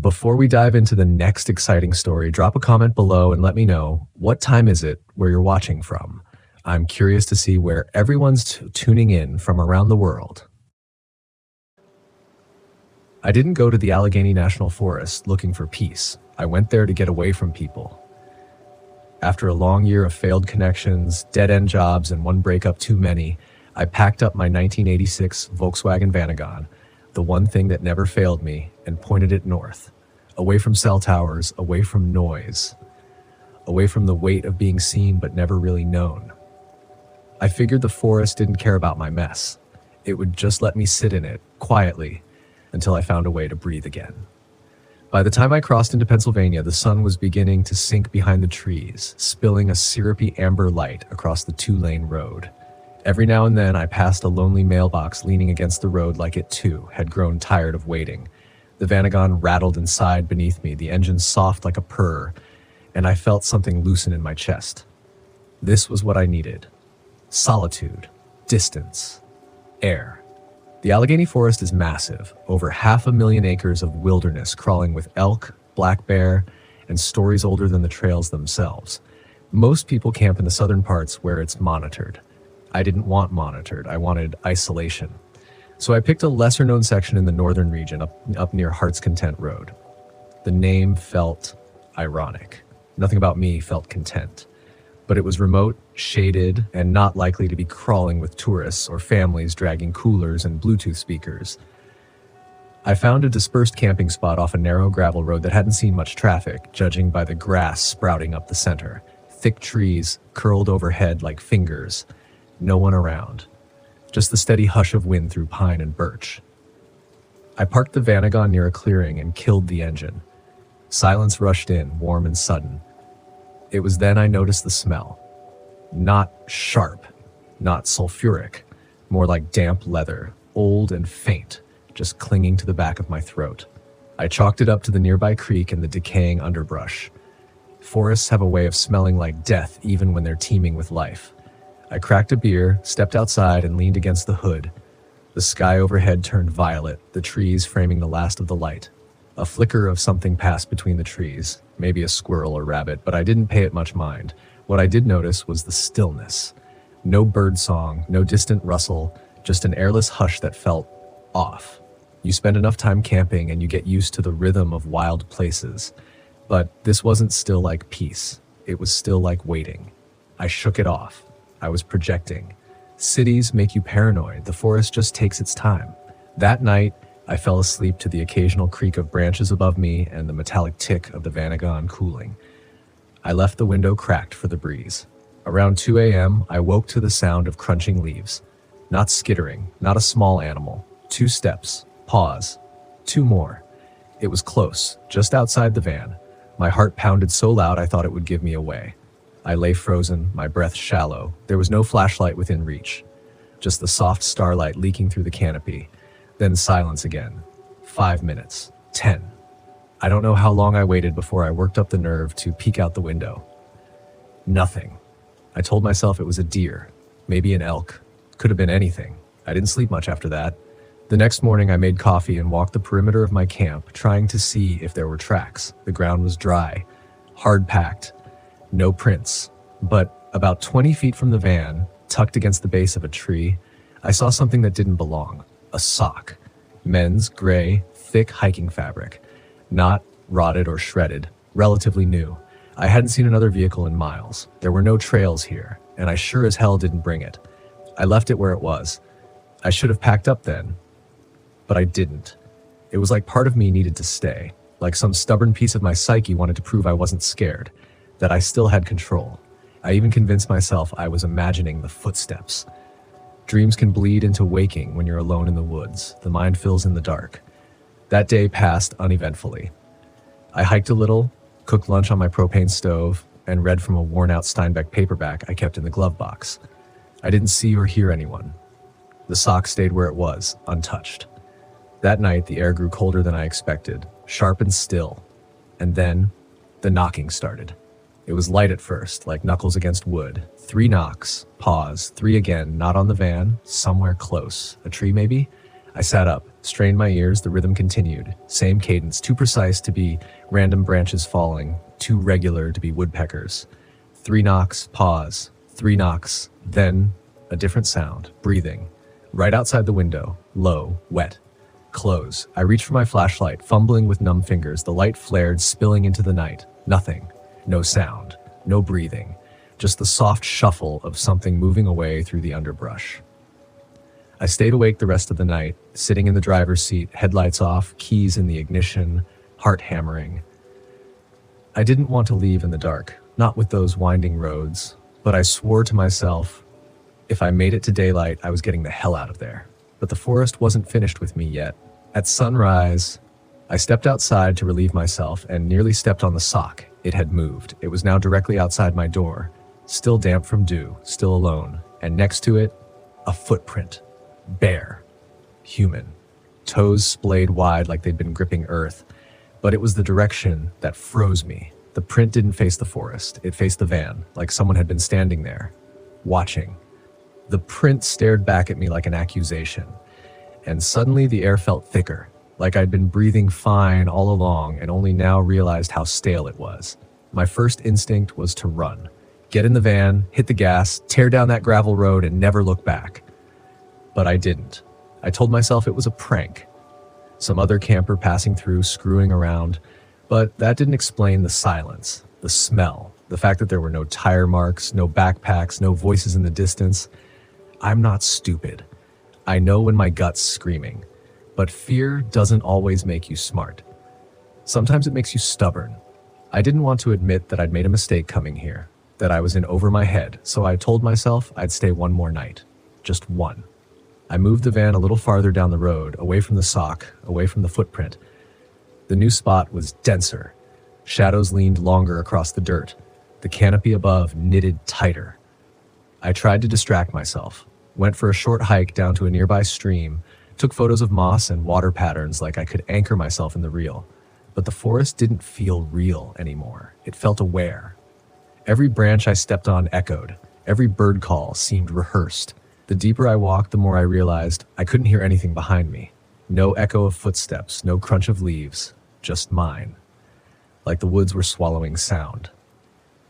Before we dive into the next exciting story, drop a comment below and let me know, what time is it where you're watching from? I'm curious to see where everyone's tuning in from around the world. I didn't go to the Allegheny National Forest looking for peace. I went there to get away from people. After a long year of failed connections, dead-end jobs, and one breakup too many, I packed up my 1986 Volkswagen Vanagon, the one thing that never failed me, and pointed it north, away from cell towers, away from noise, away from the weight of being seen but never really known. I figured the forest didn't care about my mess. It would just let me sit in it, quietly, until I found a way to breathe again. By the time I crossed into Pennsylvania, the sun was beginning to sink behind the trees, spilling a syrupy amber light across the two-lane road. Every now and then I passed a lonely mailbox leaning against the road like it too had grown tired of waiting. The Vanagon rattled inside beneath me, the engine soft like a purr, and I felt something loosen in my chest. This was what I needed. Solitude, distance, air. The Allegheny Forest is massive, over 500,000 acres of wilderness crawling with elk, black bear, and stories older than the trails themselves. Most people camp in the southern parts where it's monitored. I didn't want monitored, I wanted isolation. So I picked a lesser-known section in the northern region up near Heart's Content Road. The name felt ironic. Nothing about me felt content. But it was remote, shaded, and not likely to be crawling with tourists or families dragging coolers and Bluetooth speakers. I found a dispersed camping spot off a narrow gravel road that hadn't seen much traffic, judging by the grass sprouting up the center. Thick trees curled overhead like fingers. No one around. Just the steady hush of wind through pine and birch. I parked the Vanagon near a clearing and killed the engine. Silence rushed in, warm and sudden. It was then I noticed the smell. Not sharp, not sulfuric, more like damp leather, old and faint, just clinging to the back of my throat. I chalked it up to the nearby creek and the decaying underbrush. Forests have a way of smelling like death even when they're teeming with life. I cracked a beer, stepped outside, and leaned against the hood. The sky overhead turned violet, the trees framing the last of the light. A flicker of something passed between the trees, maybe a squirrel or rabbit, but I didn't pay it much mind. What I did notice was the stillness. No bird song, no distant rustle, just an airless hush that felt off. You spend enough time camping and you get used to the rhythm of wild places. But this wasn't still like peace. It was still like waiting. I shook it off. I was projecting. Cities make you paranoid. The forest just takes its time. That night, I fell asleep to the occasional creak of branches above me and the metallic tick of the Vanagon cooling. I left the window cracked for the breeze. Around 2 a.m., I woke to the sound of crunching leaves. Not skittering, not a small animal. 2 steps, pause, 2 more. It was close, just outside the van. My heart pounded so loud I thought it would give me away. I lay frozen, my breath shallow. There was no flashlight within reach. Just the soft starlight leaking through the canopy. Then silence again. 5 minutes. 10. I don't know how long I waited before I worked up the nerve to peek out the window. Nothing. I told myself it was a deer, maybe an elk. Could have been anything. I didn't sleep much after that. The next morning I made coffee and walked the perimeter of my camp, trying to see if there were tracks. The ground was dry, hard packed, no prints. But about 20 feet from the van, tucked against the base of a tree, I saw something that didn't belong. A sock. Men's gray, thick hiking fabric. Not rotted or shredded. Relatively new. I hadn't seen another vehicle in miles. There were no trails here, and I sure as hell didn't bring it. I left it where it was. I should have packed up then, but I didn't. It was like part of me needed to stay. Like some stubborn piece of my psyche wanted to prove I wasn't scared. That I still had control. I even convinced myself I was imagining the footsteps. Dreams can bleed into waking when you're alone in the woods. The mind fills in the dark. That day passed uneventfully. I hiked a little, cooked lunch on my propane stove, and read from a worn-out Steinbeck paperback I kept in the glove box. I didn't see or hear anyone. The sock stayed where it was, untouched. That night, the air grew colder than I expected, sharp and still. And then, the knocking started. It was light at first, like knuckles against wood. 3 knocks, pause, 3 again, not on the van, somewhere close. A tree maybe? I sat up, strained my ears, the rhythm continued. Same cadence, too precise to be random branches falling, too regular to be woodpeckers. 3 knocks, pause, 3 knocks, then a different sound, breathing. Right outside the window, low, wet. Close. I reached for my flashlight, fumbling with numb fingers. The light flared, spilling into the night. Nothing. No sound. No breathing. Just the soft shuffle of something moving away through the underbrush. I stayed awake the rest of the night, sitting in the driver's seat, headlights off, keys in the ignition, heart hammering. I didn't want to leave in the dark, not with those winding roads, but I swore to myself, if I made it to daylight, I was getting the hell out of there. But the forest wasn't finished with me yet. At sunrise, I stepped outside to relieve myself and nearly stepped on the sock. It had moved. It was now directly outside my door, still damp from dew, still alone, and next to it, a footprint. Bare. Human. Toes splayed wide like they'd been gripping earth, but it was the direction that froze me. The print didn't face the forest. It faced the van, like someone had been standing there, watching. The print stared back at me like an accusation, and suddenly the air felt thicker, like I'd been breathing fine all along and only now realized how stale it was. My first instinct was to run. Get in the van, hit the gas, tear down that gravel road, and never look back. But I didn't. I told myself it was a prank. Some other camper passing through, screwing around, but that didn't explain the silence, the smell, the fact that there were no tire marks, no backpacks, no voices in the distance. I'm not stupid. I know when my gut's screaming, but fear doesn't always make you smart. Sometimes it makes you stubborn. I didn't want to admit that I'd made a mistake coming here, that I was in over my head, so I told myself I'd stay one more night. Just one. I moved the van a little farther down the road, away from the sock, away from the footprint. The new spot was denser. Shadows leaned longer across the dirt. The canopy above knitted tighter. I tried to distract myself, went for a short hike down to a nearby stream, took photos of moss and water patterns like I could anchor myself in the reel. But the forest didn't feel real anymore. It felt aware. Every branch I stepped on echoed. Every bird call seemed rehearsed. The deeper I walked, the more I realized I couldn't hear anything behind me. No echo of footsteps, no crunch of leaves, just mine. Like the woods were swallowing sound.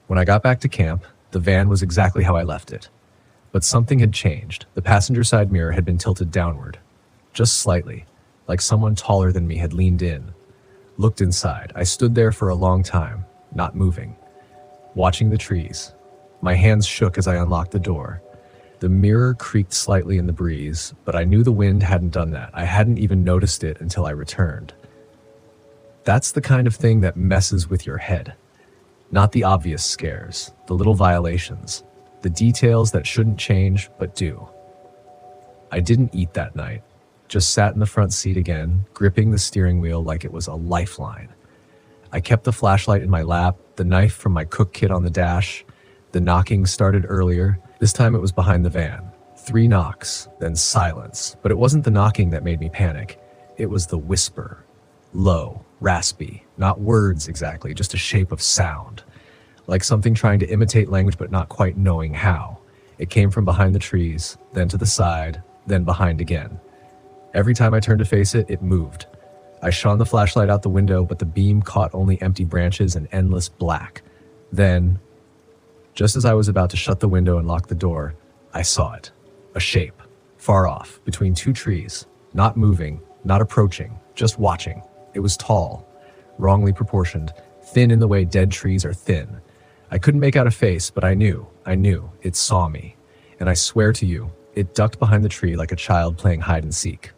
When I got back to camp, the van was exactly how I left it. But something had changed. The passenger side mirror had been tilted downward. Just slightly, like someone taller than me had leaned in. Looked inside. I stood there for a long time, not moving, watching the trees. My hands shook as I unlocked the door. The mirror creaked slightly in the breeze, but I knew the wind hadn't done that. I hadn't even noticed it until I returned. That's the kind of thing that messes with your head. Not the obvious scares, the little violations, the details that shouldn't change but do. I didn't eat that night, just sat in the front seat again, gripping the steering wheel like it was a lifeline. I kept the flashlight in my lap, the knife from my cook kit on the dash. The knocking started earlier. This time it was behind the van. 3 knocks, then silence. But it wasn't the knocking that made me panic. It was the whisper. Low, raspy, not words exactly, just a shape of sound. Like something trying to imitate language but not quite knowing how. It came from behind the trees, then to the side, then behind again. Every time I turned to face it, it moved. I shone the flashlight out the window, but the beam caught only empty branches and endless black. Then, just as I was about to shut the window and lock the door, I saw it. A shape, far off, between 2 trees, not moving, not approaching, just watching. It was tall, wrongly proportioned, thin in the way dead trees are thin. I couldn't make out a face, but I knew, it saw me. And I swear to you, it ducked behind the tree like a child playing hide and seek.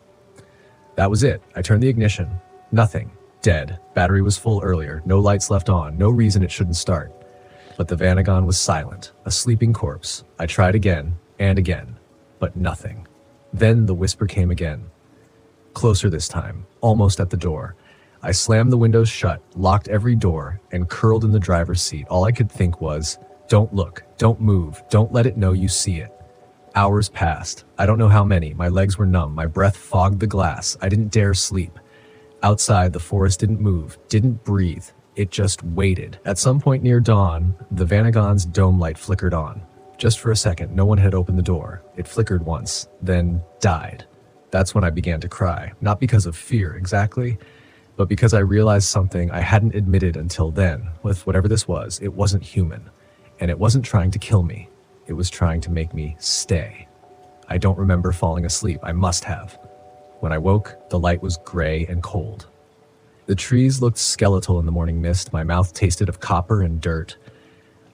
That was it. I turned the ignition. Nothing. Dead. Battery was full earlier. No lights left on. No reason it shouldn't start. But the Vanagon was silent. A sleeping corpse. I tried again and again. But nothing. Then the whisper came again. Closer this time. Almost at the door. I slammed the windows shut, locked every door, and curled in the driver's seat. All I could think was, don't look, don't move, don't let it know you see it. Hours passed. I don't know how many. My legs were numb. My breath fogged the glass. I didn't dare sleep. Outside, the forest didn't move, didn't breathe. It just waited. At some point near dawn, the Vanagon's dome light flickered on. Just for a second, no one had opened the door. It flickered once, then died. That's when I began to cry, not because of fear exactly, but because I realized something I hadn't admitted until then. With whatever this was, it wasn't human, and it wasn't trying to kill me. It was trying to make me stay. I don't remember falling asleep. I must have. When I woke, the light was gray and cold. The trees looked skeletal in the morning mist. My mouth tasted of copper and dirt.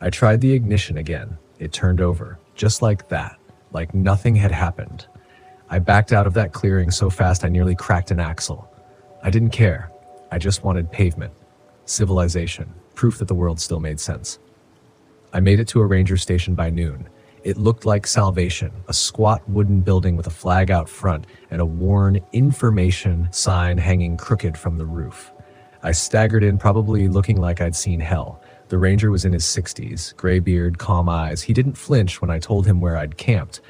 I tried the ignition again. It turned over, just like that, like nothing had happened. I backed out of that clearing so fast I nearly cracked an axle. I didn't care. I just wanted pavement, civilization, proof that the world still made sense. I made it to a ranger station by noon. It looked like salvation, a squat wooden building with a flag out front and a worn information sign hanging crooked from the roof. I staggered in, probably looking like I'd seen hell. The ranger was in his 60s, gray beard, calm eyes. He didn't flinch when I told him where I'd camped.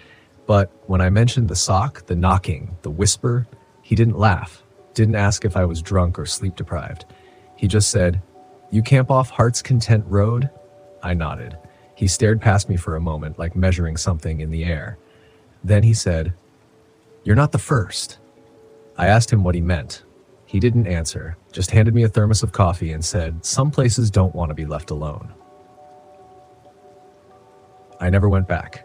But when I mentioned the sock, the knocking, the whisper, he didn't laugh, didn't ask if I was drunk or sleep deprived. He just said, "You camp off Heart's Content Road?" I nodded. He stared past me for a moment, like measuring something in the air. Then he said, "You're not the first." I asked him what he meant. He didn't answer, just handed me a thermos of coffee and said, "Some places don't want to be left alone." I never went back.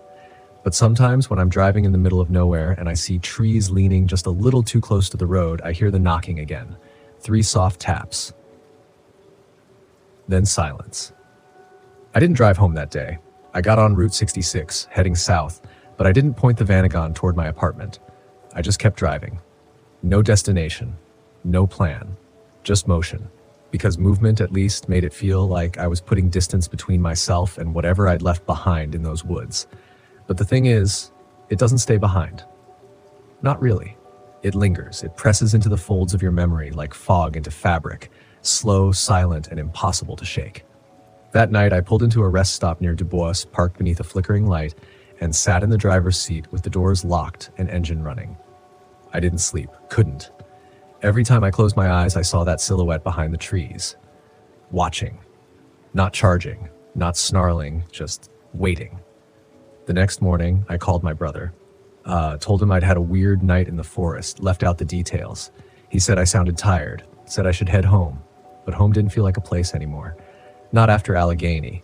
But sometimes when I'm driving in the middle of nowhere and I see trees leaning just a little too close to the road, I hear the knocking again. 3 soft taps. Then silence. I didn't drive home that day. I got on Route 66, heading south, but I didn't point the Vanagon toward my apartment. I just kept driving. No destination, no plan, just motion. Because movement at least made it feel like I was putting distance between myself and whatever I'd left behind in those woods. But the thing is, it doesn't stay behind. Not really. It lingers. It presses into the folds of your memory like fog into fabric, slow, silent, and impossible to shake. That night, I pulled into a rest stop near Dubois, parked beneath a flickering light, and sat in the driver's seat with the doors locked and engine running. I didn't sleep. Couldn't. Every time I closed my eyes, I saw that silhouette behind the trees. Watching. Not charging. Not snarling. Just waiting. The next morning, I called my brother. Told him I'd had a weird night in the forest, left out the details. He said I sounded tired, said I should head home, but home didn't feel like a place anymore. Not after Allegheny.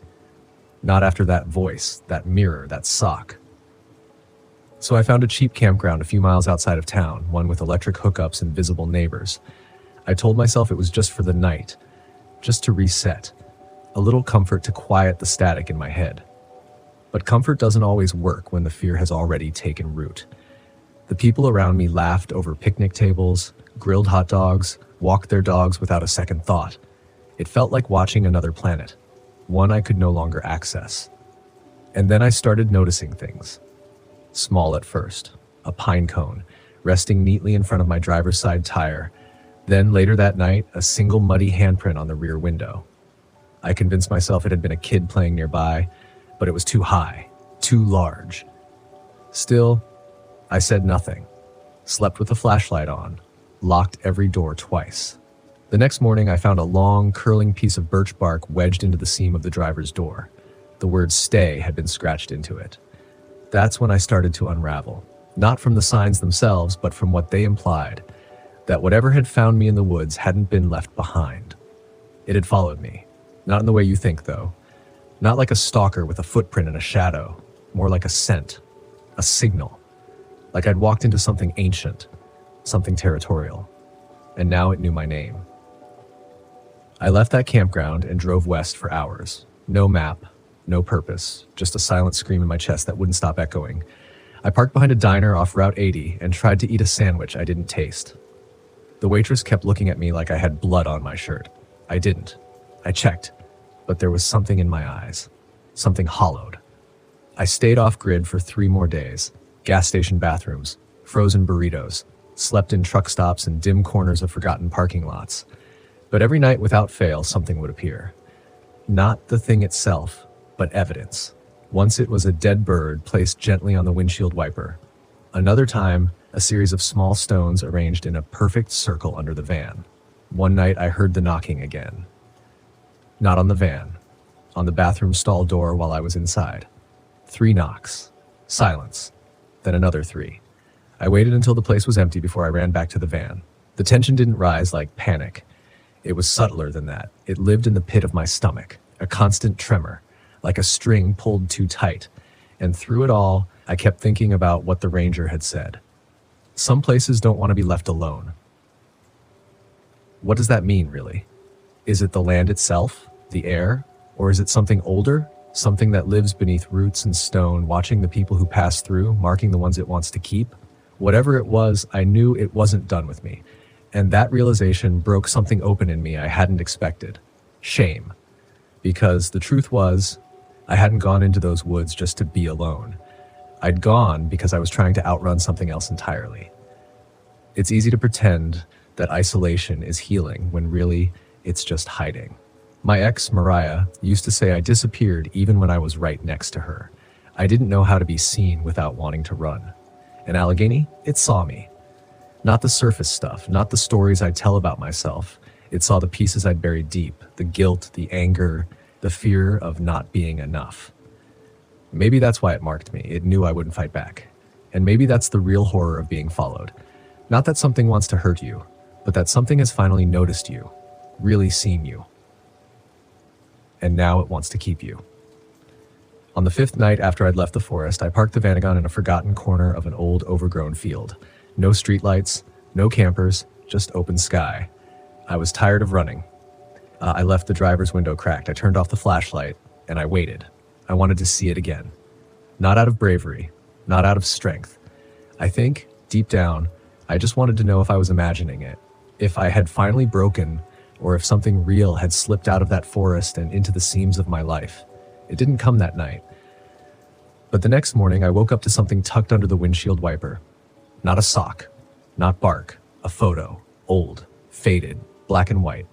Not after that voice, that mirror, that sock. So I found a cheap campground a few miles outside of town, one with electric hookups and visible neighbors. I told myself it was just for the night, just to reset, a little comfort to quiet the static in my head. But comfort doesn't always work when the fear has already taken root. The people around me laughed over picnic tables, grilled hot dogs, walked their dogs without a second thought. It felt like watching another planet, one I could no longer access. And then I started noticing things. Small at first, a pine cone, resting neatly in front of my driver's side tire. Then later that night, a single muddy handprint on the rear window. I convinced myself it had been a kid playing nearby, but it was too high, too large. Still, I said nothing, slept with the flashlight on, locked every door twice. The next morning, I found a long, curling piece of birch bark wedged into the seam of the driver's door. The word "stay" had been scratched into it. That's when I started to unravel, not from the signs themselves, but from what they implied, that whatever had found me in the woods hadn't been left behind. It had followed me, not in the way you think, though. Not like a stalker with a footprint and a shadow, more like a scent, a signal. Like I'd walked into something ancient, something territorial, and now it knew my name. I left that campground and drove west for hours. No map, no purpose, just a silent scream in my chest that wouldn't stop echoing. I parked behind a diner off Route 80 and tried to eat a sandwich I didn't taste. The waitress kept looking at me like I had blood on my shirt. I didn't. I checked, but there was something in my eyes, something hollowed. I stayed off-grid for 3 more days. Gas station bathrooms, frozen burritos, slept in truck stops and dim corners of forgotten parking lots. But every night without fail, something would appear. Not the thing itself, but evidence. Once it was a dead bird placed gently on the windshield wiper. Another time, a series of small stones arranged in a perfect circle under the van. One night I heard the knocking again. Not on the van, on the bathroom stall door while I was inside. 3 knocks. Silence. Then another 3. I waited until the place was empty before I ran back to the van. The tension didn't rise like panic. It was subtler than that. It lived in the pit of my stomach, a constant tremor, like a string pulled too tight. And through it all, I kept thinking about what the ranger had said. Some places don't want to be left alone. What does that mean, really? Is it the land itself, the air, or is it something older, something that lives beneath roots and stone, watching the people who pass through, marking the ones it wants to keep? Whatever it was, I knew it wasn't done with me. And that realization broke something open in me I hadn't expected. Shame. Because the truth was, I hadn't gone into those woods just to be alone. I'd gone because I was trying to outrun something else entirely. It's easy to pretend that isolation is healing when really it's just hiding. My ex, Mariah, used to say I disappeared even when I was right next to her. I didn't know how to be seen without wanting to run. And Allegheny, it saw me. Not the surface stuff, not the stories I'd tell about myself. It saw the pieces I'd buried deep, the guilt, the anger, the fear of not being enough. Maybe that's why it marked me. It knew I wouldn't fight back. And maybe that's the real horror of being followed. Not that something wants to hurt you, but that something has finally noticed you, really seen you. And now it wants to keep you. On the 5th night after I'd left the forest, I parked the Vanagon in a forgotten corner of an old, overgrown field. No streetlights, no campers, just open sky. I was tired of running. I left the driver's window cracked. I turned off the flashlight, and I waited. I wanted to see it again. Not out of bravery, not out of strength. I think, deep down, I just wanted to know if I was imagining it, if I had finally broken, or if something real had slipped out of that forest and into the seams of my life. It didn't come that night. But the next morning, I woke up to something tucked under the windshield wiper. Not a sock, not bark, a photo, old, faded, black and white.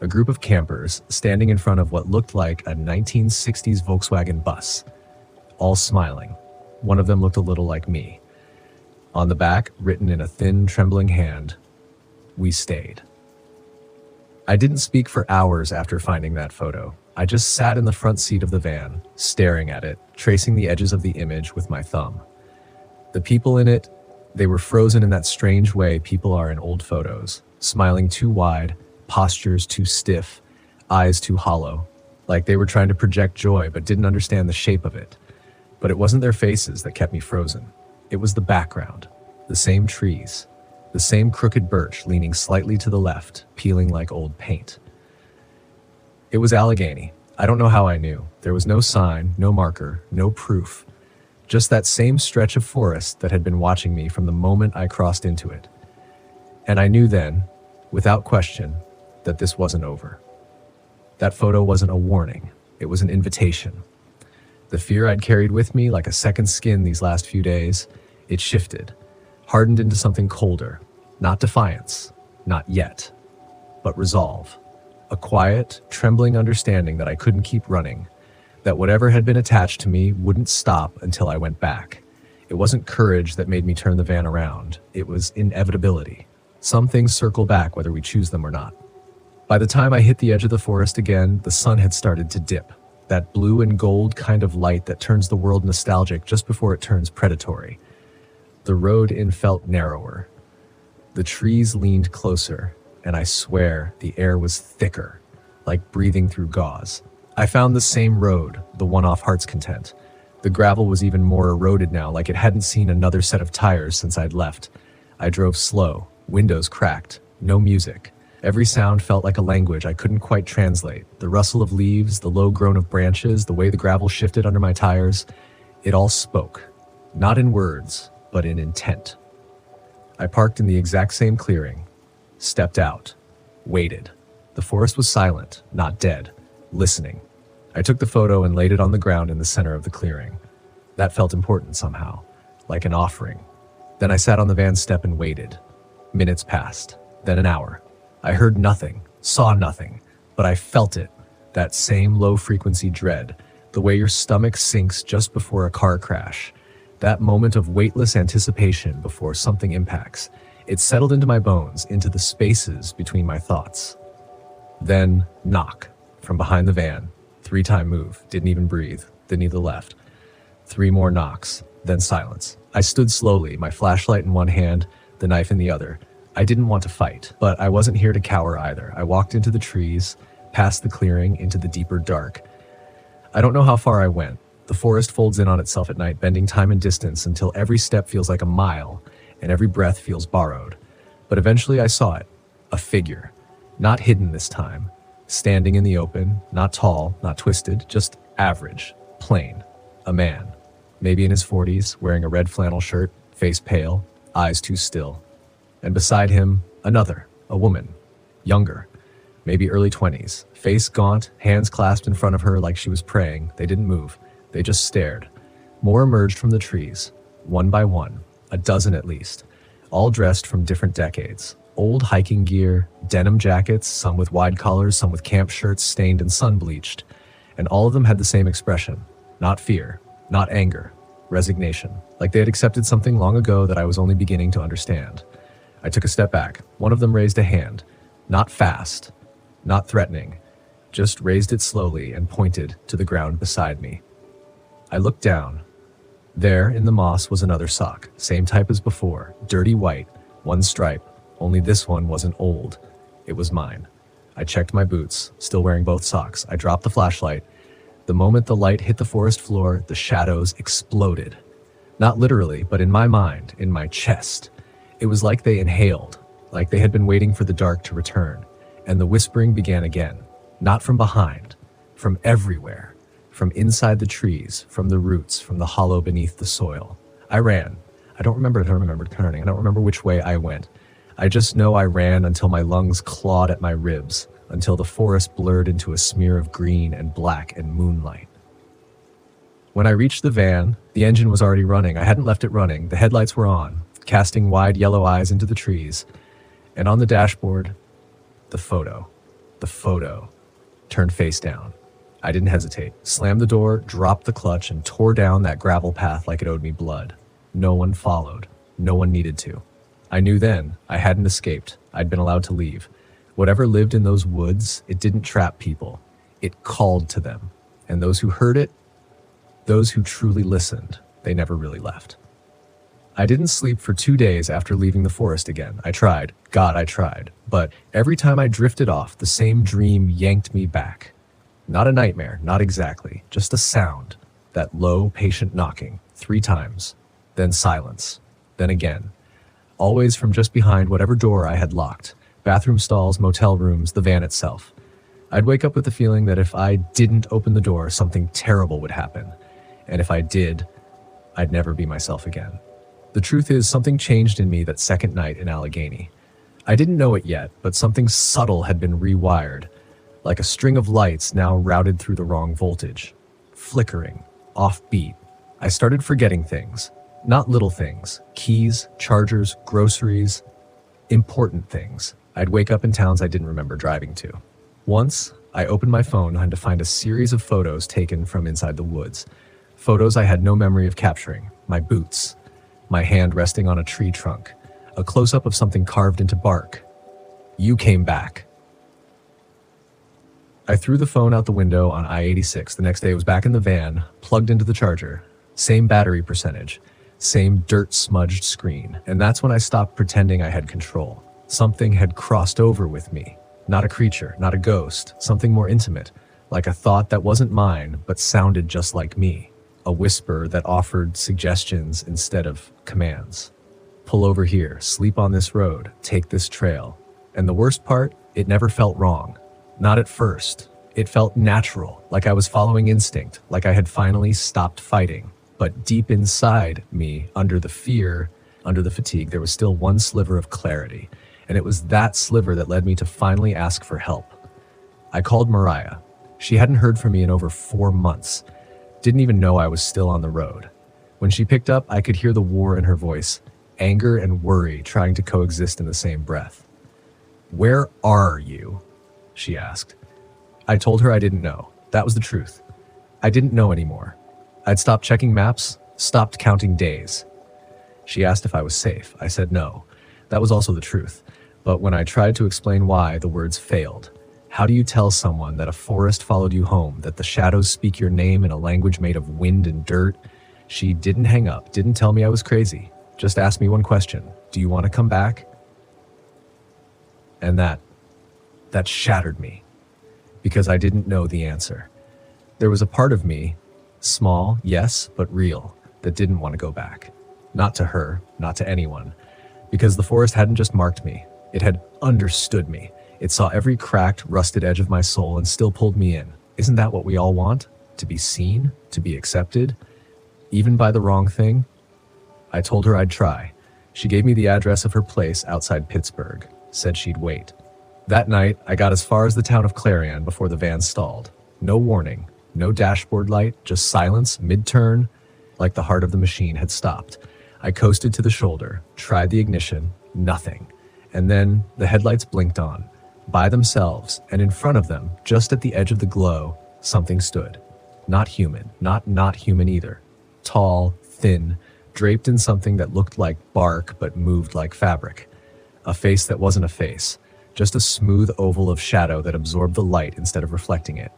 A group of campers standing in front of what looked like a 1960s Volkswagen bus, all smiling. One of them looked a little like me. On the back, written in a thin, trembling hand, "We stayed." I didn't speak for hours after finding that photo. I just sat in the front seat of the van, staring at it, tracing the edges of the image with my thumb. The people in it, they were frozen in that strange way people are in old photos, smiling too wide, postures too stiff, eyes too hollow, like they were trying to project joy but didn't understand the shape of it. But it wasn't their faces that kept me frozen. It was the background, the same trees, the same crooked birch leaning slightly to the left, peeling like old paint. It was Allegheny. I don't know how I knew. There was no sign, no marker, no proof. Just that same stretch of forest that had been watching me from the moment I crossed into it. And I knew then, without question, that this wasn't over. That photo wasn't a warning. It was an invitation. The fear I'd carried with me like a second skin these last few days, it shifted, hardened into something colder. Not defiance, not yet, but resolve. A quiet, trembling understanding that I couldn't keep running, that whatever had been attached to me wouldn't stop until I went back. It wasn't courage that made me turn the van around. It was inevitability. Some things circle back whether we choose them or not. By the time I hit the edge of the forest again, the sun had started to dip. That blue and gold kind of light that turns the world nostalgic just before it turns predatory. The road in felt narrower. The trees leaned closer, and I swear the air was thicker, like breathing through gauze. I found the same road, the one off Heart's Content. The gravel was even more eroded now, like it hadn't seen another set of tires since I'd left. I drove slow, windows cracked, no music. Every sound felt like a language I couldn't quite translate. The rustle of leaves, the low groan of branches, the way the gravel shifted under my tires, it all spoke. Not in words, but in intent. I parked in the exact same clearing, stepped out, waited. The forest was silent, not dead, listening. I took the photo and laid it on the ground in the center of the clearing. That felt important somehow, like an offering. Then I sat on the van step and waited. Minutes passed, then an hour. I heard nothing, saw nothing, but I felt it, that same low-frequency dread, the way your stomach sinks just before a car crash. That moment of weightless anticipation before something impacts. It settled into my bones, into the spaces between my thoughts. Then, knock, from behind the van. 3-time move, didn't even breathe, then either left. 3 more knocks, then silence. I stood slowly, my flashlight in one hand, the knife in the other. I didn't want to fight, but I wasn't here to cower either. I walked into the trees, past the clearing, into the deeper dark. I don't know how far I went. The forest folds in on itself at night, bending time and distance until every step feels like a mile and every breath feels borrowed. But eventually I saw it, a figure, not hidden this time, standing in the open, not tall, not twisted, just average, plain, a man, maybe in his 40s, wearing a red flannel shirt, face pale, eyes too still. And beside him, another, a woman, younger, maybe early 20s, face gaunt, hands clasped in front of her like she was praying. They didn't move. They just stared. More emerged from the trees, one by one, a dozen at least, all dressed from different decades. Old hiking gear, denim jackets, some with wide collars, some with camp shirts stained and sun-bleached. And all of them had the same expression. Not fear, not anger, resignation. Like they had accepted something long ago that I was only beginning to understand. I took a step back. One of them raised a hand. Not fast, not threatening, just raised it slowly and pointed to the ground beside me. I looked down. There, in the moss, was another sock, same type as before, dirty white, one stripe, only this one wasn't old. It was mine. I checked my boots, still wearing both socks. I dropped the flashlight. The moment the light hit the forest floor, the shadows exploded. Not literally, but in my mind, in my chest. It was like they inhaled, like they had been waiting for the dark to return. And the whispering began again, not from behind, from everywhere. From inside the trees, from the roots, from the hollow beneath the soil. I ran. I don't remember turning. I don't remember which way I went. I just know I ran until my lungs clawed at my ribs, until the forest blurred into a smear of green and black and moonlight. When I reached the van, the engine was already running. I hadn't left it running. The headlights were on, casting wide yellow eyes into the trees. And on the dashboard, the photo turned face down. I didn't hesitate, slammed the door, dropped the clutch, and tore down that gravel path like it owed me blood. No one followed. No one needed to. I knew then I hadn't escaped. I'd been allowed to leave. Whatever lived in those woods, it didn't trap people. It called to them. And those who heard it, those who truly listened, they never really left. I didn't sleep for 2 days after leaving the forest again. I tried. God, I tried. But every time I drifted off, the same dream yanked me back. Not a nightmare, not exactly, just a sound, that low, patient knocking, 3 times, then silence, then again, always from just behind whatever door I had locked, bathroom stalls, motel rooms, the van itself. I'd wake up with the feeling that if I didn't open the door, something terrible would happen, and if I did, I'd never be myself again. The truth is, something changed in me that second night in Allegheny. I didn't know it yet, but something subtle had been rewired, like a string of lights now routed through the wrong voltage. Flickering, offbeat. I started forgetting things. Not little things. Keys, chargers, groceries. Important things. I'd wake up in towns I didn't remember driving to. Once, I opened my phone and had to find a series of photos taken from inside the woods. Photos I had no memory of capturing. My boots. My hand resting on a tree trunk. A close-up of something carved into bark. You came back. I threw the phone out the window on I-86. The next day I was back in the van, plugged into the charger. Same battery percentage, same dirt-smudged screen. And that's when I stopped pretending I had control. Something had crossed over with me. Not a creature, not a ghost, something more intimate, like a thought that wasn't mine, but sounded just like me. A whisper that offered suggestions instead of commands. Pull over here, sleep on this road, take this trail. And the worst part, it never felt wrong. Not at first. It felt natural, like I was following instinct, like I had finally stopped fighting. But deep inside me, under the fear, under the fatigue, there was still one sliver of clarity. And it was that sliver that led me to finally ask for help. I called Mariah. She hadn't heard from me in over 4 months. Didn't even know I was still on the road. When she picked up, I could hear the war in her voice, anger and worry trying to coexist in the same breath. "Where are you?" she asked. I told her I didn't know. That was the truth. I didn't know anymore. I'd stopped checking maps, stopped counting days. She asked if I was safe. I said no. That was also the truth. But when I tried to explain why, the words failed. How do you tell someone that a forest followed you home, that the shadows speak your name in a language made of wind and dirt? She didn't hang up, didn't tell me I was crazy, just asked me one question: do you want to come back? And that shattered me, because I didn't know the answer. There was a part of me, small, yes, but real, that didn't want to go back. Not to her, not to anyone, because the forest hadn't just marked me, it had understood me. It saw every cracked, rusted edge of my soul and still pulled me in. Isn't that what we all want? To be seen, to be accepted, even by the wrong thing? I told her I'd try. She gave me the address of her place outside Pittsburgh, said she'd wait. That night, I got as far as the town of Clarion before the van stalled. No warning, no dashboard light, just silence, mid-turn, like the heart of the machine had stopped. I coasted to the shoulder, tried the ignition, nothing. And then the headlights blinked on, by themselves, and in front of them, just at the edge of the glow, something stood. Not human, not human either. Tall, thin, draped in something that looked like bark but moved like fabric. A face that wasn't a face, just a smooth oval of shadow that absorbed the light instead of reflecting it.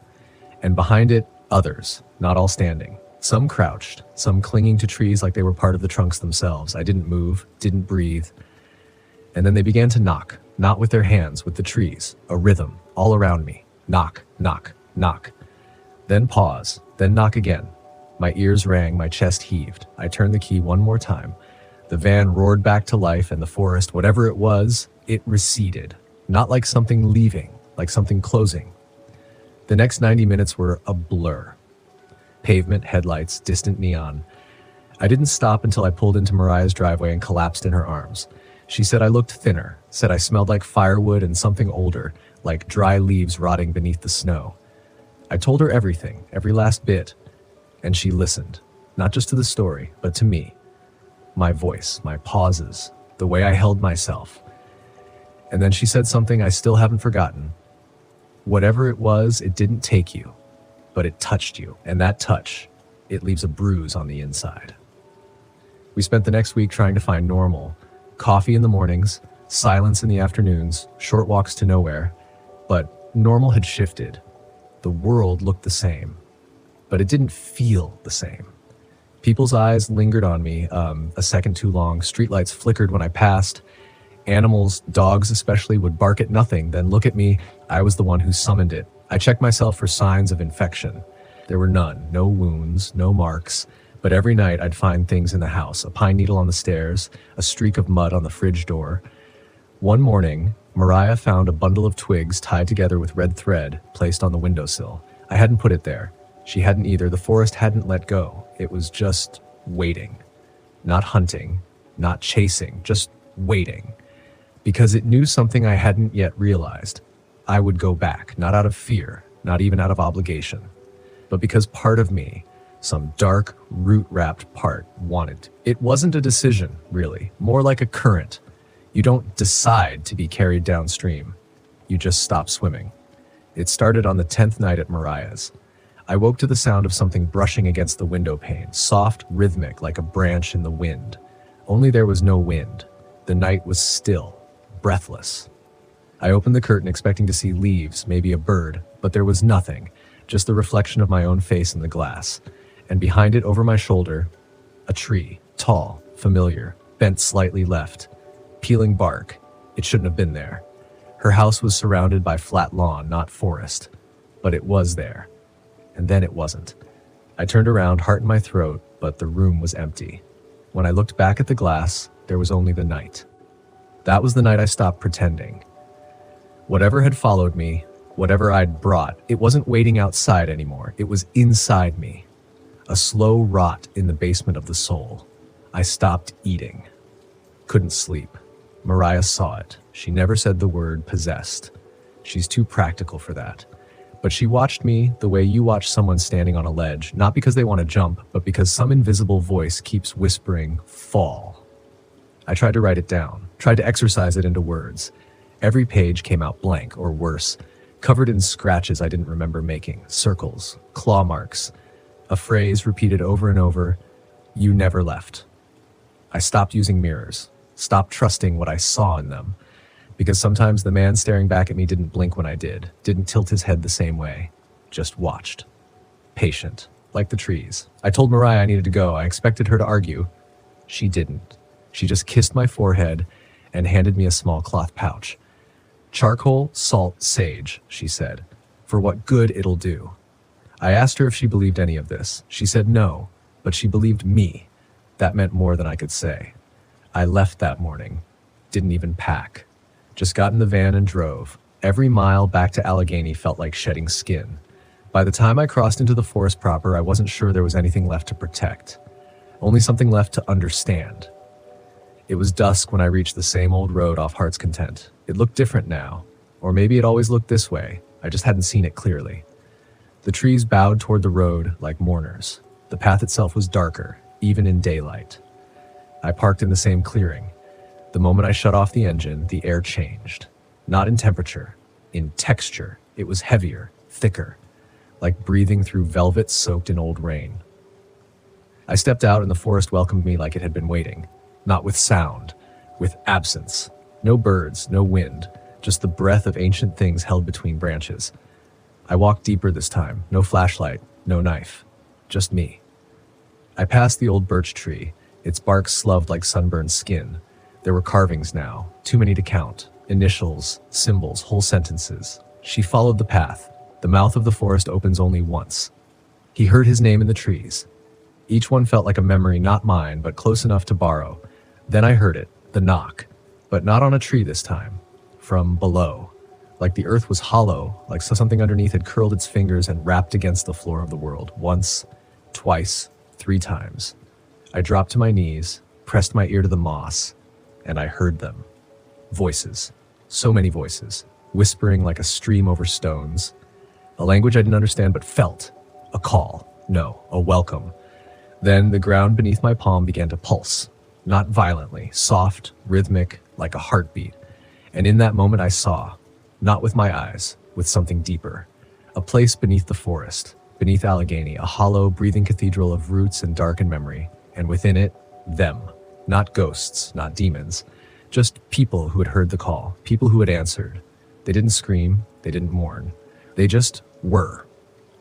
And behind it, others, not all standing. Some crouched, some clinging to trees like they were part of the trunks themselves. I didn't move, didn't breathe. And then they began to knock, not with their hands, with the trees, a rhythm, all around me. Knock, knock, knock. Then pause, then knock again. My ears rang, my chest heaved. I turned the key one more time. The van roared back to life, and the forest, whatever it was, it receded. Not like something leaving, like something closing. The next 90 minutes were a blur. Pavement, headlights, distant neon. I didn't stop until I pulled into Mariah's driveway and collapsed in her arms. She said I looked thinner, said I smelled like firewood and something older, like dry leaves rotting beneath the snow. I told her everything, every last bit, and she listened, not just to the story, but to me. My voice, my pauses, the way I held myself. And then she said something I still haven't forgotten. Whatever it was, it didn't take you, but it touched you, and that touch, it leaves a bruise on the inside. We spent the next week trying to find normal. Coffee in the mornings, silence in the afternoons, short walks to nowhere. But normal had shifted. The world looked the same, but it didn't feel the same. People's eyes lingered on me a second too long. Streetlights flickered when I passed. Animals, dogs especially, would bark at nothing, then look at me. I was the one who summoned it. I checked myself for signs of infection. There were none, no wounds, no marks. But every night I'd find things in the house, a pine needle on the stairs, a streak of mud on the fridge door. One morning, Mariah found a bundle of twigs tied together with red thread placed on the windowsill. I hadn't put it there. She hadn't either. The forest hadn't let go. It was just waiting. Not hunting, not chasing, just waiting. Because it knew something I hadn't yet realized. I would go back, not out of fear, not even out of obligation, but because part of me, some dark, root-wrapped part, wanted to. It wasn't a decision, really, more like a current. You don't decide to be carried downstream. You just stop swimming. It started on the 10th night at Mariah's. I woke to the sound of something brushing against the window pane, soft, rhythmic, like a branch in the wind. Only there was no wind. The night was still, breathless. I opened the curtain expecting to see leaves, maybe a bird, but there was nothing, just the reflection of my own face in the glass. And behind it, over my shoulder, a tree, tall, familiar, bent slightly left, peeling bark. It shouldn't have been there. Her house was surrounded by flat lawn, not forest, but it was there. And then it wasn't. I turned around, heart in my throat, but the room was empty. When I looked back at the glass, there was only the night. That was the night I stopped pretending. Whatever had followed me, whatever I'd brought, it wasn't waiting outside anymore. It was inside me. A slow rot in the basement of the soul. I stopped eating. Couldn't sleep. Mariah saw it. She never said the word possessed. She's too practical for that. But she watched me the way you watch someone standing on a ledge, not because they want to jump, but because some invisible voice keeps whispering, fall. I tried to write it down, tried to exercise it into words. Every page came out blank, or worse, covered in scratches I didn't remember making, circles, claw marks. A phrase repeated over and over, you never left. I stopped using mirrors, stopped trusting what I saw in them, because sometimes the man staring back at me didn't blink when I did, didn't tilt his head the same way, just watched. Patient, like the trees. I told Mariah I needed to go. I expected her to argue. She didn't. She just kissed my forehead and handed me a small cloth pouch. "Charcoal, salt, sage," she said. "For what good it'll do." I asked her if she believed any of this. She said no, but she believed me. That meant more than I could say. I left that morning. Didn't even pack. Just got in the van and drove. Every mile back to Allegheny felt like shedding skin. By the time I crossed into the forest proper, I wasn't sure there was anything left to protect. Only something left to understand. It was dusk when I reached the same old road off Heart's Content. It looked different now. Or maybe it always looked this way. I just hadn't seen it clearly. The trees bowed toward the road like mourners. The path itself was darker, even in daylight. I parked in the same clearing. The moment I shut off the engine, the air changed. Not in temperature, in texture. It was heavier, thicker, like breathing through velvet soaked in old rain. I stepped out and the forest welcomed me like it had been waiting. Not with sound, with absence. No birds, no wind, just the breath of ancient things held between branches. I walked deeper this time, no flashlight, no knife, just me. I passed the old birch tree, its bark sloughed like sunburned skin. There were carvings now, too many to count. Initials, symbols, whole sentences. She followed the path. The mouth of the forest opens only once. He heard his name in the trees. Each one felt like a memory, not mine, but close enough to borrow. Then I heard it, the knock, but not on a tree this time. From below, like the earth was hollow, like something underneath had curled its fingers and rapped against the floor of the world. Once, twice, 3 times. I dropped to my knees, pressed my ear to the moss, and I heard them. Voices. So many voices, whispering like a stream over stones. A language I didn't understand but felt. A call. No, a welcome. Then the ground beneath my palm began to pulse. Not violently, soft, rhythmic, like a heartbeat. And in that moment I saw, not with my eyes, with something deeper. A place beneath the forest, beneath Allegheny, a hollow, breathing cathedral of roots and darkened memory. And within it, them. Not ghosts, not demons. Just people who had heard the call, people who had answered. They didn't scream, they didn't mourn. They just were.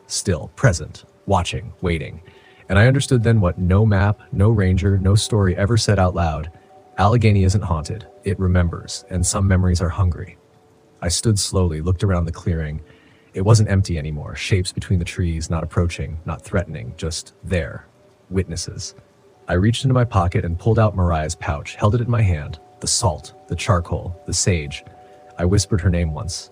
Still, present, watching, waiting. And I understood then what no map, no ranger, no story ever said out loud. Allegheny isn't haunted, it remembers, and some memories are hungry. I stood slowly, looked around the clearing. It wasn't empty anymore, shapes between the trees, not approaching, not threatening, just there. Witnesses. I reached into my pocket and pulled out Mariah's pouch, held it in my hand. The salt, the charcoal, the sage. I whispered her name once.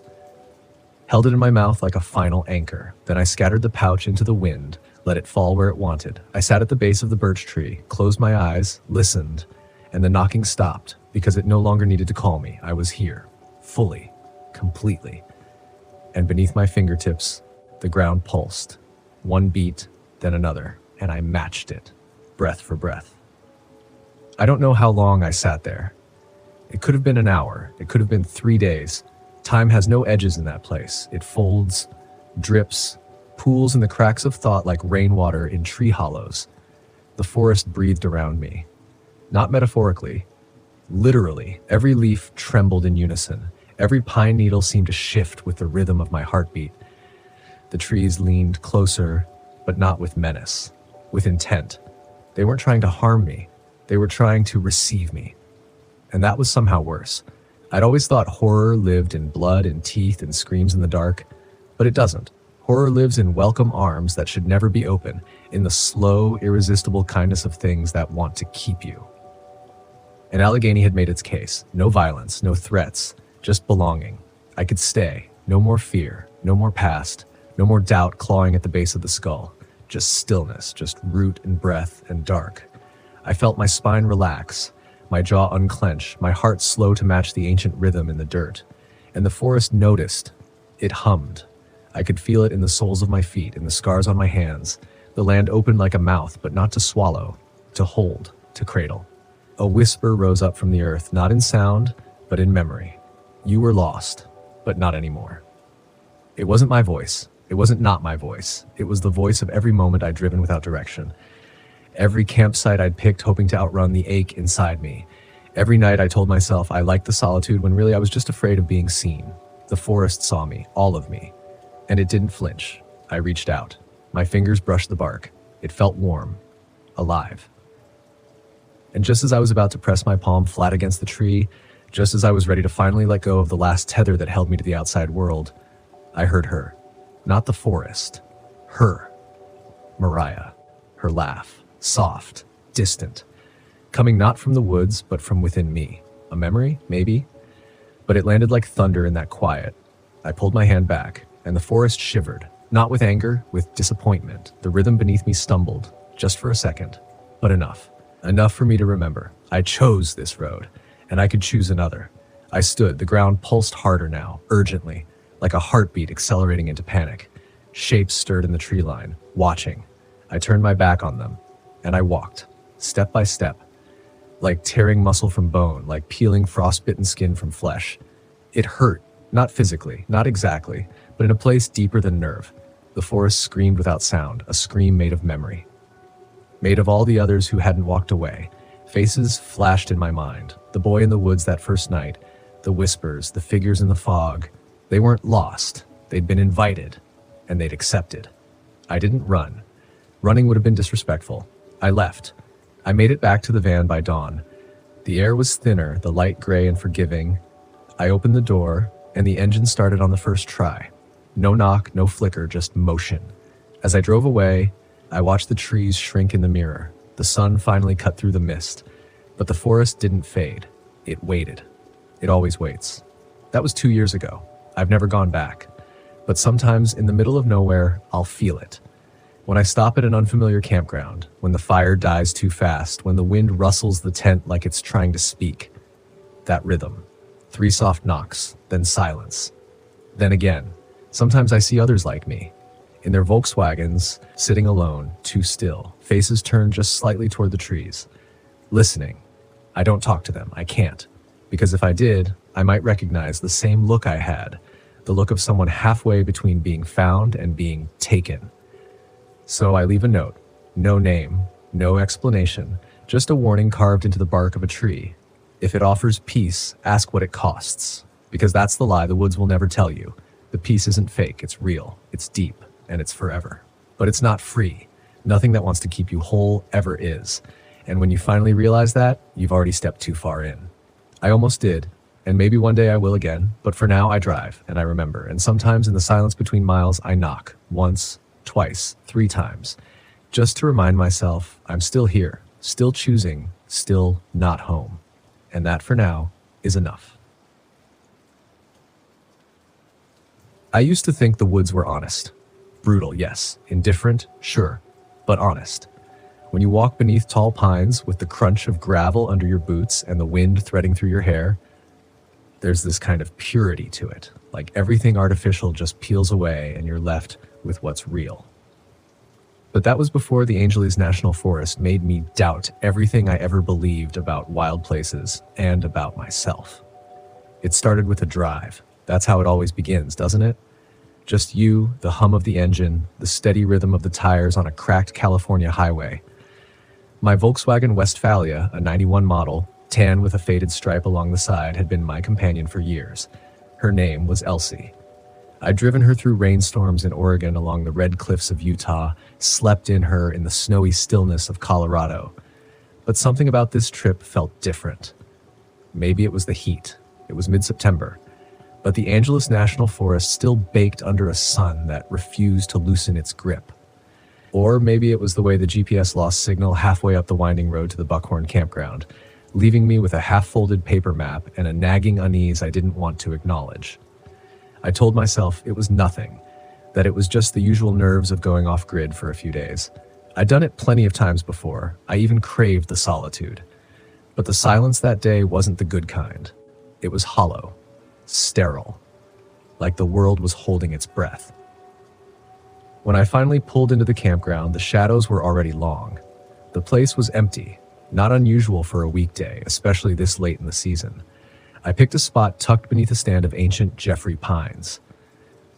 Held it in my mouth like a final anchor. Then I scattered the pouch into the wind, let it fall where it wanted. I sat at the base of the birch tree, closed my eyes, listened, and the knocking stopped because it no longer needed to call me. I was here, fully, completely. And beneath my fingertips, the ground pulsed. One beat, then another, and I matched it, breath for breath. I don't know how long I sat there. It could have been an hour. It could have been 3 days. Time has no edges in that place. It folds, drips, pools in the cracks of thought like rainwater in tree hollows. The forest breathed around me. Not metaphorically. Literally, every leaf trembled in unison. Every pine needle seemed to shift with the rhythm of my heartbeat. The trees leaned closer, but not with menace, with intent. They weren't trying to harm me. They were trying to receive me. And that was somehow worse. I'd always thought horror lived in blood and teeth and screams in the dark, but it doesn't. Horror lives in welcome arms that should never be open, in the slow, irresistible kindness of things that want to keep you. And Allegheny had made its case. No violence, no threats, just belonging. I could stay. No more fear, no more past, no more doubt clawing at the base of the skull. Just stillness, just root and breath and dark. I felt my spine relax, my jaw unclench, my heart slow to match the ancient rhythm in the dirt. And the forest noticed. It hummed. I could feel it in the soles of my feet, in the scars on my hands. The land opened like a mouth, but not to swallow, to hold, to cradle. A whisper rose up from the earth, not in sound, but in memory. You were lost, but not anymore. It wasn't my voice. It wasn't not my voice. It was the voice of every moment I'd driven without direction. Every campsite I'd picked hoping to outrun the ache inside me. Every night I told myself I liked the solitude when really I was just afraid of being seen. The forest saw me, all of me. And it didn't flinch. I reached out. My fingers brushed the bark. It felt warm, alive. And just as I was about to press my palm flat against the tree, just as I was ready to finally let go of the last tether that held me to the outside world, I heard her. Not the forest. Her. Mariah. Her laugh. Soft. Distant. Coming not from the woods, but from within me. A memory, maybe? But it landed like thunder in that quiet. I pulled my hand back, and the forest shivered. Not with anger, with disappointment. The rhythm beneath me stumbled, just for a second. But enough. Enough for me to remember. I chose this road, and I could choose another. I stood. The ground pulsed harder now, urgently, like a heartbeat accelerating into panic. Shapes stirred in the tree line, watching. I turned my back on them, and I walked, step by step, like tearing muscle from bone, like peeling frostbitten skin from flesh. It hurt, not physically, not exactly, but in a place deeper than nerve. The forest screamed without sound, a scream made of memory. Made of all the others who hadn't walked away. Faces flashed in my mind. The boy in the woods that first night, the whispers, the figures in the fog. They weren't lost. They'd been invited, and they'd accepted. I didn't run. Running would have been disrespectful. I left. I made it back to the van by dawn. The air was thinner, the light gray and forgiving. I opened the door, and the engine started on the first try. No knock, no flicker, just motion. As I drove away, I watched the trees shrink in the mirror. The sun finally cut through the mist. But the forest didn't fade. It waited. It always waits. That was 2 years ago. I've never gone back. But sometimes in the middle of nowhere, I'll feel it. When I stop at an unfamiliar campground, when the fire dies too fast, when the wind rustles the tent like it's trying to speak. That rhythm. 3 soft knocks, then silence. Then again. Sometimes I see others like me. In their Volkswagens, sitting alone, too still, faces turned just slightly toward the trees. Listening. I don't talk to them. I can't. Because if I did, I might recognize the same look I had. The look of someone halfway between being found and being taken. So I leave a note. No name, no explanation, just a warning carved into the bark of a tree. If it offers peace, ask what it costs. Because that's the lie the woods will never tell you. The peace isn't fake, it's real, it's deep, and it's forever. But it's not free. Nothing that wants to keep you whole ever is. And when you finally realize that, you've already stepped too far in. I almost did, and maybe one day I will again, but for now I drive, and I remember. And sometimes in the silence between miles, I knock. Once, twice, 3 times. Just to remind myself I'm still here, still choosing, still not home. And that for now is enough. I used to think the woods were honest. Brutal, yes. Indifferent, sure. But honest. When you walk beneath tall pines with the crunch of gravel under your boots and the wind threading through your hair, there's this kind of purity to it. Like everything artificial just peels away and you're left with what's real. But that was before the Allegheny National Forest made me doubt everything I ever believed about wild places and about myself. It started with a drive. That's how it always begins, doesn't it? Just you, the hum of the engine, the steady rhythm of the tires on a cracked California highway. My Volkswagen Westphalia, a 91 model, tan with a faded stripe along the side, had been my companion for years. Her name was Elsie. I'd driven her through rainstorms in Oregon along the red cliffs of Utah, slept in her in the snowy stillness of Colorado. But something about this trip felt different. Maybe it was the heat. It was mid-September. But the Allegheny National Forest still baked under a sun that refused to loosen its grip. Or maybe it was the way the GPS lost signal halfway up the winding road to the Buckhorn campground, leaving me with a half-folded paper map and a nagging unease I didn't want to acknowledge. I told myself it was nothing, that it was just the usual nerves of going off-grid for a few days. I'd done it plenty of times before. I even craved the solitude. But the silence that day wasn't the good kind. It was hollow. Sterile, like the world was holding its breath. When I finally pulled into the campground, the shadows were already long. The place was empty, not unusual for a weekday, especially this late in the season. I picked a spot tucked beneath a stand of ancient Jeffrey pines.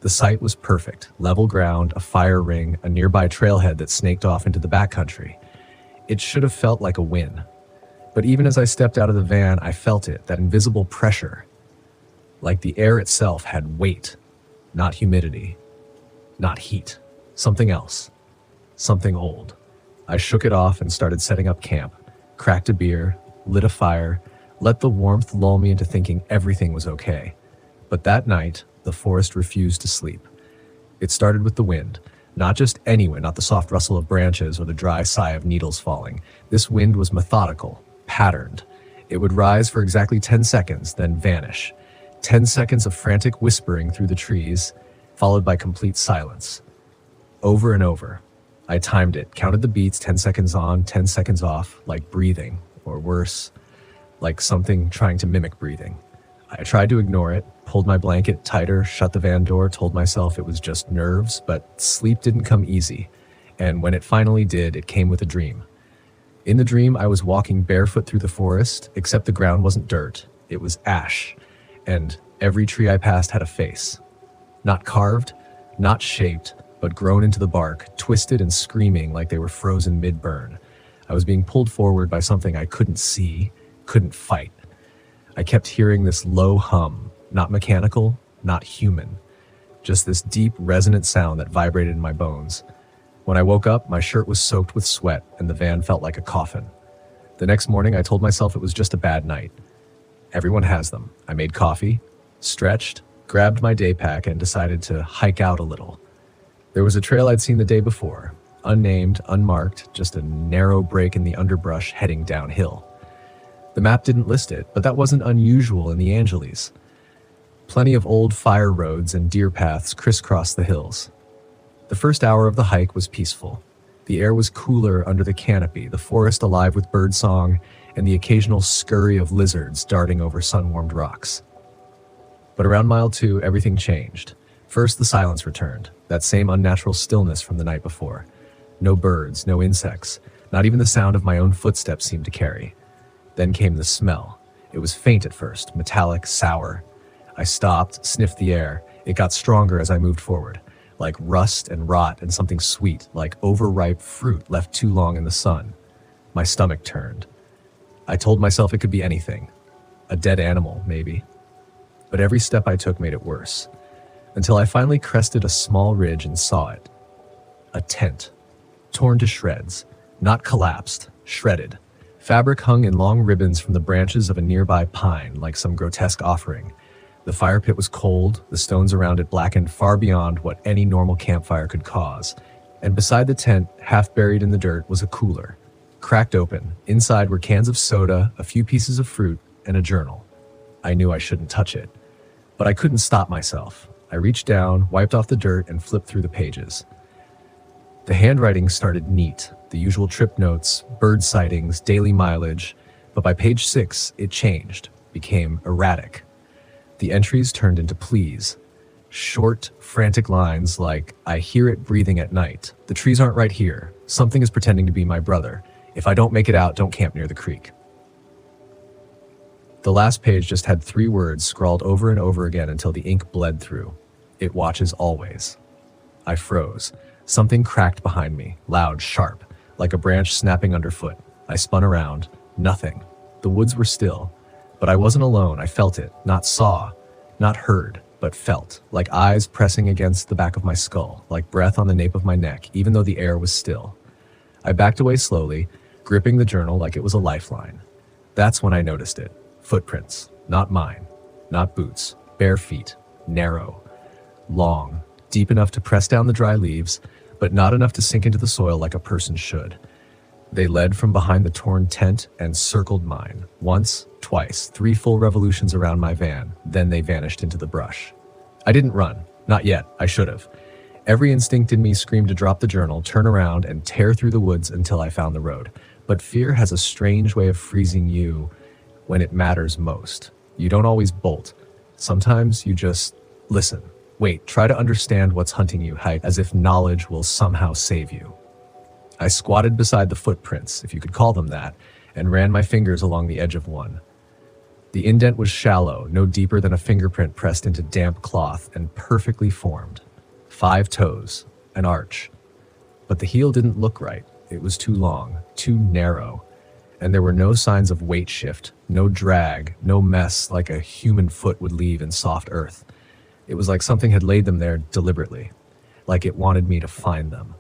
The site was perfect, level ground, a fire ring, a nearby trailhead that snaked off into the backcountry. It should have felt like a win. But even as I stepped out of the van, I felt it, that invisible pressure. Like the air itself had weight, not humidity, not heat, something else. something old. I shook it off and started setting up camp, cracked a beer, lit a fire, let the warmth lull me into thinking everything was okay. But that night, the forest refused to sleep. It started with the wind. Not just any wind, not the soft rustle of branches or the dry sigh of needles falling. This wind was methodical, patterned. It would rise for exactly 10 seconds, then vanish. 10 seconds of frantic whispering through the trees, followed by complete silence. Over and over. I timed it, counted the beats, 10 seconds on, 10 seconds off, like breathing, or worse, like something trying to mimic breathing. I tried to ignore it, pulled my blanket tighter, shut the van door, told myself it was just nerves, but sleep didn't come easy. And when it finally did, it came with a dream. In the dream, I was walking barefoot through the forest, except the ground wasn't dirt. It was ash. And every tree I passed had a face. Not carved, not shaped, but grown into the bark, twisted and screaming like they were frozen mid-burn. I was being pulled forward by something I couldn't see, couldn't fight. I kept hearing this low hum, not mechanical, not human, just this deep, resonant sound that vibrated in my bones. When I woke up, my shirt was soaked with sweat and the van felt like a coffin. The next morning, I told myself it was just a bad night. Everyone has them. I made coffee, stretched, grabbed my day pack, and decided to hike out a little. There was a trail I'd seen the day before, unnamed, unmarked, just a narrow break in the underbrush heading downhill. The map didn't list it, but that wasn't unusual in the Angeles. Plenty of old fire roads and deer paths crisscrossed the hills. The first hour of the hike was peaceful. The air was cooler under the canopy, the forest alive with birdsong, and the occasional scurry of lizards darting over sun-warmed rocks. But around mile 2, everything changed. First, the silence returned, that same unnatural stillness from the night before. No birds, no insects, not even the sound of my own footsteps seemed to carry. Then came the smell. It was faint at first, metallic, sour. I stopped, sniffed the air. It got stronger as I moved forward, like rust and rot and something sweet, like overripe fruit left too long in the sun. My stomach turned. I told myself it could be anything. A dead animal, maybe. But every step I took made it worse, until I finally crested a small ridge and saw it. A tent, torn to shreds, not collapsed, shredded. Fabric hung in long ribbons from the branches of a nearby pine, like some grotesque offering. The fire pit was cold, the stones around it blackened far beyond what any normal campfire could cause. And beside the tent, half buried in the dirt, was a cooler. Cracked open, inside were cans of soda, a few pieces of fruit, and a journal. I knew I shouldn't touch it, but I couldn't stop myself. I reached down, wiped off the dirt, and flipped through the pages. The handwriting started neat, the usual trip notes, bird sightings, daily mileage, but by page 6, it changed, became erratic. The entries turned into pleas. Short, frantic lines like, I hear it breathing at night. The trees aren't right here. Something is pretending to be my brother. If I don't make it out, don't camp near the creek. The last page just had 3 words scrawled over and over again until the ink bled through. It watches always. I froze. Something cracked behind me, loud, sharp, like a branch snapping underfoot. I spun around. Nothing. The woods were still. But I wasn't alone. I felt it. Not saw. Not heard, but felt. Like eyes pressing against the back of my skull. Like breath on the nape of my neck, even though the air was still. I backed away slowly, gripping the journal like it was a lifeline. That's when I noticed it. Footprints. Not mine. Not boots. Bare feet. Narrow. Long. Deep enough to press down the dry leaves, but not enough to sink into the soil like a person should. They led from behind the torn tent and circled mine. Once, twice, 3 full revolutions around my van, then they vanished into the brush. I didn't run. Not yet. I should have. Every instinct in me screamed to drop the journal, turn around, and tear through the woods until I found the road. But fear has a strange way of freezing you when it matters most. You don't always bolt. Sometimes you just listen. Wait, try to understand what's hunting you, as if knowledge will somehow save you. I squatted beside the footprints, if you could call them that, and ran my fingers along the edge of one. The indent was shallow, no deeper than a fingerprint pressed into damp cloth, and perfectly formed. 5 toes, an arch. But the heel didn't look right. It was too long, too narrow, and there were no signs of weight shift, no drag, no mess like a human foot would leave in soft earth. It was like something had laid them there deliberately, like it wanted me to find them.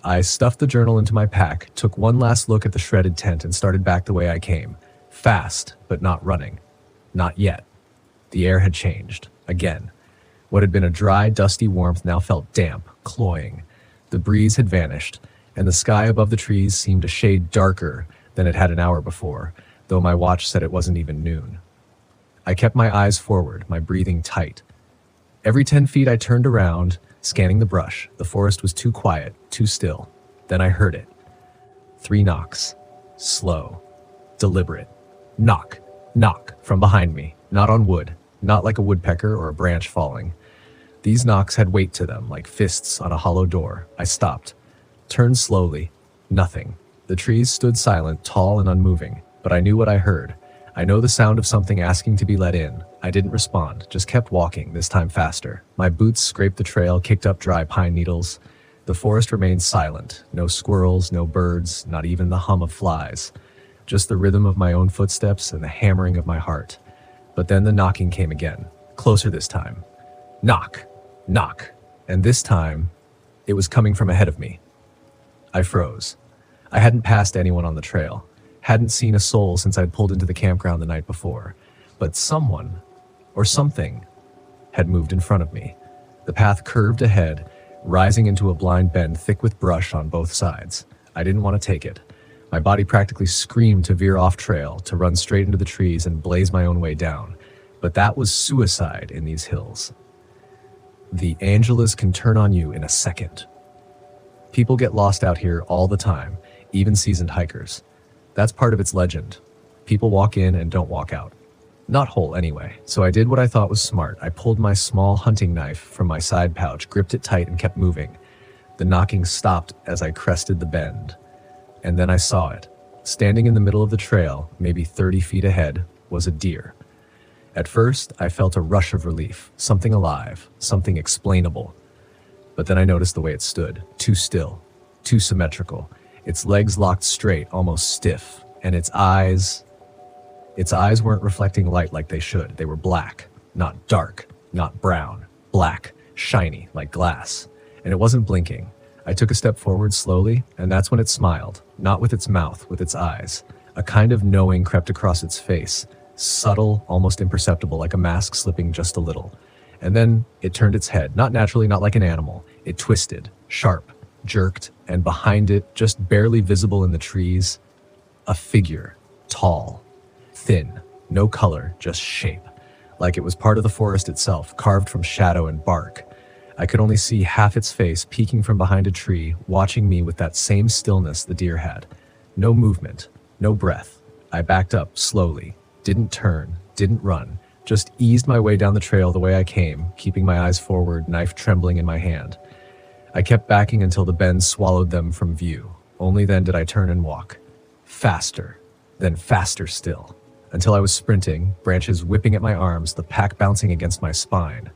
I stuffed the journal into my pack, took one last look at the shredded tent, and started back the way I came. Fast, but not running. Not yet. The air had changed. Again. What had been a dry, dusty warmth now felt damp, cloying. The breeze had vanished, and the sky above the trees seemed a shade darker than it had an hour before, though my watch said it wasn't even noon. I kept my eyes forward, my breathing tight. Every 10 feet I turned around, scanning the brush. The forest was too quiet, too still. Then I heard it. 3 knocks. Slow. Deliberate. Knock. Knock. From behind me. Not on wood. Not like a woodpecker or a branch falling. These knocks had weight to them, like fists on a hollow door. I stopped. Turned slowly. Nothing. The trees stood silent, tall and unmoving. But I knew what I heard. I know the sound of something asking to be let in. I didn't respond, just kept walking, this time faster. My boots scraped the trail, kicked up dry pine needles. The forest remained silent. No squirrels, no birds, not even the hum of flies. Just the rhythm of my own footsteps and the hammering of my heart. But then the knocking came again. Closer this time. Knock. Knock. And this time, it was coming from ahead of me. I froze. I hadn't passed anyone on the trail. Hadn't seen a soul since I'd pulled into the campground the night before. But someone, or something, had moved in front of me. The path curved ahead, rising into a blind bend thick with brush on both sides. I didn't want to take it. My body practically screamed to veer off trail, to run straight into the trees and blaze my own way down. But that was suicide in these hills. The Angeles can turn on you in a second. People get lost out here all the time, even seasoned hikers. That's part of its legend. People walk in and don't walk out. Not whole anyway, so I did what I thought was smart. I pulled my small hunting knife from my side pouch, gripped it tight, and kept moving. The knocking stopped as I crested the bend. And then I saw it. Standing in the middle of the trail, maybe 30 feet ahead, was a deer. At first, I felt a rush of relief, something alive, something explainable. But then I noticed the way it stood, too still, too symmetrical. Its legs locked straight, almost stiff, and its eyes weren't reflecting light like they should. They were black, not dark, not brown, black, shiny, like glass. And it wasn't blinking. I took a step forward slowly, and that's when it smiled, not with its mouth, with its eyes. A kind of knowing crept across its face, subtle, almost imperceptible, like a mask slipping just a little. And then it turned its head, not naturally, not like an animal. It twisted, sharp, jerked, and behind it, just barely visible in the trees, a figure, tall, thin, no color, just shape, like it was part of the forest itself, carved from shadow and bark. I could only see half its face peeking from behind a tree, watching me with that same stillness the deer had. No movement, no breath. I backed up slowly, didn't turn, didn't run, just eased my way down the trail the way I came, keeping my eyes forward, knife trembling in my hand. I kept backing until the bend swallowed them from view. Only then did I turn and walk. Faster, then faster still, until I was sprinting, branches whipping at my arms, the pack bouncing against my spine.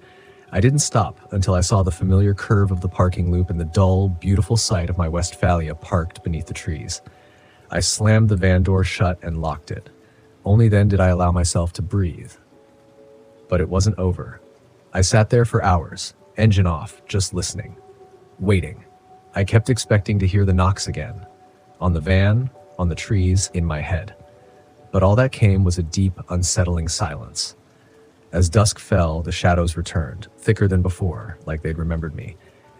I didn't stop until I saw the familiar curve of the parking loop and the dull, beautiful sight of my Westphalia parked beneath the trees. I slammed the van door shut and locked it. Only then did I allow myself to breathe. But it wasn't over. I sat there for hours, engine off, just listening. Waiting. I kept expecting to hear the knocks again. On the van, on the trees, in my head. But all that came was a deep, unsettling silence. As dusk fell, the shadows returned, thicker than before, like they'd remembered me.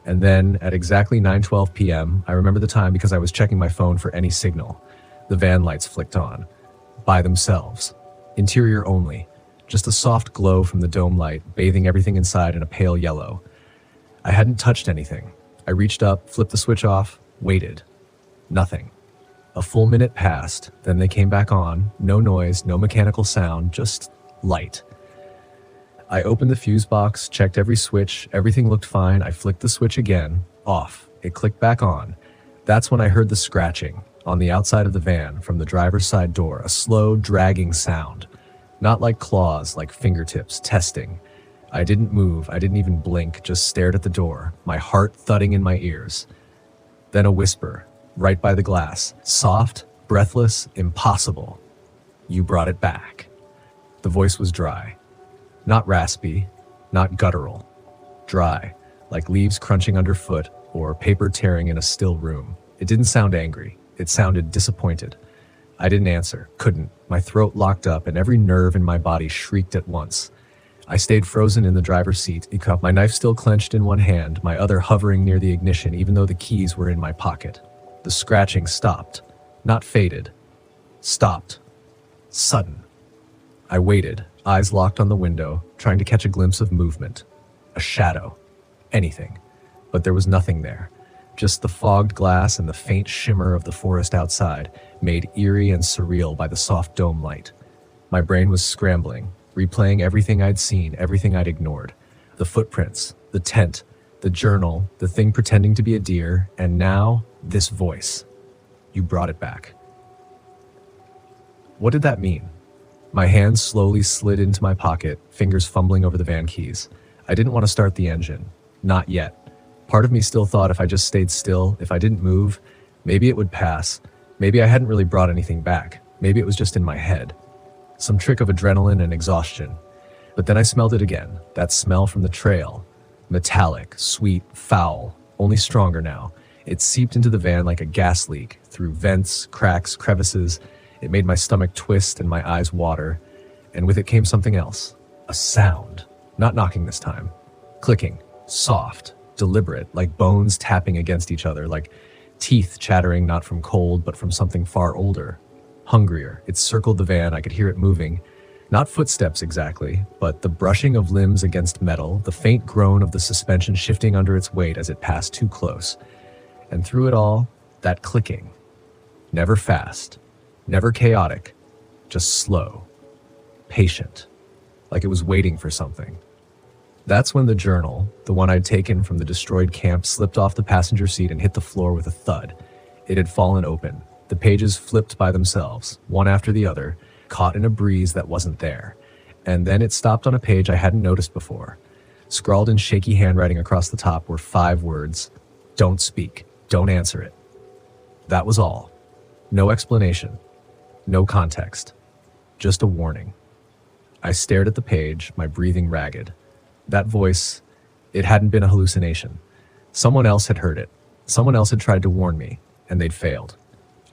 And then, at exactly 9:12 p.m., I remember the time because I was checking my phone for any signal. The van lights flicked on. By themselves. Interior only. Just a soft glow from the dome light, bathing everything inside in a pale yellow. I hadn't touched anything. I reached up, flipped the switch off, waited. Nothing. A full minute passed, then they came back on. No noise, no mechanical sound, just light. I opened the fuse box, checked every switch, everything looked fine. I flicked the switch again, off. It clicked back on. That's when I heard the scratching, on the outside of the van, from the driver's side door, a slow, dragging sound. Not like claws, like fingertips, testing. I didn't move, I didn't even blink, just stared at the door, my heart thudding in my ears. Then a whisper, right by the glass, soft, breathless, impossible. You brought it back. The voice was dry. Not raspy, not guttural. Dry, like leaves crunching underfoot, or paper tearing in a still room. It didn't sound angry. It sounded disappointed. I didn't answer, couldn't. My throat locked up and every nerve in my body shrieked at once. I stayed frozen in the driver's seat, my knife still clenched in one hand, my other hovering near the ignition even though the keys were in my pocket. The scratching stopped. Not faded. Stopped. Sudden. I waited, eyes locked on the window, trying to catch a glimpse of movement. A shadow. Anything. But there was nothing there. Just the fogged glass and the faint shimmer of the forest outside, made eerie and surreal by the soft dome light. My brain was scrambling, replaying everything I'd seen, everything I'd ignored. The footprints, the tent, the journal, the thing pretending to be a deer, and now, this voice. You brought it back. What did that mean? My hands slowly slid into my pocket, fingers fumbling over the van keys. I didn't want to start the engine. Not yet. Part of me still thought if I just stayed still, if I didn't move, maybe it would pass. Maybe I hadn't really brought anything back. Maybe it was just in my head. Some trick of adrenaline and exhaustion. But then I smelled it again, that smell from the trail. Metallic, sweet, foul, only stronger now. It seeped into the van like a gas leak, through vents, cracks, crevices. It made my stomach twist and my eyes water. And with it came something else. A sound. Not knocking this time. Clicking. Soft. Deliberate, like bones tapping against each other, like teeth chattering not from cold, but from something far older. Hungrier. It circled the van, I could hear it moving. Not footsteps exactly, but the brushing of limbs against metal, the faint groan of the suspension shifting under its weight as it passed too close. And through it all, that clicking. Never fast, never chaotic, just slow, patient, like it was waiting for something. That's when the journal, the one I'd taken from the destroyed camp, slipped off the passenger seat and hit the floor with a thud. It had fallen open. The pages flipped by themselves, one after the other, caught in a breeze that wasn't there. And then it stopped on a page I hadn't noticed before. Scrawled in shaky handwriting across the top were 5 words. Don't speak. Don't answer it. That was all. No explanation. No context. Just a warning. I stared at the page, my breathing ragged. That voice, it hadn't been a hallucination. Someone else had heard it. Someone else had tried to warn me, and they'd failed.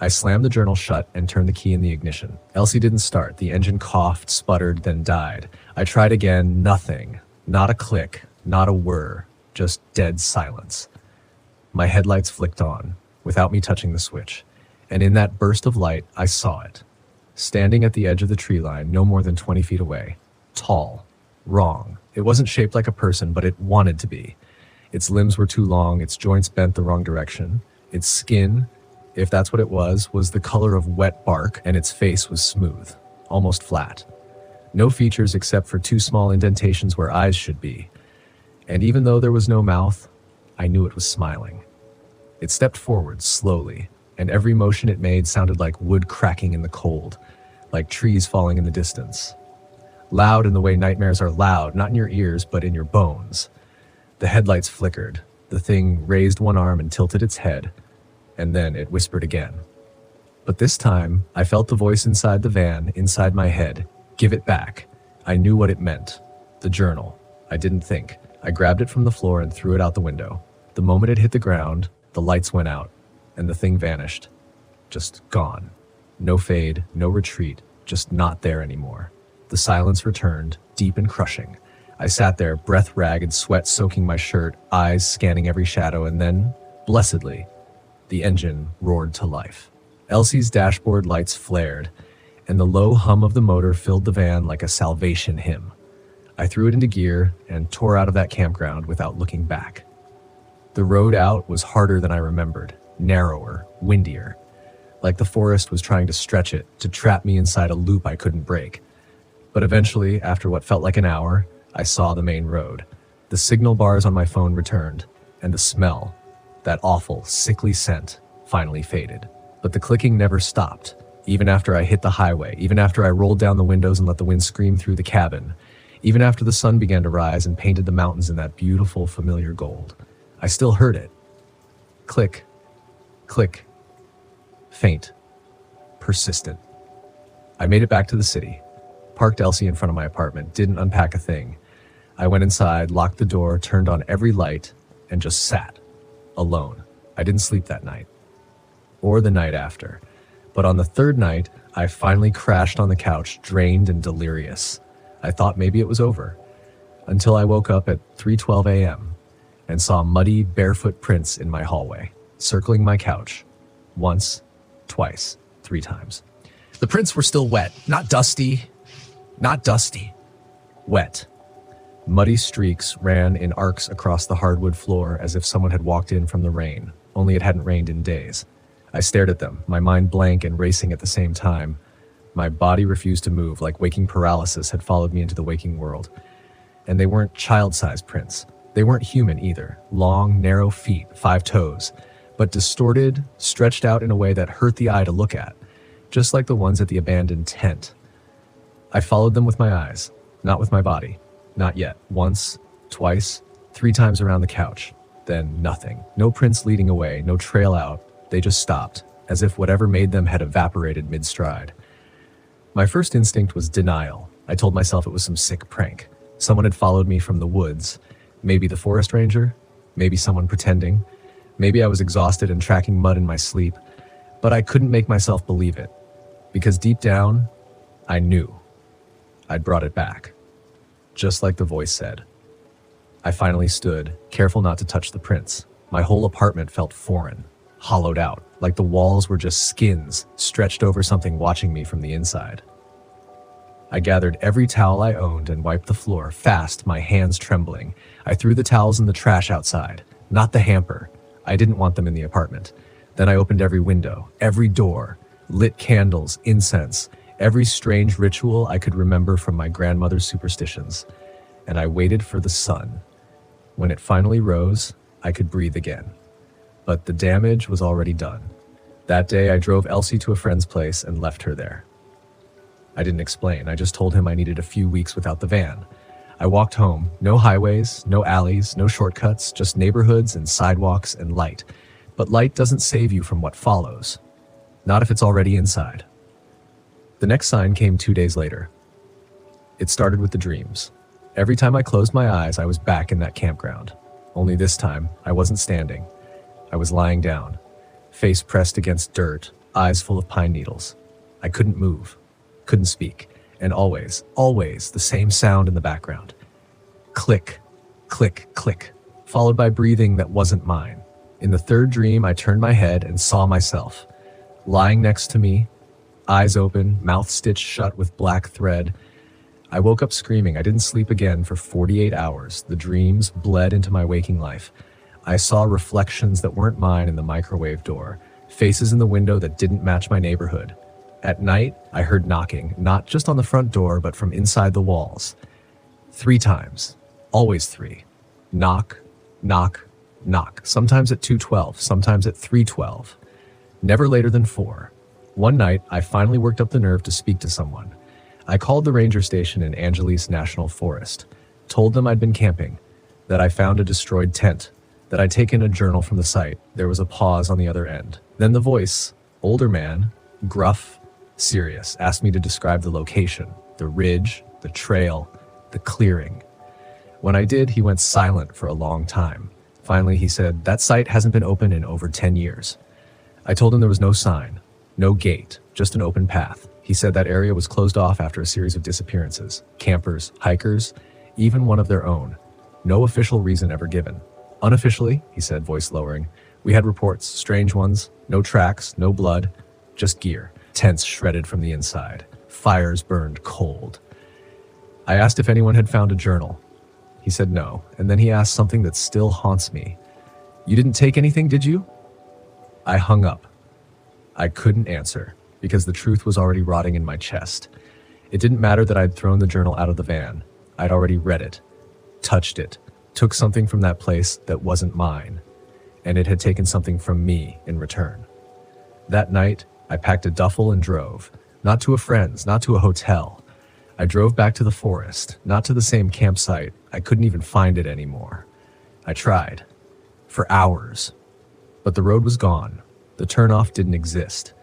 I slammed the journal shut and turned the key in the ignition. Elsie didn't start. The engine coughed, sputtered, then died. I tried again, nothing. Not a click, not a whir, just dead silence. My headlights flicked on, without me touching the switch. And in that burst of light, I saw it. Standing at the edge of the tree line, no more than 20 feet away. Tall. Wrong. It wasn't shaped like a person, but it wanted to be. Its limbs were too long, its joints bent the wrong direction. Its skin, if that's what it was the color of wet bark, and its face was smooth, almost flat. No features except for 2 small indentations where eyes should be. And even though there was no mouth, I knew it was smiling. It stepped forward slowly, and every motion it made sounded like wood cracking in the cold, like trees falling in the distance. Loud in the way nightmares are loud, not in your ears, but in your bones. The headlights flickered. The thing raised one arm and tilted its head, and then it whispered again. But this time, I felt the voice inside the van, inside my head. Give it back. I knew what it meant. The journal. I didn't think. I grabbed it from the floor and threw it out the window. The moment it hit the ground, the lights went out, and the thing vanished. Just gone. No fade, no retreat, just not there anymore. The silence returned, deep and crushing. I sat there, breath ragged, sweat soaking my shirt, eyes scanning every shadow, and then, blessedly, the engine roared to life. Elsie's dashboard lights flared, and the low hum of the motor filled the van like a salvation hymn. I threw it into gear and tore out of that campground without looking back. The road out was harder than I remembered, narrower, windier, like the forest was trying to stretch it, to trap me inside a loop I couldn't break. But eventually, after what felt like an hour, I saw the main road. The signal bars on my phone returned, and the smell, that awful, sickly scent, finally faded. But the clicking never stopped, even after I hit the highway, even after I rolled down the windows and let the wind scream through the cabin, even after the sun began to rise and painted the mountains in that beautiful, familiar gold. I still heard it. Click, click, faint, persistent. I made it back to the city. Parked Elsie in front of my apartment, didn't unpack a thing. I went inside, locked the door, turned on every light, and just sat. alone. I didn't sleep that night, or the night after. But on the third night, I finally crashed on the couch, drained and delirious. I thought maybe it was over, until I woke up at 3:12 a.m. and saw muddy, barefoot prints in my hallway, circling my couch. Once, twice, 3 times. The prints were still wet, not dusty, wet. Muddy streaks ran in arcs across the hardwood floor as if someone had walked in from the rain, only it hadn't rained in days. I stared at them, my mind blank and racing at the same time. My body refused to move, like waking paralysis had followed me into the waking world. And they weren't child-sized prints. They weren't human either. Long, narrow feet, 5 toes, but distorted, stretched out in a way that hurt the eye to look at, just like the ones at the abandoned tent. I followed them with my eyes, not with my body. Not yet. Once, twice, 3 times around the couch. Then nothing. No prints leading away, no trail out. They just stopped, as if whatever made them had evaporated mid-stride. My first instinct was denial. I told myself it was some sick prank. Someone had followed me from the woods. Maybe the forest ranger. Maybe someone pretending. Maybe I was exhausted and tracking mud in my sleep. But I couldn't make myself believe it. Because deep down, I knew. I'd brought it back. Just like the voice said. I finally stood, careful not to touch the prints. My whole apartment felt foreign, hollowed out, like the walls were just skins stretched over something watching me from the inside. I gathered every towel I owned and wiped the floor, fast, my hands trembling. I threw the towels in the trash outside, not the hamper. I didn't want them in the apartment. Then I opened every window, every door, lit candles, incense, every strange ritual I could remember from my grandmother's superstitions, and I waited for the sun. When it finally rose, I could breathe again. But the damage was already done. That day, I drove Elsie to a friend's place and left her there. I didn't explain. I just told him I needed a few weeks without the van. I walked home. No highways, no alleys, no shortcuts, just neighborhoods and sidewalks and light. But light doesn't save you from what follows. Not if it's already inside. The next sign came 2 days later. It started with the dreams. Every time I closed my eyes, I was back in that campground. Only this time, I wasn't standing. I was lying down, face pressed against dirt, eyes full of pine needles. I couldn't move, couldn't speak, and always the same sound in the background. Click, click, click, followed by breathing that wasn't mine. In the third dream, I turned my head and saw myself, lying next to me, eyes open, mouth stitched shut with black thread. I woke up screaming. I didn't sleep again for 48 hours. The dreams bled into my waking life. I saw reflections that weren't mine in the microwave door, faces in the window that didn't match my neighborhood. At night, I heard knocking, not just on the front door, but from inside the walls. 3 times, always 3. Knock, knock, knock. Sometimes at 2:12, sometimes at 3:12. Never later than 4. One night, I finally worked up the nerve to speak to someone. I called the ranger station in Allegheny National Forest, told them I'd been camping, that I found a destroyed tent, that I'd taken a journal from the site. There was a pause on the other end. Then the voice, older man, gruff, serious, asked me to describe the location, the ridge, the trail, the clearing. When I did, he went silent for a long time. Finally, he said, "That site hasn't been open in over 10 years. I told him there was no sign. No gate, just an open path. He said that area was closed off after a series of disappearances. Campers, hikers, even one of their own. No official reason ever given. Unofficially, he said, voice lowering, we had reports, strange ones, no tracks, no blood, just gear. Tents shredded from the inside. Fires burned cold. I asked if anyone had found a journal. He said no, and then he asked something that still haunts me. You didn't take anything, did you? I hung up. I couldn't answer, because the truth was already rotting in my chest. It didn't matter that I'd thrown the journal out of the van. I'd already read it, touched it, took something from that place that wasn't mine, and it had taken something from me in return. That night, I packed a duffel and drove, not to a friend's, not to a hotel. I drove back to the forest, not to the same campsite. I couldn't even find it anymore. I tried, for hours, but the road was gone. The turnoff didn't exist.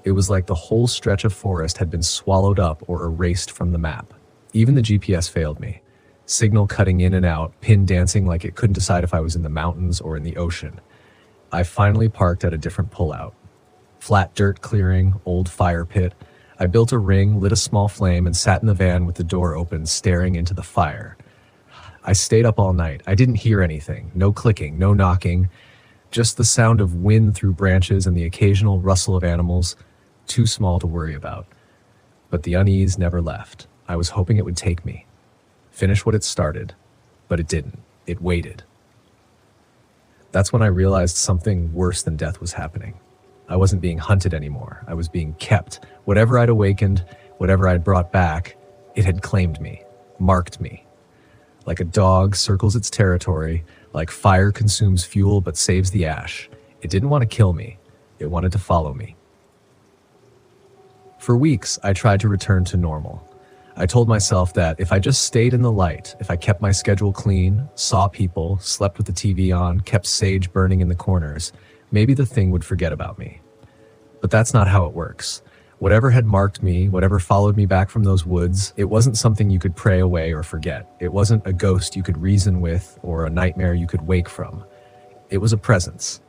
It was like the whole stretch of forest had been swallowed up or erased from the map. Even the GPS failed me. Signal cutting in and out, pin dancing like it couldn't decide if I was in the mountains or in the ocean. I finally parked at a different pullout. Flat dirt clearing, old fire pit. I built a ring, lit a small flame, and sat in the van with the door open, staring into the fire. I stayed up all night. I didn't hear anything. No clicking, no knocking. Just the sound of wind through branches and the occasional rustle of animals, too small to worry about. But the unease never left. I was hoping it would take me. Finish what it started. But it didn't. It waited. That's when I realized something worse than death was happening. I wasn't being hunted anymore. I was being kept. Whatever I'd awakened, whatever I'd brought back, it had claimed me, marked me. Like a dog circles its territory, like fire consumes fuel but saves the ash. It didn't want to kill me. It wanted to follow me. For weeks, I tried to return to normal. I told myself that if I just stayed in the light, if I kept my schedule clean, saw people, slept with the TV on, kept sage burning in the corners, maybe the thing would forget about me. But that's not how it works. Whatever had marked me, whatever followed me back from those woods, it wasn't something you could pray away or forget. It wasn't a ghost you could reason with or a nightmare you could wake from. It was a presence,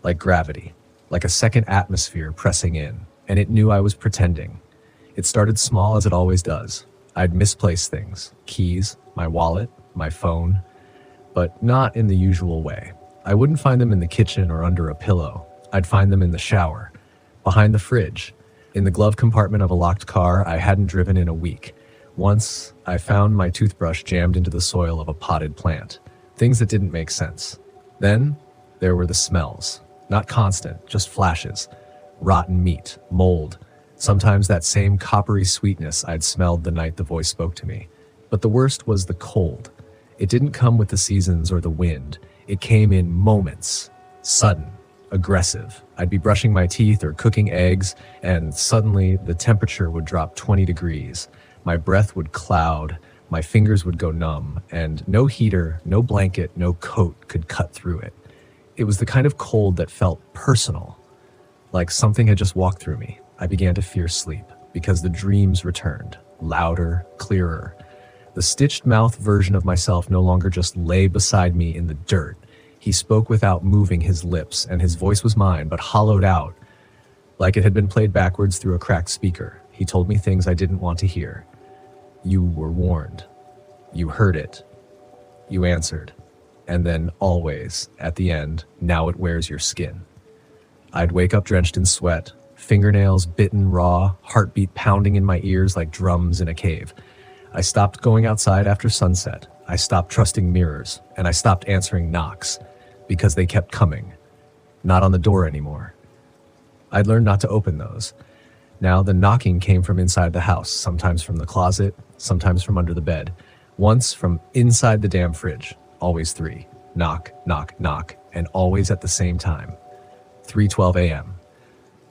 like gravity, like a second atmosphere pressing in, and it knew I was pretending. It started small as it always does. I'd misplace things, keys, my wallet, my phone, but not in the usual way. I wouldn't find them in the kitchen or under a pillow. I'd find them in the shower, behind the fridge, in the glove compartment of a locked car I hadn't driven in a week. Once, I found my toothbrush jammed into the soil of a potted plant. Things that didn't make sense. Then, there were the smells. Not constant, just flashes. Rotten meat, mold. Sometimes that same coppery sweetness I'd smelled the night the voice spoke to me. But the worst was the cold. It didn't come with the seasons or the wind. It came in moments. Sudden. Aggressive. I'd be brushing my teeth or cooking eggs, and suddenly the temperature would drop 20 degrees. My breath would cloud, my fingers would go numb, and no heater, no blanket, no coat could cut through it. It was the kind of cold that felt personal, like something had just walked through me. I began to fear sleep, because the dreams returned, louder, clearer. The stitched mouth version of myself no longer just lay beside me in the dirt. He spoke without moving his lips, and his voice was mine, but hollowed out, like it had been played backwards through a cracked speaker. He told me things I didn't want to hear. You were warned. You heard it. You answered. And then always, at the end, now it wears your skin. I'd wake up drenched in sweat, fingernails bitten raw, heartbeat pounding in my ears like drums in a cave. I stopped going outside after sunset. I stopped trusting mirrors, and I stopped answering knocks, because they kept coming. Not on the door anymore. I'd learned not to open those. Now the knocking came from inside the house, sometimes from the closet, sometimes from under the bed. Once from inside the damn fridge. Always 3. Knock, knock, knock, and always at the same time. 3:12 a.m.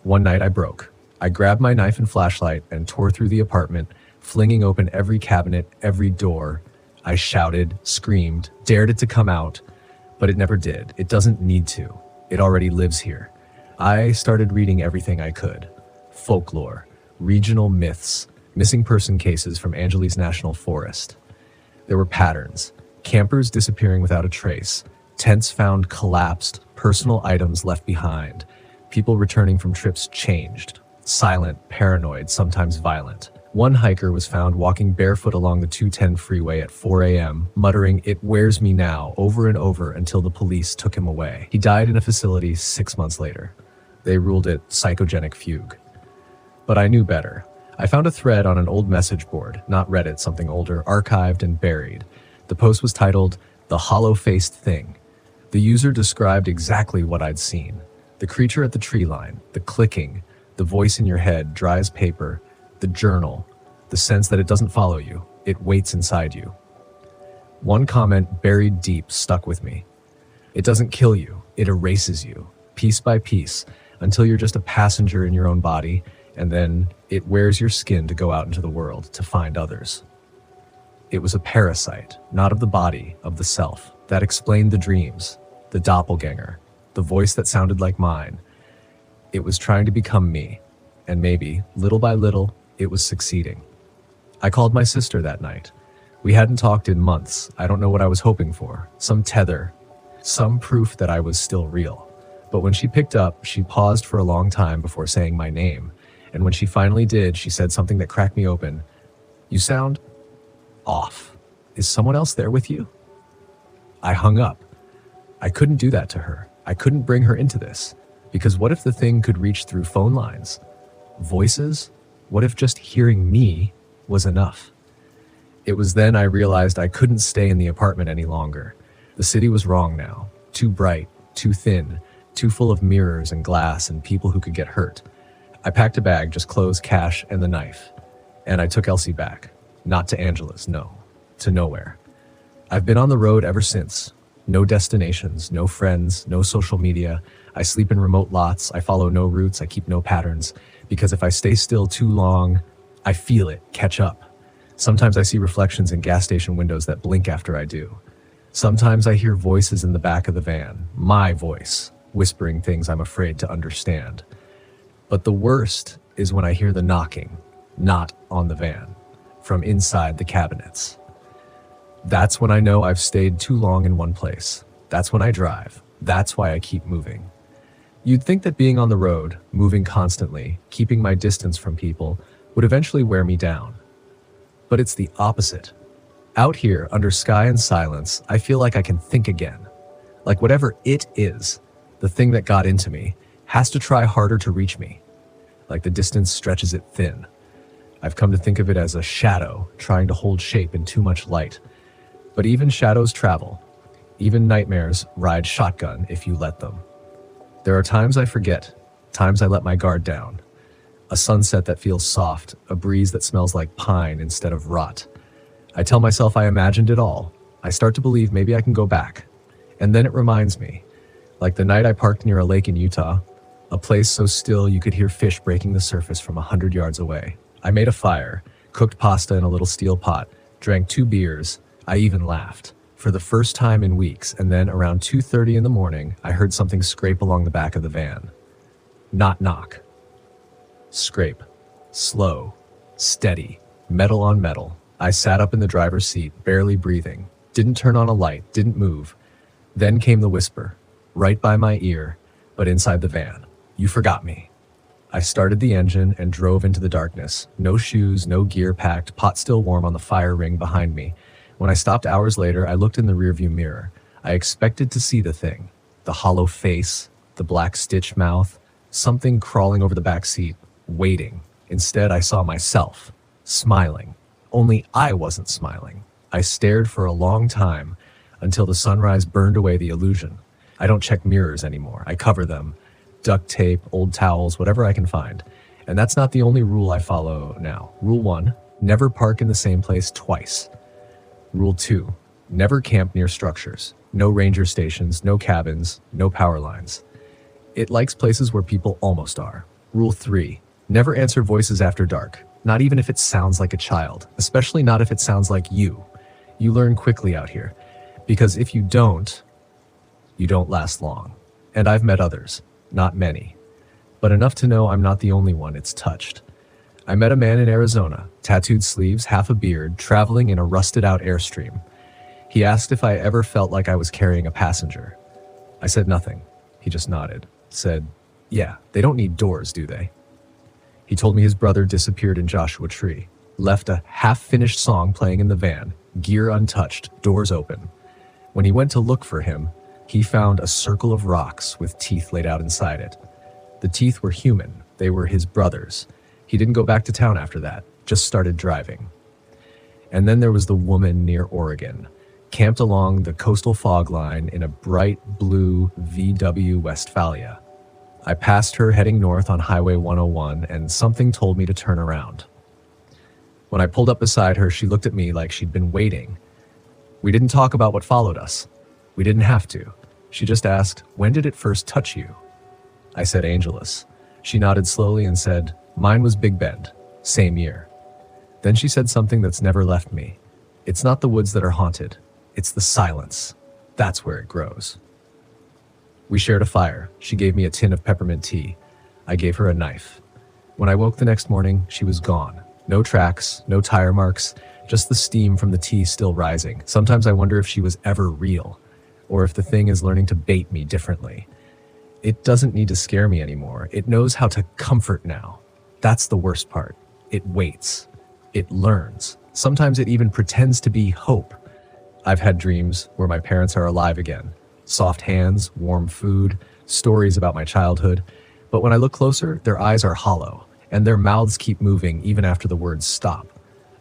One night I broke. I grabbed my knife and flashlight and tore through the apartment, flinging open every cabinet, every door. I shouted, screamed, dared it to come out, but it never did. It doesn't need to. It already lives here. I started reading everything I could. Folklore, regional myths, missing person cases from Allegheny National Forest. There were patterns. Campers disappearing without a trace. Tents found collapsed, personal items left behind. People returning from trips changed. Silent, paranoid, sometimes violent. One hiker was found walking barefoot along the 210 freeway at 4 a.m., muttering, "It wears me now," over and over until the police took him away. He died in a facility 6 months later. They ruled it psychogenic fugue. But I knew better. I found a thread on an old message board, not Reddit, something older, archived and buried. The post was titled, "The Hollow-Faced Thing." The user described exactly what I'd seen. The creature at the tree line, the clicking, the voice in your head, dry as paper, the journal, the sense that it doesn't follow you, it waits inside you. One comment buried deep stuck with me. It doesn't kill you, it erases you, piece by piece, until you're just a passenger in your own body, and then it wears your skin to go out into the world to find others. It was a parasite, not of the body, of the self, that explained the dreams, the doppelganger, the voice that sounded like mine. It was trying to become me, and maybe, little by little, it was succeeding. I called my sister that night. We hadn't talked in months. I don't know what I was hoping for. Some tether. Some proof that I was still real. But when she picked up, she paused for a long time before saying my name. And when she finally did, she said something that cracked me open. "You sound off. Is someone else there with you?" I hung up. I couldn't do that to her. I couldn't bring her into this. Because what if the thing could reach through phone lines? Voices? What if just hearing me was enough? It was then I realized I couldn't stay in the apartment any longer. The city was wrong now. Too bright, too thin, too full of mirrors and glass and people who could get hurt. I packed a bag, just clothes, cash, and the knife. And I took Elsie back. Not to Angela's, no. To nowhere. I've been on the road ever since. No destinations, no friends, no social media. I sleep in remote lots. I follow no routes. I keep no patterns. Because if I stay still too long, I feel it catch up. Sometimes I see reflections in gas station windows that blink after I do. Sometimes I hear voices in the back of the van, my voice, whispering things I'm afraid to understand. But the worst is when I hear the knocking, not on the van, from inside the cabinets. That's when I know I've stayed too long in one place. That's when I drive. That's why I keep moving. You'd think that being on the road, moving constantly, keeping my distance from people, would eventually wear me down. But it's the opposite. Out here, under sky and silence, I feel like I can think again. Like whatever it is, the thing that got into me, has to try harder to reach me. Like the distance stretches it thin. I've come to think of it as a shadow trying to hold shape in too much light. But even shadows travel. Even nightmares ride shotgun if you let them. There are times I forget, times I let my guard down. A sunset that feels soft, a breeze that smells like pine instead of rot. I tell myself I imagined it all. I start to believe maybe I can go back. And then it reminds me, like the night I parked near a lake in Utah, a place so still you could hear fish breaking the surface from 100 yards away. I made a fire, cooked pasta in a little steel pot, drank 2 beers. I even laughed. For the first time in weeks, and then around 2:30 in the morning, I heard something scrape along the back of the van. Not knock. Scrape. Slow. Steady. Metal on metal. I sat up in the driver's seat, barely breathing. Didn't turn on a light, didn't move. Then came the whisper, right by my ear, but inside the van. "You forgot me." I started the engine and drove into the darkness. No shoes, no gear packed, pot still warm on the fire ring behind me. When I stopped hours later, I looked in the rearview mirror. I expected to see the thing. The hollow face, the black stitch mouth, something crawling over the back seat, waiting. Instead, I saw myself, smiling. Only I wasn't smiling. I stared for a long time until the sunrise burned away the illusion. I don't check mirrors anymore. I cover them. Duct tape, old towels, whatever I can find. And that's not the only rule I follow now. Rule 1, never park in the same place twice. Rule 2, never camp near structures. No ranger stations, no cabins, no power lines. It likes places where people almost are. Rule 3, never answer voices after dark. Not even if it sounds like a child, especially not if it sounds like you. You learn quickly out here. Because if you don't last long. And I've met others, not many, but enough to know I'm not the only one it's touched. I met a man in Arizona, tattooed sleeves, half a beard, traveling in a rusted-out Airstream. He asked if I ever felt like I was carrying a passenger. I said nothing. He just nodded, said, "Yeah, they don't need doors, do they?" He told me his brother disappeared in Joshua Tree, left a half-finished song playing in the van, gear untouched, doors open. When he went to look for him, he found a circle of rocks with teeth laid out inside it. The teeth were human. They were his brother's. He didn't go back to town after that, just started driving. And then there was the woman near Oregon, camped along the coastal fog line in a bright blue VW Westphalia. I passed her heading north on Highway 101, and something told me to turn around. When I pulled up beside her, she looked at me like she'd been waiting. We didn't talk about what followed us. We didn't have to. She just asked, "When did it first touch you?" I said, "Angelus." She nodded slowly and said, "Mine was Big Bend, same year." Then she said something that's never left me. "It's not the woods that are haunted. It's the silence. That's where it grows." We shared a fire. She gave me a tin of peppermint tea. I gave her a knife. When I woke the next morning, she was gone. No tracks, no tire marks, just the steam from the tea still rising. Sometimes I wonder if she was ever real, or if the thing is learning to bait me differently. It doesn't need to scare me anymore. It knows how to comfort now. That's the worst part. It waits. It learns. Sometimes it even pretends to be hope. I've had dreams where my parents are alive again. Soft hands, warm food, stories about my childhood. But when I look closer, their eyes are hollow, and their mouths keep moving even after the words stop.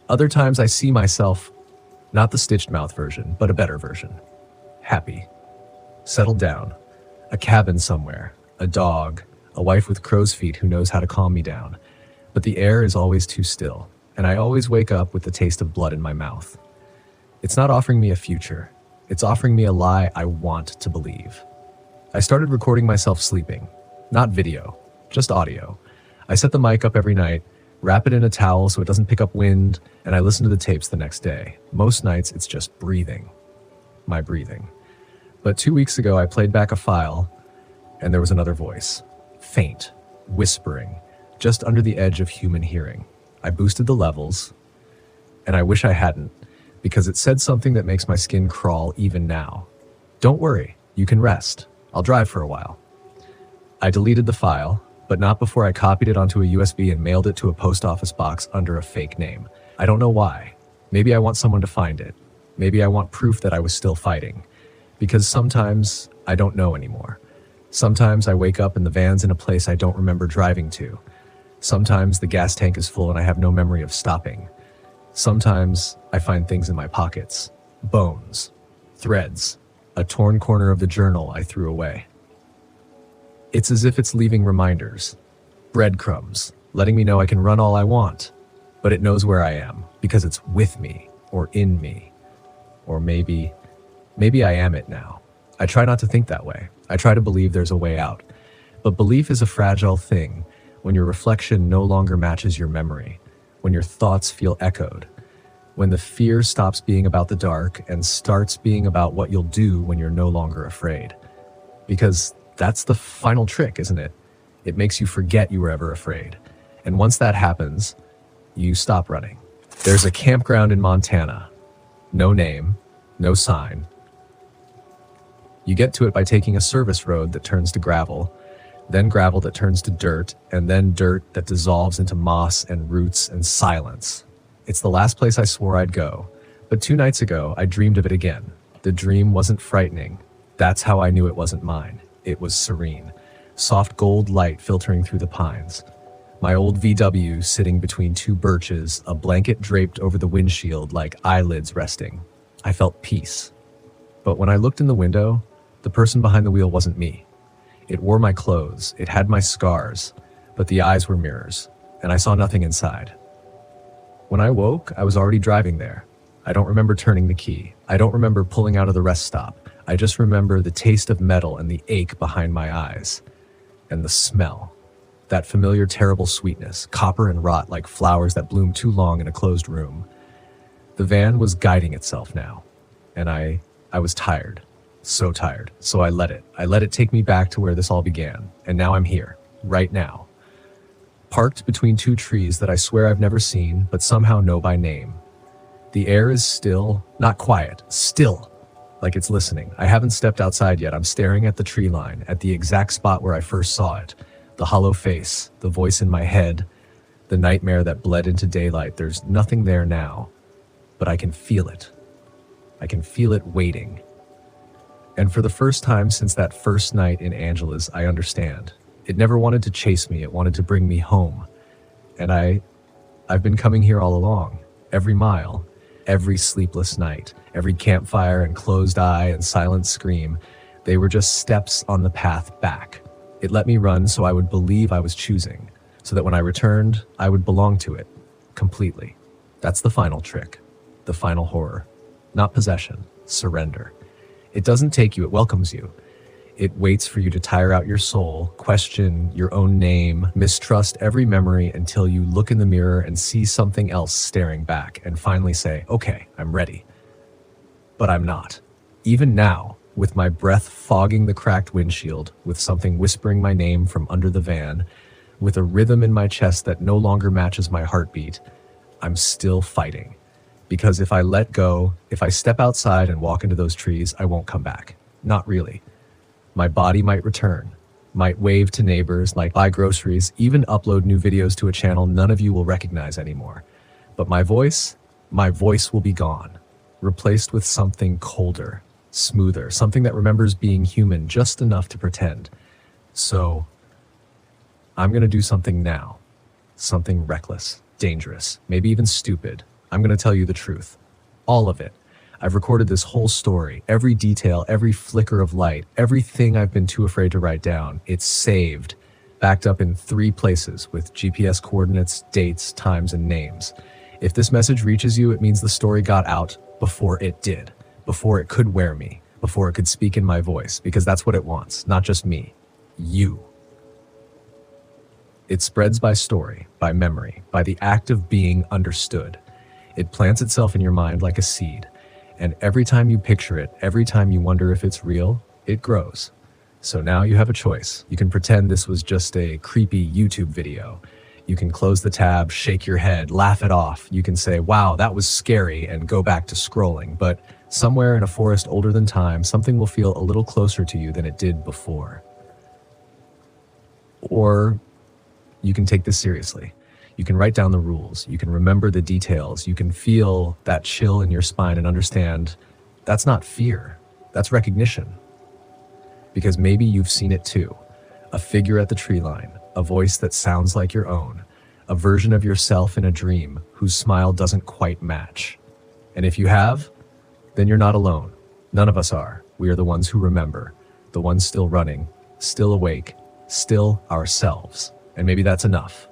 Other times I see myself, not the stitched mouth version, but a better version. Happy. Settled down. A cabin somewhere. A dog. A wife with crow's feet who knows how to calm me down. But the air is always too still, and I always wake up with the taste of blood in my mouth. It's not offering me a future. It's offering me a lie I want to believe. I started recording myself sleeping. Not video, just audio. I set the mic up every night, wrap it in a towel so it doesn't pick up wind, and I listen to the tapes the next day. Most nights, it's just breathing. My breathing. But 2 weeks ago, I played back a file, and there was another voice. Faint, whispering, just under the edge of human hearing. I boosted the levels, and I wish I hadn't, because it said something that makes my skin crawl even now. Don't worry, you can rest. I'll drive for a while. I deleted the file, but not before I copied it onto a USB and mailed it to a post office box under a fake name. I don't know why. Maybe I want someone to find it. Maybe I want proof that I was still fighting. Because sometimes I don't know anymore. Sometimes I wake up and the van's in a place I don't remember driving to. Sometimes the gas tank is full and I have no memory of stopping. Sometimes I find things in my pockets. Bones. Threads. A torn corner of the journal I threw away. It's as if it's leaving reminders. Breadcrumbs. Letting me know I can run all I want. But it knows where I am because it's with me or in me. Or maybe I am it now. I try not to think that way. I try to believe there's a way out. But belief is a fragile thing when your reflection no longer matches your memory, when your thoughts feel echoed, when the fear stops being about the dark and starts being about what you'll do when you're no longer afraid. Because that's the final trick, isn't it? It makes you forget you were ever afraid. And once that happens, you stop running. There's a campground in Montana. No name, no sign. You get to it by taking a service road that turns to gravel, then gravel that turns to dirt, and then dirt that dissolves into moss and roots and silence. It's the last place I swore I'd go, but 2 nights ago I dreamed of it again. The dream wasn't frightening. That's how I knew it wasn't mine. It was serene. Soft gold light filtering through the pines. My old VW sitting between 2 birches, a blanket draped over the windshield like eyelids resting. I felt peace. But when I looked in the window, the person behind the wheel wasn't me. It wore my clothes, it had my scars, but the eyes were mirrors, and I saw nothing inside. When I woke, I was already driving there. I don't remember turning the key. I don't remember pulling out of the rest stop. I just remember the taste of metal and the ache behind my eyes. And the smell. That familiar terrible sweetness, copper and rot like flowers that bloom too long in a closed room. The van was guiding itself now, and I was tired. So tired. So I let it take me back to where this all began. And now I'm here, right now. Parked between 2 trees that I swear I've never seen, but somehow know by name. The air is still, not quiet, still, like it's listening. I haven't stepped outside yet. I'm staring at the tree line, at the exact spot where I first saw it. The hollow face, the voice in my head, the nightmare that bled into daylight. There's nothing there now, but I can feel it. I can feel it waiting. And for the first time since that first night in Angela's, I understand. It never wanted to chase me, it wanted to bring me home. And I've been coming here all along, every mile, every sleepless night, every campfire and closed eye and silent scream. They were just steps on the path back. It let me run so I would believe I was choosing, so that when I returned, I would belong to it, completely. That's the final trick, the final horror. Not possession, surrender. It doesn't take you, it welcomes you. It waits for you to tire out your soul, question your own name, mistrust every memory until you look in the mirror and see something else staring back and finally say, okay, I'm ready. But I'm not. Even now, with my breath fogging the cracked windshield, with something whispering my name from under the van, with a rhythm in my chest that no longer matches my heartbeat, I'm still fighting. Because if I let go, if I step outside and walk into those trees, I won't come back. Not really. My body might return. might wave to neighbors, might buy groceries, even upload new videos to a channel none of you will recognize anymore. But my voice will be gone, replaced with something colder, smoother, something that remembers being human just enough to pretend. So, I'm gonna do something now. Something reckless, dangerous, maybe even stupid. I'm gonna tell you the truth. All of it. I've recorded this whole story, every detail, every flicker of light, everything I've been too afraid to write down. It's saved, backed up in 3 places with GPS coordinates, dates, times, and names. If this message reaches you, it means the story got out before it did, before it could wear me, before it could speak in my voice, because that's what it wants, not just me, you. It spreads by story, by memory, by the act of being understood. It plants itself in your mind like a seed. And every time you picture it, every time you wonder if it's real, it grows. So now you have a choice. You can pretend this was just a creepy YouTube video. You can close the tab, shake your head, laugh it off. You can say, wow, that was scary, and go back to scrolling. But somewhere in a forest older than time, something will feel a little closer to you than it did before. Or you can take this seriously. You can write down the rules. You can remember the details. You can feel that chill in your spine and understand that's not fear. That's recognition. Because maybe you've seen it too. A figure at the tree line, a voice that sounds like your own, a version of yourself in a dream whose smile doesn't quite match. And if you have, then you're not alone. None of us are. We are the ones who remember, the ones still running, still awake, still ourselves. And maybe that's enough.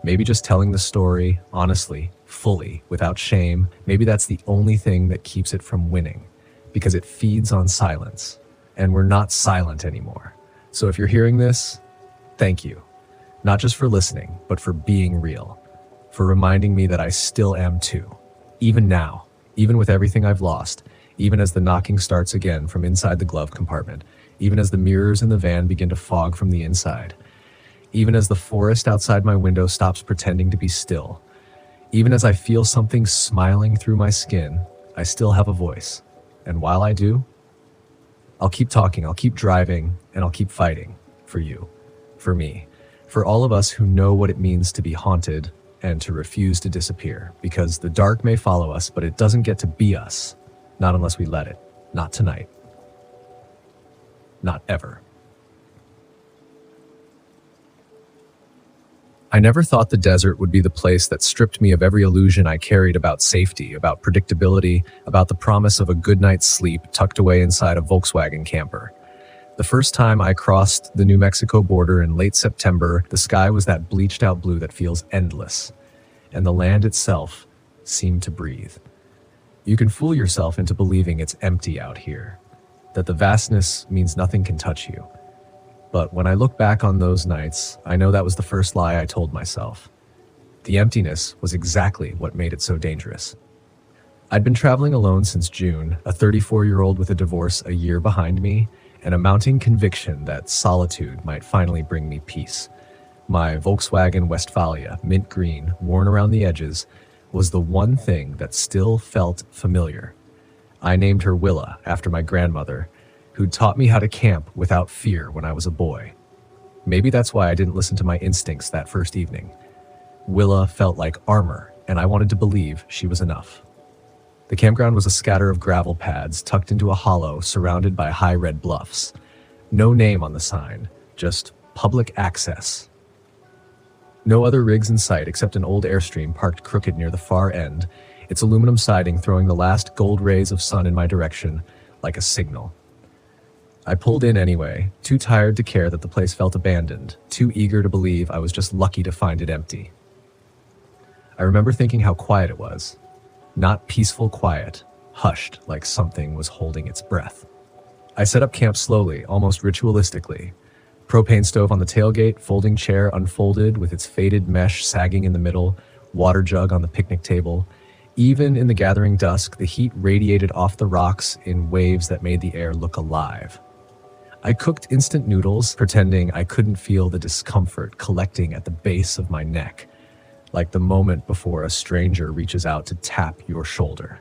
Maybe just telling the story honestly, fully, without shame, maybe that's the only thing that keeps it from winning, because it feeds on silence, and we're not silent anymore. So if you're hearing this, thank you. Not just for listening, but for being real, for reminding me that I still am too, even now, even with everything I've lost, even as the knocking starts again from inside the glove compartment, even as the mirrors in the van begin to fog from the inside. Even as the forest outside my window stops pretending to be still, even as I feel something smiling through my skin, I still have a voice. And while I do, I'll keep talking, I'll keep driving, and I'll keep fighting for you, for me, for all of us who know what it means to be haunted and to refuse to disappear, because the dark may follow us, but it doesn't get to be us, not unless we let it, not tonight, not ever. I never thought the desert would be the place that stripped me of every illusion I carried about safety, about predictability, about the promise of a good night's sleep tucked away inside a Volkswagen camper. The first time I crossed the New Mexico border in late September, the sky was that bleached out blue that feels endless, and the land itself seemed to breathe. You can fool yourself into believing it's empty out here, that the vastness means nothing can touch you. But when I look back on those nights, I know that was the first lie I told myself. The emptiness was exactly what made it so dangerous. I'd been traveling alone since June, a 34-year-old with a divorce a year behind me, and a mounting conviction that solitude might finally bring me peace. My Volkswagen Westfalia, mint green, worn around the edges, was the one thing that still felt familiar. I named her Willa after my grandmother, who'd taught me how to camp without fear when I was a boy. Maybe that's why I didn't listen to my instincts that first evening. Willa felt like armor, and I wanted to believe she was enough. The campground was a scatter of gravel pads tucked into a hollow surrounded by high red bluffs. No name on the sign, just public access. No other rigs in sight except an old Airstream parked crooked near the far end, its aluminum siding throwing the last gold rays of sun in my direction like a signal. I pulled in anyway, too tired to care that the place felt abandoned, too eager to believe I was just lucky to find it empty. I remember thinking how quiet it was. Not peaceful quiet, hushed like something was holding its breath. I set up camp slowly, almost ritualistically. Propane stove on the tailgate, folding chair unfolded with its faded mesh sagging in the middle, water jug on the picnic table. Even in the gathering dusk, the heat radiated off the rocks in waves that made the air look alive. I cooked instant noodles, pretending I couldn't feel the discomfort collecting at the base of my neck, like the moment before a stranger reaches out to tap your shoulder.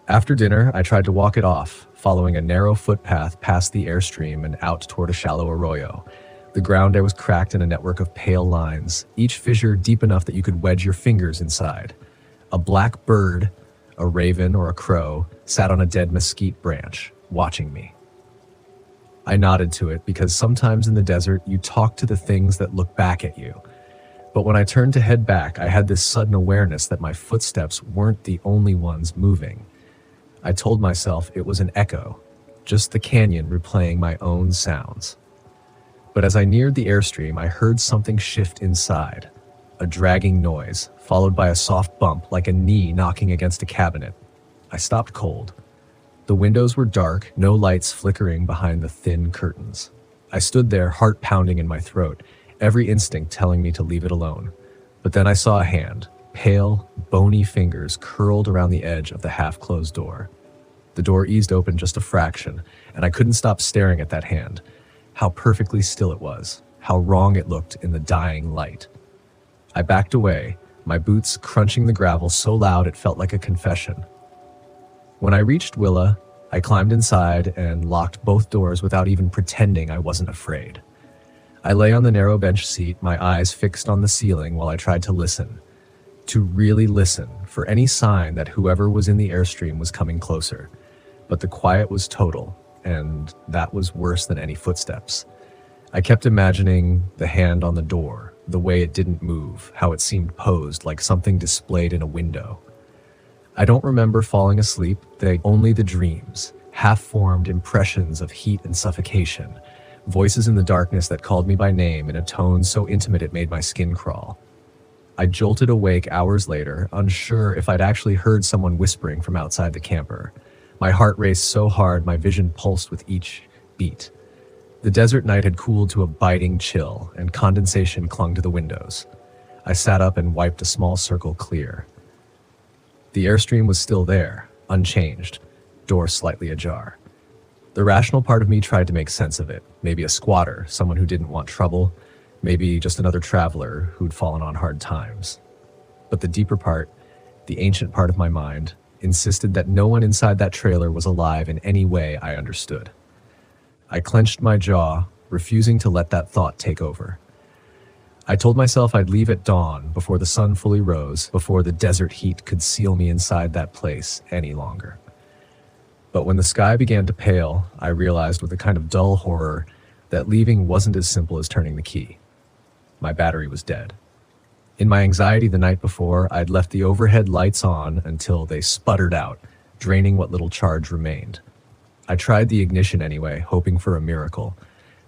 After dinner, I tried to walk it off, following a narrow footpath past the airstream and out toward a shallow arroyo. The ground there was cracked in a network of pale lines, each fissure deep enough that you could wedge your fingers inside. A black bird, a raven or a crow, sat on a dead mesquite branch, watching me. I nodded to it because sometimes in the desert you talk to the things that look back at you. But when I turned to head back, I had this sudden awareness that my footsteps weren't the only ones moving. I told myself it was an echo, just the canyon replaying my own sounds. But as I neared the airstream, I heard something shift inside, a dragging noise, followed by a soft bump like a knee knocking against a cabinet. I stopped cold. The windows were dark, no lights flickering behind the thin curtains. I stood there, heart pounding in my throat, every instinct telling me to leave it alone. But then I saw a hand, pale, bony fingers curled around the edge of the half-closed door. The door eased open just a fraction, and I couldn't stop staring at that hand. How perfectly still it was, how wrong it looked in the dying light. I backed away, my boots crunching the gravel so loud it felt like a confession. When I reached Willa, I climbed inside and locked both doors without even pretending I wasn't afraid. I lay on the narrow bench seat, my eyes fixed on the ceiling while I tried to listen. To really listen for any sign that whoever was in the airstream was coming closer. But the quiet was total, and that was worse than any footsteps. I kept imagining the hand on the door, the way it didn't move, how it seemed posed like something displayed in a window. I don't remember falling asleep, only the dreams, half-formed impressions of heat and suffocation, voices in the darkness that called me by name in a tone so intimate it made my skin crawl. I jolted awake hours later, unsure if I'd actually heard someone whispering from outside the camper. My heart raced so hard my vision pulsed with each beat. The desert night had cooled to a biting chill, and condensation clung to the windows. I sat up and wiped a small circle clear. The airstream was still there, unchanged, door slightly ajar. The rational part of me tried to make sense of it. Maybe a squatter, someone who didn't want trouble, maybe just another traveler who'd fallen on hard times. But the deeper part, the ancient part of my mind, insisted that no one inside that trailer was alive in any way I understood. I clenched my jaw, refusing to let that thought take over. I told myself I'd leave at dawn, before the sun fully rose, before the desert heat could seal me inside that place any longer. But when the sky began to pale, I realized with a kind of dull horror that leaving wasn't as simple as turning the key. My battery was dead. In my anxiety the night before, I'd left the overhead lights on until they sputtered out, draining what little charge remained. I tried the ignition anyway, hoping for a miracle,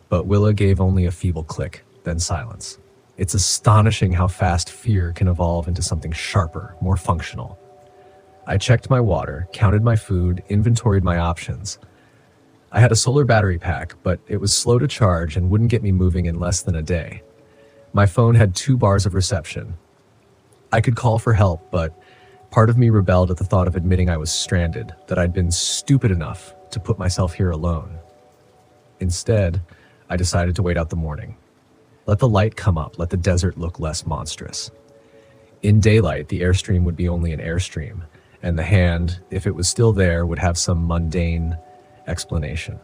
but Willa gave only a feeble click, then silence. It's astonishing how fast fear can evolve into something sharper, more functional. I checked my water, counted my food, inventoried my options. I had a solar battery pack, but it was slow to charge and wouldn't get me moving in less than a day. My phone had 2 bars of reception. I could call for help, but part of me rebelled at the thought of admitting I was stranded, that I'd been stupid enough to put myself here alone. Instead, I decided to wait out the morning. Let the light come up, let the desert look less monstrous. In daylight, the airstream would be only an airstream, and the hand, if it was still there, would have some mundane explanation.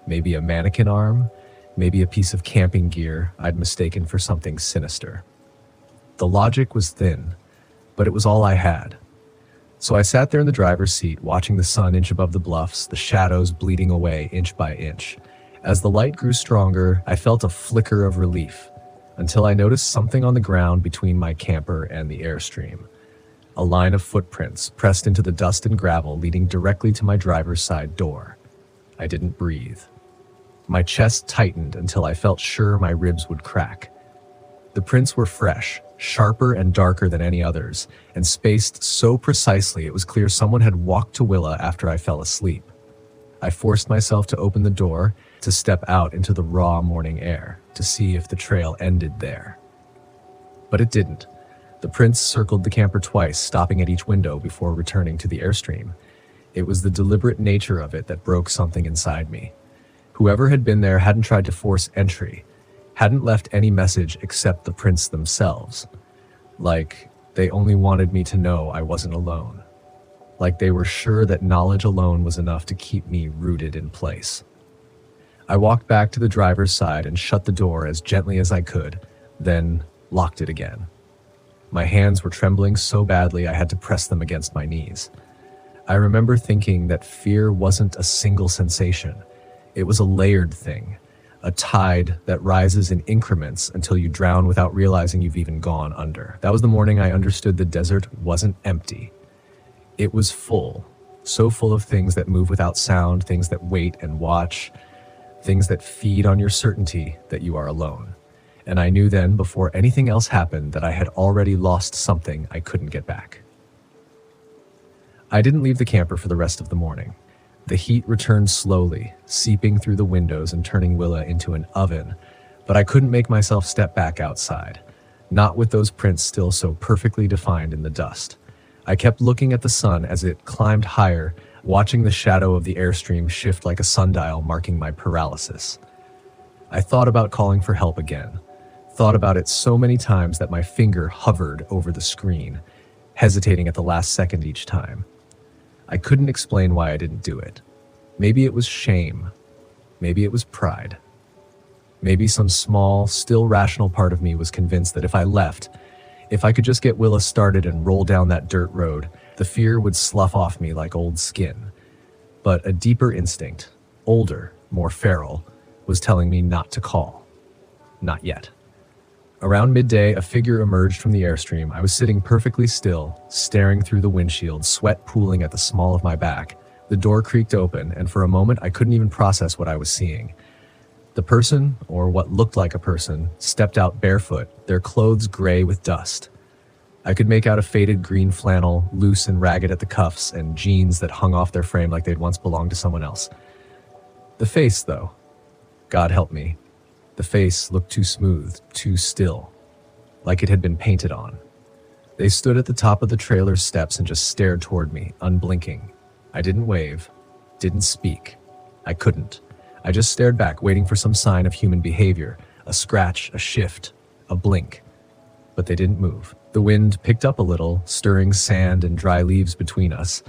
Maybe a mannequin arm, maybe a piece of camping gear I'd mistaken for something sinister. The logic was thin, but it was all I had. So I sat there in the driver's seat, watching the sun inch above the bluffs, the shadows bleeding away inch by inch. As the light grew stronger, I felt a flicker of relief, until I noticed something on the ground between my camper and the airstream. A line of footprints pressed into the dust and gravel leading directly to my driver's side door. I didn't breathe. My chest tightened until I felt sure my ribs would crack. The prints were fresh, sharper and darker than any others, and spaced so precisely it was clear someone had walked to Willa after I fell asleep. I forced myself to open the door, to step out into the raw morning air, to see if the trail ended there. But it didn't. The prints circled the camper twice, stopping at each window before returning to the airstream. It was the deliberate nature of it that broke something inside me. Whoever had been there hadn't tried to force entry, hadn't left any message except the prints themselves. Like they only wanted me to know I wasn't alone. like they were sure that knowledge alone was enough to keep me rooted in place. I walked back to the driver's side and shut the door as gently as I could, then locked it again. My hands were trembling so badly I had to press them against my knees. I remember thinking that fear wasn't a single sensation. It was a layered thing, a tide that rises in increments until you drown without realizing you've even gone under. That was the morning I understood the desert wasn't empty. It was full, so full of things that move without sound, things that wait and watch, things that feed on your certainty that you are alone. And I knew then, before anything else happened, that I had already lost something I couldn't get back. I didn't leave the camper for the rest of the morning. The heat returned slowly, seeping through the windows and turning Willa into an oven, but I couldn't make myself step back outside, not with those prints still so perfectly defined in the dust. I kept looking at the sun as it climbed higher, watching the shadow of the airstream shift like a sundial marking my paralysis. I thought about calling for help again, thought about it so many times that my finger hovered over the screen, hesitating at the last second each time. I couldn't explain why I didn't do it. Maybe it was shame. Maybe it was pride. Maybe some small, still rational part of me was convinced that if I left, if I could just get Willa started and roll down that dirt road, the fear would slough off me like old skin. But a deeper instinct, older, more feral, was telling me not to call. Not yet. Around midday, a figure emerged from the airstream. I was sitting perfectly still, staring through the windshield, sweat pooling at the small of my back. The door creaked open, and for a moment I couldn't even process what I was seeing. The person, or what looked like a person, stepped out barefoot, their clothes gray with dust. I could make out a faded green flannel, loose and ragged at the cuffs, and jeans that hung off their frame like they'd once belonged to someone else. The face, though, God help me, the face looked too smooth, too still, like it had been painted on. They stood at the top of the trailer's steps and just stared toward me, unblinking. I didn't wave, didn't speak. I couldn't. I just stared back, waiting for some sign of human behavior, a scratch, a shift, a blink. But they didn't move. The wind picked up a little, stirring sand and dry leaves between us,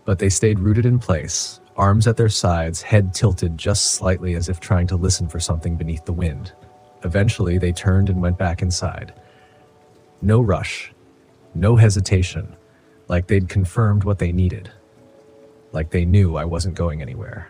but they stayed rooted in place, arms at their sides, head tilted just slightly as if trying to listen for something beneath the wind. Eventually, they turned and went back inside. No rush, no hesitation, like they'd confirmed what they needed, like they knew I wasn't going anywhere.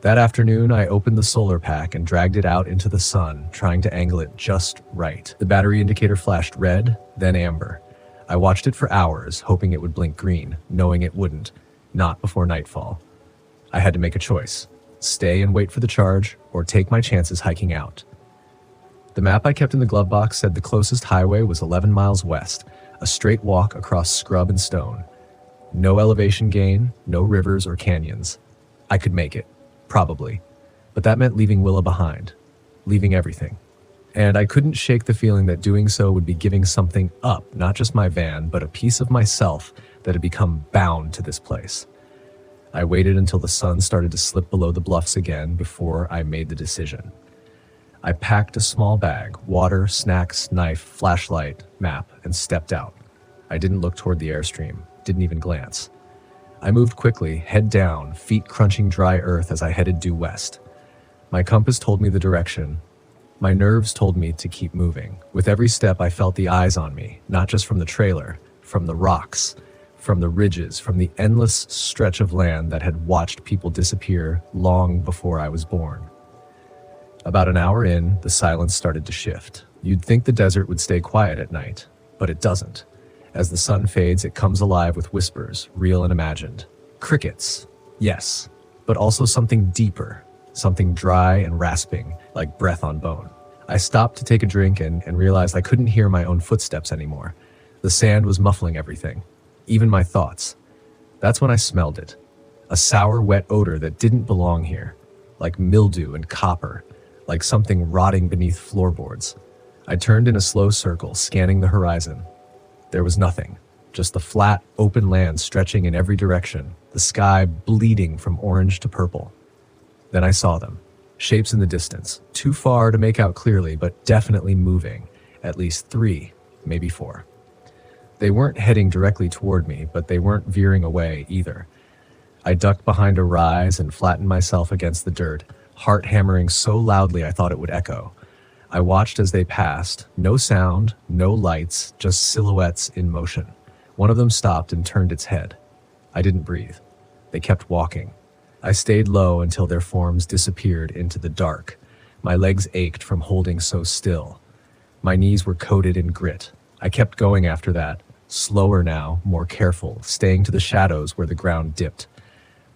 That afternoon, I opened the solar pack and dragged it out into the sun, trying to angle it just right. The battery indicator flashed red, then amber. I watched it for hours, hoping it would blink green, knowing it wouldn't, not before nightfall. I had to make a choice, stay and wait for the charge, or take my chances hiking out. The map I kept in the glove box said the closest highway was 11 miles west, a straight walk across scrub and stone. No elevation gain, no rivers or canyons. I could make it, probably, but that meant leaving Willa behind, leaving everything. And I couldn't shake the feeling that doing so would be giving something up, not just my van, but a piece of myself that had become bound to this place. I waited until the sun started to slip below the bluffs again before I made the decision. I packed a small bag, water, snacks, knife, flashlight, map, and stepped out. I didn't look toward the airstream, didn't even glance. I moved quickly, head down, feet crunching dry earth as I headed due west. My compass told me the direction. My nerves told me to keep moving. With every step, I felt the eyes on me, not just from the trailer, from the rocks, from the ridges, from the endless stretch of land that had watched people disappear long before I was born. About an hour in, the silence started to shift. You'd think the desert would stay quiet at night, but it doesn't. As the sun fades, it comes alive with whispers, real and imagined. Crickets, yes, but also something deeper, something dry and rasping, like breath on bone. I stopped to take a drink and realized I couldn't hear my own footsteps anymore. The sand was muffling everything, even my thoughts. That's when I smelled it. A sour, wet odor that didn't belong here, like mildew and copper, like something rotting beneath floorboards. I turned in a slow circle, scanning the horizon. There was nothing, just the flat, open land stretching in every direction, the sky bleeding from orange to purple. Then I saw them, shapes in the distance, too far to make out clearly, but definitely moving, at least 3, maybe 4. They weren't heading directly toward me, but they weren't veering away either. I ducked behind a rise and flattened myself against the dirt, heart hammering so loudly I thought it would echo. I watched as they passed. No sound, no lights, just silhouettes in motion. One of them stopped and turned its head. I didn't breathe. They kept walking. I stayed low until their forms disappeared into the dark. My legs ached from holding so still. My knees were coated in grit. I kept going after that, slower now, more careful, staying to the shadows where the ground dipped.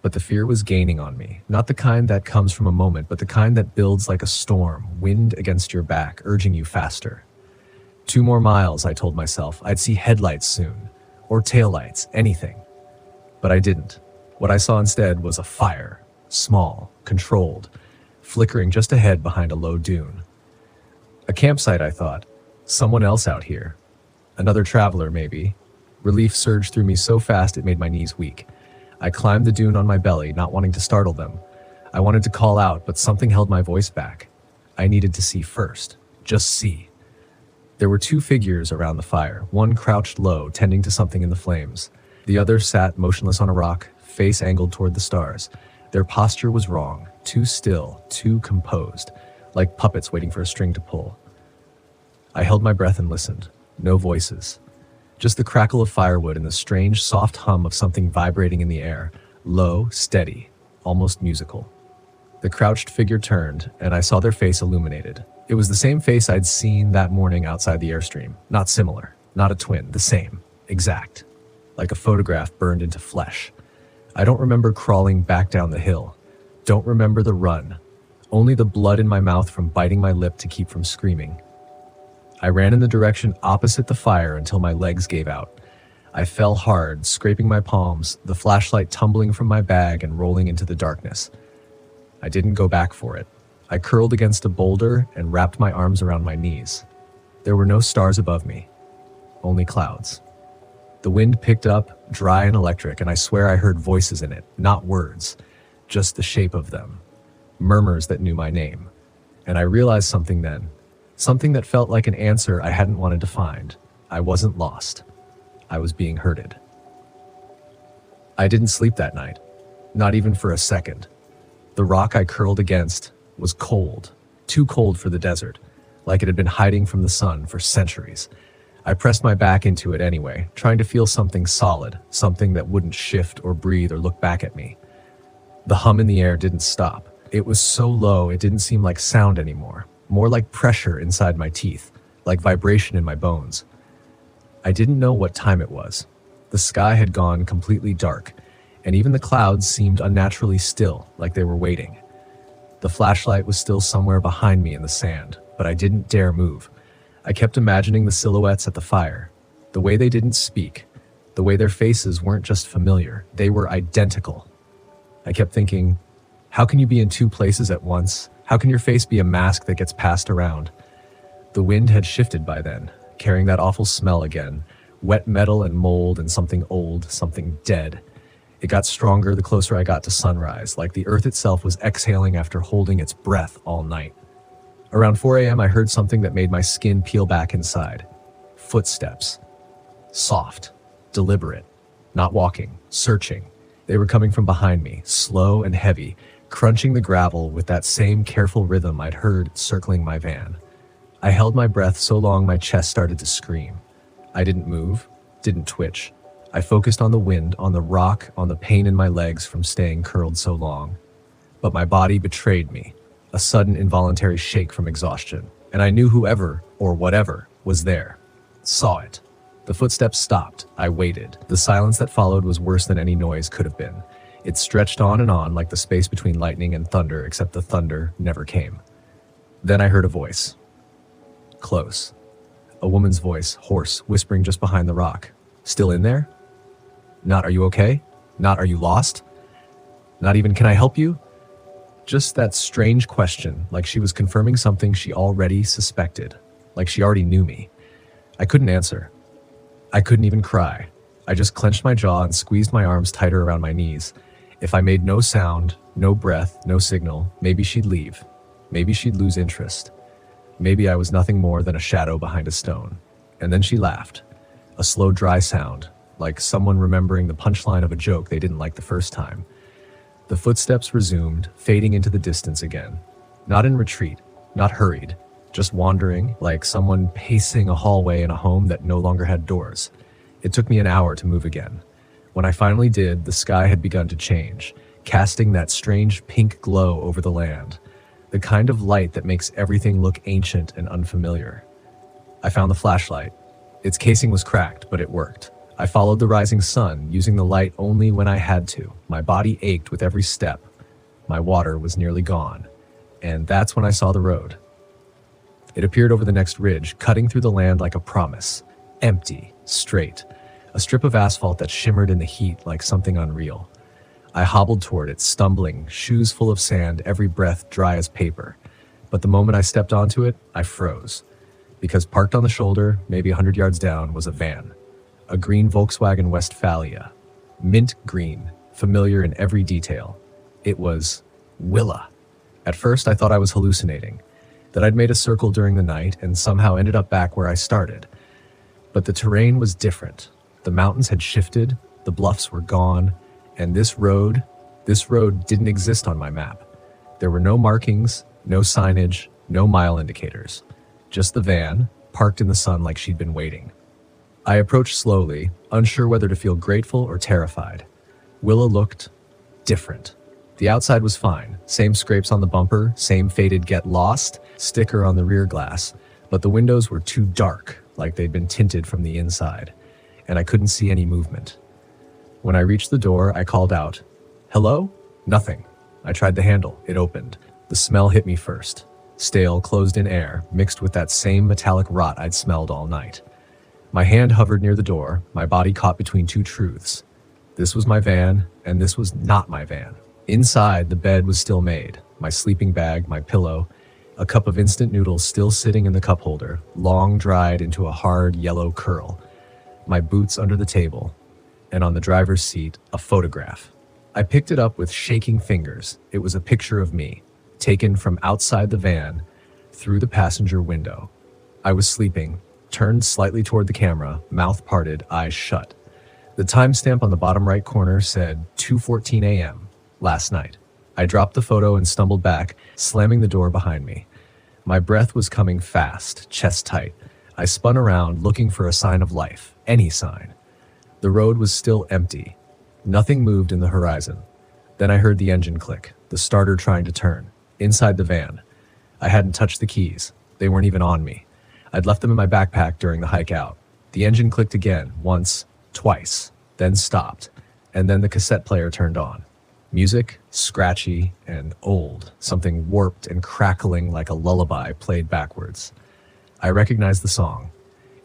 But the fear was gaining on me, not the kind that comes from a moment, but the kind that builds like a storm, wind against your back, urging you faster. 2 more miles, I told myself. I'd see headlights soon, or taillights, anything. But I didn't. What I saw instead was a fire, small, controlled, flickering just ahead behind a low dune. A campsite, I thought. Someone else out here. Another traveler, maybe. Relief surged through me so fast it made my knees weak. I climbed the dune on my belly, not wanting to startle them. I wanted to call out, but something held my voice back. I needed to see first. Just see. There were 2 figures around the fire. One crouched low, tending to something in the flames. The other sat motionless on a rock, face angled toward the stars. Their posture was wrong, too still, too composed, like puppets waiting for a string to pull. I held my breath and listened. No voices. Just the crackle of firewood and the strange, soft hum of something vibrating in the air, low, steady, almost musical. The crouched figure turned, and I saw their face illuminated. It was the same face I'd seen that morning outside the Airstream. Not similar, not a twin, the same, exact, like a photograph burned into flesh. I don't remember crawling back down the hill. Don't remember the run. Only the blood in my mouth from biting my lip to keep from screaming. I ran in the direction opposite the fire until my legs gave out. I fell hard, scraping my palms, the flashlight tumbling from my bag and rolling into the darkness. I didn't go back for it. I curled against a boulder and wrapped my arms around my knees. There were no stars above me, only clouds. The wind picked up, dry and electric, and I swear I heard voices in it, not words, just the shape of them, murmurs that knew my name. And I realized something then. Something that felt like an answer I hadn't wanted to find. I wasn't lost. I was being herded. I didn't sleep that night, not even for a second. The rock I curled against was cold, too cold for the desert, like it had been hiding from the sun for centuries. I pressed my back into it anyway, trying to feel something solid, something that wouldn't shift or breathe or look back at me. The hum in the air didn't stop. It was so low it didn't seem like sound anymore. More like pressure inside my teeth, like vibration in my bones. I didn't know what time it was. The sky had gone completely dark, and even the clouds seemed unnaturally still, like they were waiting. The flashlight was still somewhere behind me in the sand, but I didn't dare move. I kept imagining the silhouettes at the fire, the way they didn't speak, the way their faces weren't just familiar, they were identical. I kept thinking, how can you be in 2 places at once? How can your face be a mask that gets passed around? The wind had shifted by then, carrying that awful smell again, wet metal and mold and something old, something dead. It got stronger the closer I got to sunrise, like the earth itself was exhaling after holding its breath all night. Around 4 a.m. I heard something that made my skin peel back inside. Footsteps. Soft, deliberate, not walking, searching. They were coming from behind me, slow and heavy, crunching the gravel with that same careful rhythm I'd heard circling my van. I held my breath so long my chest started to scream. I didn't move, didn't twitch. I focused on the wind, on the rock, on the pain in my legs from staying curled so long. But my body betrayed me, a sudden involuntary shake from exhaustion, and I knew whoever, or whatever, was there. Saw it. The footsteps stopped. I waited. The silence that followed was worse than any noise could have been. It stretched on and on like the space between lightning and thunder, except the thunder never came. Then I heard a voice. Close. A woman's voice, hoarse, whispering just behind the rock. Still in there? Not are you okay? Not are you lost? Not even can I help you? Just that strange question, like she was confirming something she already suspected, like she already knew me. I couldn't answer. I couldn't even cry. I just clenched my jaw and squeezed my arms tighter around my knees. If I made no sound, no breath, no signal, maybe she'd leave. Maybe she'd lose interest. Maybe I was nothing more than a shadow behind a stone. And then she laughed. a slow, dry sound, like someone remembering the punchline of a joke they didn't like the first time. The footsteps resumed, fading into the distance again. Not in retreat, not hurried, just wandering, like someone pacing a hallway in a home that no longer had doors. It took me an hour to move again. When I finally did, the sky had begun to change, casting that strange pink glow over the land, the kind of light that makes everything look ancient and unfamiliar. I found the flashlight. Its casing was cracked, but it worked. I followed the rising sun, using the light only when I had to. My body ached with every step. My water was nearly gone. And that's when I saw the road. It appeared over the next ridge, cutting through the land like a promise. Empty, straight. A strip of asphalt that shimmered in the heat like something unreal. I hobbled toward it, stumbling, shoes full of sand, every breath dry as paper. But the moment I stepped onto it, I froze. Because parked on the shoulder, maybe 100 yards down, was a van. A green Volkswagen Westphalia. Mint green, familiar in every detail. It was Willa. At first, I thought I was hallucinating, that I'd made a circle during the night and somehow ended up back where I started. But the terrain was different. The mountains had shifted, the bluffs were gone, and this road didn't exist on my map. There were no markings, no signage, no mile indicators. Just the van, parked in the sun like she'd been waiting. I approached slowly, unsure whether to feel grateful or terrified. Willa looked different. The outside was fine, same scrapes on the bumper, same faded "Get Lost" sticker on the rear glass, but the windows were too dark, like they'd been tinted from the inside, and I couldn't see any movement. When I reached the door, I called out, "Hello?" Nothing. I tried the handle. It opened. The smell hit me first. Stale, closed-in air, mixed with that same metallic rot I'd smelled all night. My hand hovered near the door, my body caught between two truths. This was my van, and this was not my van. Inside, the bed was still made, my sleeping bag, my pillow, a cup of instant noodles still sitting in the cup holder, long dried into a hard yellow curl, my boots under the table, and on the driver's seat, a photograph. I picked it up with shaking fingers. It was a picture of me, taken from outside the van, through the passenger window. I was sleeping, turned slightly toward the camera, mouth parted, eyes shut. The timestamp on the bottom right corner said 2:14 a.m. last night. I dropped the photo and stumbled back, slamming the door behind me. My breath was coming fast, chest tight. I spun around, looking for a sign of life, any sign. The road was still empty. Nothing moved in the horizon. Then I heard the engine click, the starter trying to turn, inside the van. I hadn't touched the keys. They weren't even on me. I'd left them in my backpack during the hike out. The engine clicked again, once, twice, then stopped, and then the cassette player turned on. Music, scratchy and old, something warped and crackling like a lullaby played backwards. I recognized the song.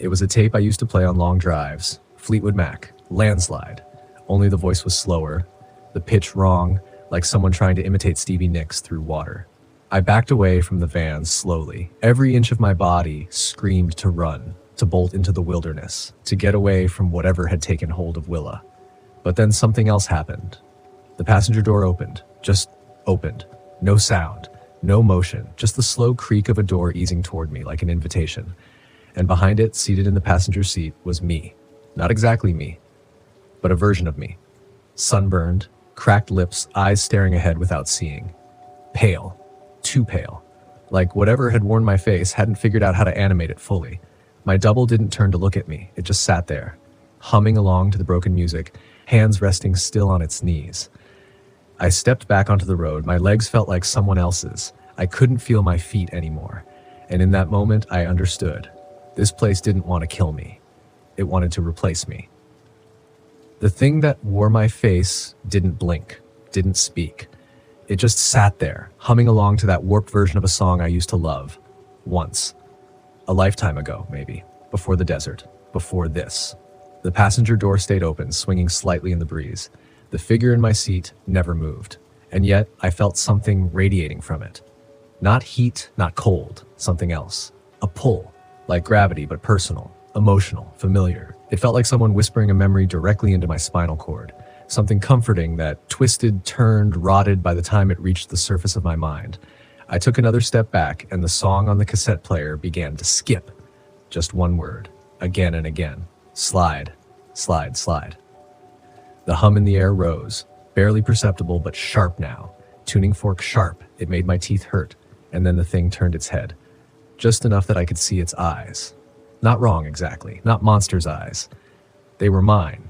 It was a tape I used to play on long drives, Fleetwood Mac, Landslide, only the voice was slower, the pitch wrong, like someone trying to imitate Stevie Nicks through water. I backed away from the van slowly. Every inch of my body screamed to run, to bolt into the wilderness, to get away from whatever had taken hold of Willa. But then something else happened. The passenger door opened, just opened. No sound, no motion, just the slow creak of a door easing toward me like an invitation. And behind it, seated in the passenger seat, was me. Not exactly me, but a version of me. Sunburned, cracked lips, eyes staring ahead without seeing. Pale, too pale. Like whatever had worn my face hadn't figured out how to animate it fully. My double didn't turn to look at me, it just sat there, humming along to the broken music, hands resting still on its knees. I stepped back onto the road, my legs felt like someone else's. I couldn't feel my feet anymore. And in that moment, I understood. This place didn't want to kill me. It wanted to replace me. The thing that wore my face didn't blink, didn't speak. It just sat there, humming along to that warped version of a song I used to love. Once. A lifetime ago, maybe. Before the desert. Before this. The passenger door stayed open, swinging slightly in the breeze. The figure in my seat never moved. And yet, I felt something radiating from it. Not heat, not cold. Something else. A pull. Like gravity, but personal. Emotional, familiar. It felt like someone whispering a memory directly into my spinal cord. Something comforting that twisted, turned, rotted by the time it reached the surface of my mind. I took another step back, and the song on the cassette player began to skip. Just one word, again and again. Slide, slide, slide. The hum in the air rose, barely perceptible but sharp now. Tuning fork sharp, it made my teeth hurt, and then the thing turned its head. Just enough that I could see its eyes. Not wrong exactly, not monster's eyes. They were mine.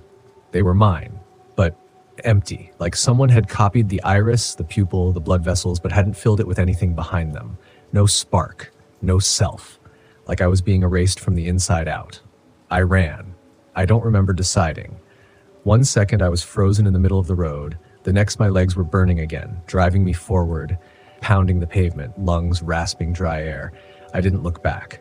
They were mine, but empty, like someone had copied the iris, the pupil, the blood vessels, but hadn't filled it with anything behind them. No spark, no self, like I was being erased from the inside out. I ran. I don't remember deciding. 1 second I was frozen in the middle of the road. The next my legs were burning again, driving me forward, pounding the pavement, lungs rasping dry air. I didn't look back.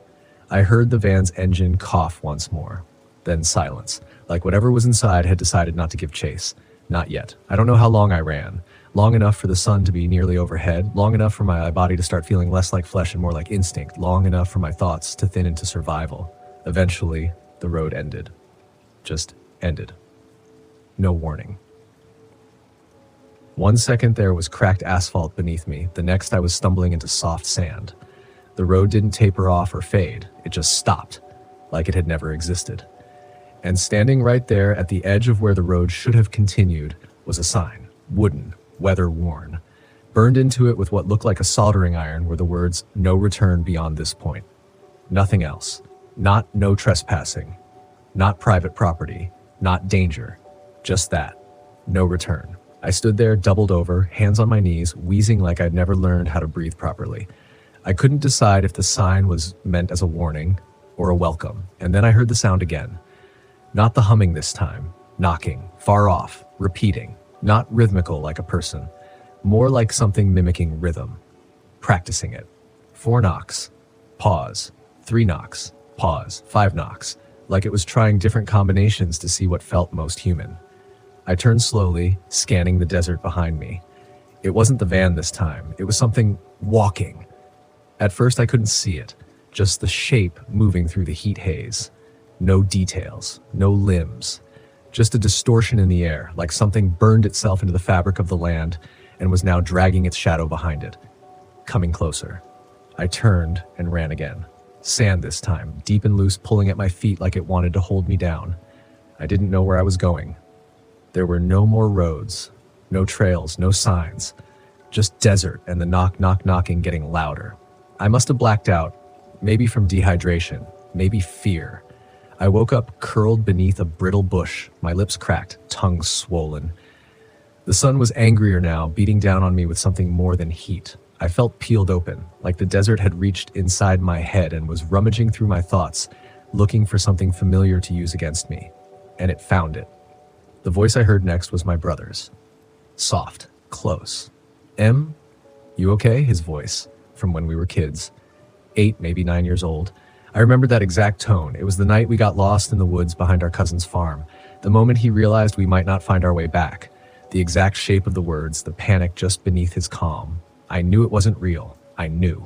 I heard the van's engine cough once more. Then silence, like whatever was inside had decided not to give chase. Not yet. I don't know how long I ran. Long enough for the sun to be nearly overhead, long enough for my body to start feeling less like flesh and more like instinct, long enough for my thoughts to thin into survival. Eventually, the road ended. Just ended. No warning. 1 second there was cracked asphalt beneath me, the next I was stumbling into soft sand. The road didn't taper off or fade, it just stopped, like it had never existed. And standing right there at the edge of where the road should have continued was a sign, wooden, weather-worn. Burned into it with what looked like a soldering iron were the words, "No return beyond this point." Nothing else. Not no trespassing. Not private property. Not danger. Just that. No return. I stood there doubled over, hands on my knees, wheezing like I'd never learned how to breathe properly. I couldn't decide if the sign was meant as a warning or a welcome, and then I heard the sound again. Not the humming this time. Knocking. Far off. Repeating. Not rhythmical like a person. More like something mimicking rhythm. Practicing it. 4 knocks. Pause. 3 knocks. Pause. 5 knocks. Like it was trying different combinations to see what felt most human. I turned slowly, scanning the desert behind me. It wasn't the van this time. It was something walking. At first I couldn't see it. Just the shape moving through the heat haze. No details. No limbs. Just a distortion in the air, like something burned itself into the fabric of the land and was now dragging its shadow behind it. Coming closer. I turned and ran again. Sand this time, deep and loose, pulling at my feet like it wanted to hold me down. I didn't know where I was going. There were no more roads, no trails, no signs. Just desert and the knocking getting louder. I must have blacked out, maybe from dehydration, maybe fear. I woke up curled beneath a brittle bush, my lips cracked, tongue swollen. The sun was angrier now, beating down on me with something more than heat. I felt peeled open, like the desert had reached inside my head and was rummaging through my thoughts, looking for something familiar to use against me. And it found it. The voice I heard next was my brother's. Soft, close. "Em, you okay?" His voice, from when we were kids. 8, maybe 9 years old. I remembered that exact tone. It was the night we got lost in the woods behind our cousin's farm. The moment he realized we might not find our way back. The exact shape of the words, the panic just beneath his calm. I knew it wasn't real. I knew.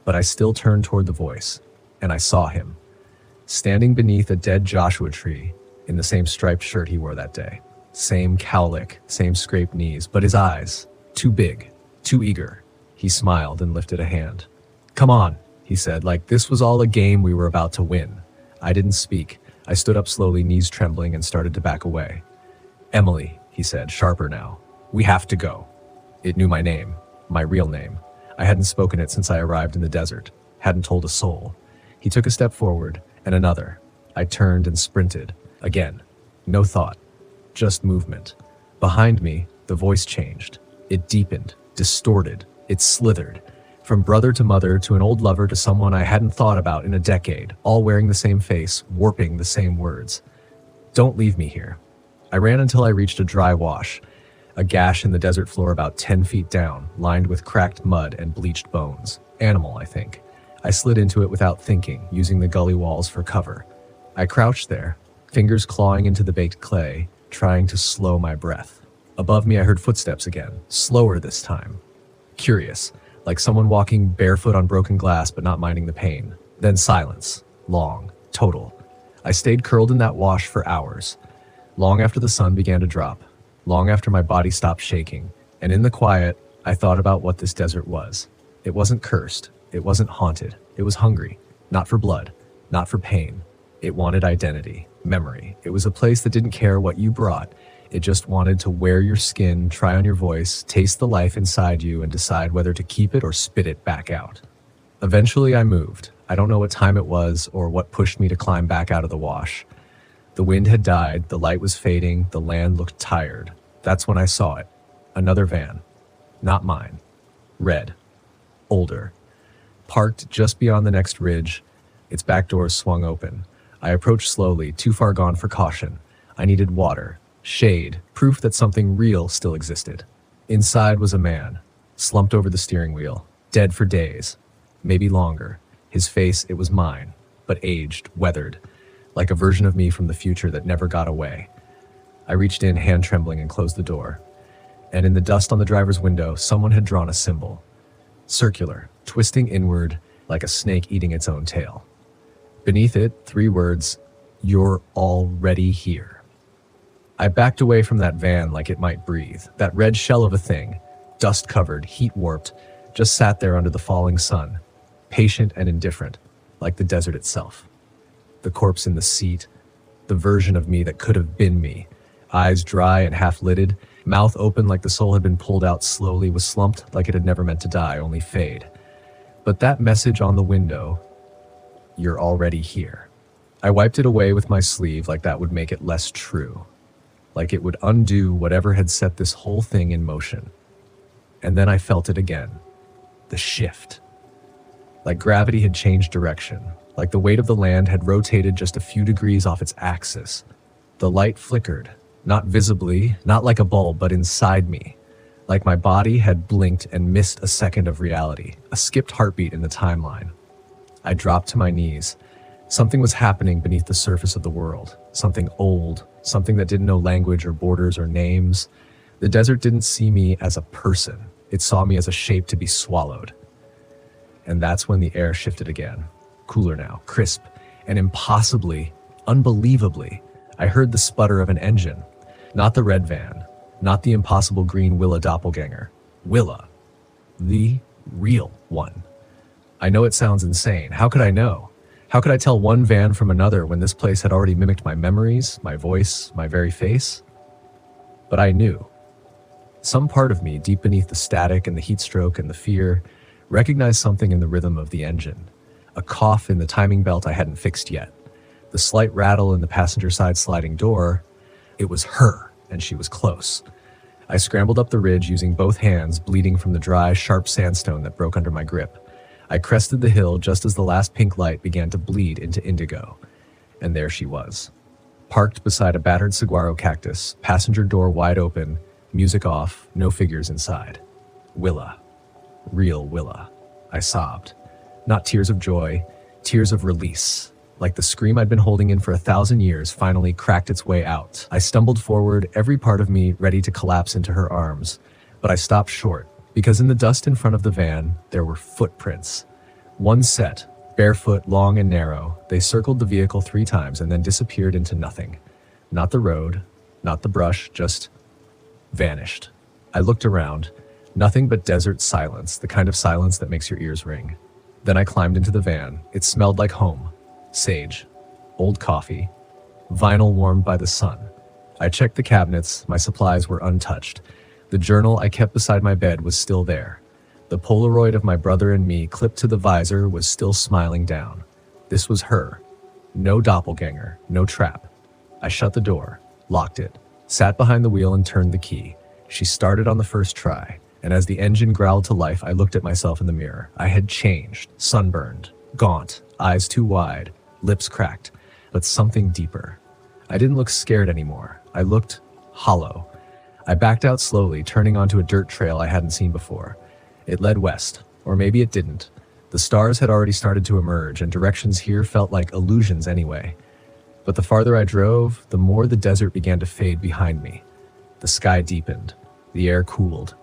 But I still turned toward the voice, and I saw him. Standing beneath a dead Joshua tree, in the same striped shirt he wore that day. Same cowlick, same scraped knees, but his eyes, too big, too eager. He smiled and lifted a hand. "Come on," he said, like this was all a game we were about to win. I didn't speak. I stood up slowly, knees trembling, and started to back away. "Emily," he said, sharper now. "We have to go." It knew my name, my real name. I hadn't spoken it since I arrived in the desert, hadn't told a soul. He took a step forward, and another. I turned and sprinted. Again. No thought. Just movement. Behind me, the voice changed. It deepened, distorted. It slithered. From brother to mother to an old lover to someone I hadn't thought about in a decade, all wearing the same face, warping the same words. "Don't leave me here." I ran until I reached a dry wash, a gash in the desert floor about 10 feet down, lined with cracked mud and bleached bones. Animal, I think. I slid into it without thinking, using the gully walls for cover. I crouched there, fingers clawing into the baked clay, trying to slow my breath. Above me I heard footsteps again, slower this time. Curious, like someone walking barefoot on broken glass but not minding the pain. Then silence. Long. Total. I stayed curled in that wash for hours. Long after the sun began to drop. Long after my body stopped shaking. And in the quiet, I thought about what this desert was. It wasn't cursed. It wasn't haunted. It was hungry. Not for blood. Not for pain. It wanted identity. memory. It was a place that didn't care what you brought. It just wanted to wear your skin, try on your voice, taste the life inside you, and decide whether to keep it or spit it back out. Eventually, I moved. I don't know what time it was or what pushed me to climb back out of the wash. The wind had died, the light was fading, the land looked tired. That's when I saw it. Another van. Not mine. Red. Older. Parked just beyond the next ridge. Its back doors swung open. I approached slowly, too far gone for caution. I needed water, shade, proof that something real still existed. Inside was a man, slumped over the steering wheel, dead for days, maybe longer. His face, it was mine, but aged, weathered, like a version of me from the future that never got away. I reached in, hand trembling, and closed the door. And in the dust on the driver's window, someone had drawn a symbol. Circular, twisting inward like a snake eating its own tail. Beneath it, 3 words, "You're already here." I backed away from that van like it might breathe. That red shell of a thing, dust-covered, heat-warped, just sat there under the falling sun, patient and indifferent, like the desert itself. The corpse in the seat, the version of me that could have been me, eyes dry and half-lidded, mouth open like the soul had been pulled out slowly, was slumped like it had never meant to die, only fade. But that message on the window, "You're already here." I wiped it away with my sleeve like that would make it less true, like it would undo whatever had set this whole thing in motion. And then I felt it again. The shift. Like gravity had changed direction, like the weight of the land had rotated just a few degrees off its axis. The light flickered, not visibly, not like a bulb, but inside me. Like my body had blinked and missed a second of reality, a skipped heartbeat in the timeline. I dropped to my knees. Something was happening beneath the surface of the world. Something old, something that didn't know language or borders or names. The desert didn't see me as a person. It saw me as a shape to be swallowed. And that's when the air shifted again. Cooler now, crisp, and impossibly, unbelievably, I heard the sputter of an engine. Not the red van, not the impossible green Willa doppelganger. Willa. The real one. I know it sounds insane. How could I know? How could I tell one van from another when this place had already mimicked my memories, my voice, my very face? But I knew. Some part of me, deep beneath the static and the heat stroke and the fear, recognized something in the rhythm of the engine. A cough in the timing belt I hadn't fixed yet. The slight rattle in the passenger side sliding door. It was her, and she was close. I scrambled up the ridge using both hands, bleeding from the dry, sharp sandstone that broke under my grip. I crested the hill just as the last pink light began to bleed into indigo. And there she was. Parked beside a battered saguaro cactus, passenger door wide open, music off, no figures inside. Willa. Real Willa. I sobbed. Not tears of joy, tears of release. Like the scream I'd been holding in for 1,000 years finally cracked its way out. I stumbled forward, every part of me ready to collapse into her arms. But I stopped short, because in the dust in front of the van, there were footprints. One set, barefoot, long and narrow. They circled the vehicle 3 times and then disappeared into nothing. Not the road, not the brush, just vanished. I looked around. Nothing but desert silence, the kind of silence that makes your ears ring. Then I climbed into the van. It smelled like home. Sage, old coffee, vinyl warmed by the sun. I checked the cabinets. My supplies were untouched. The journal I kept beside my bed was still there. The Polaroid of my brother and me clipped to the visor was still smiling down. This was her. No doppelganger, no trap. I shut the door, locked it, sat behind the wheel and turned the key. She started on the first try, and as the engine growled to life, I looked at myself in the mirror. I had changed, sunburned, gaunt, eyes too wide, lips cracked, but something deeper. I didn't look scared anymore. I looked hollow. I backed out slowly, turning onto a dirt trail I hadn't seen before. It led west, or maybe it didn't. The stars had already started to emerge, and directions here felt like illusions anyway. But the farther I drove, the more the desert began to fade behind me. The sky deepened. The air cooled.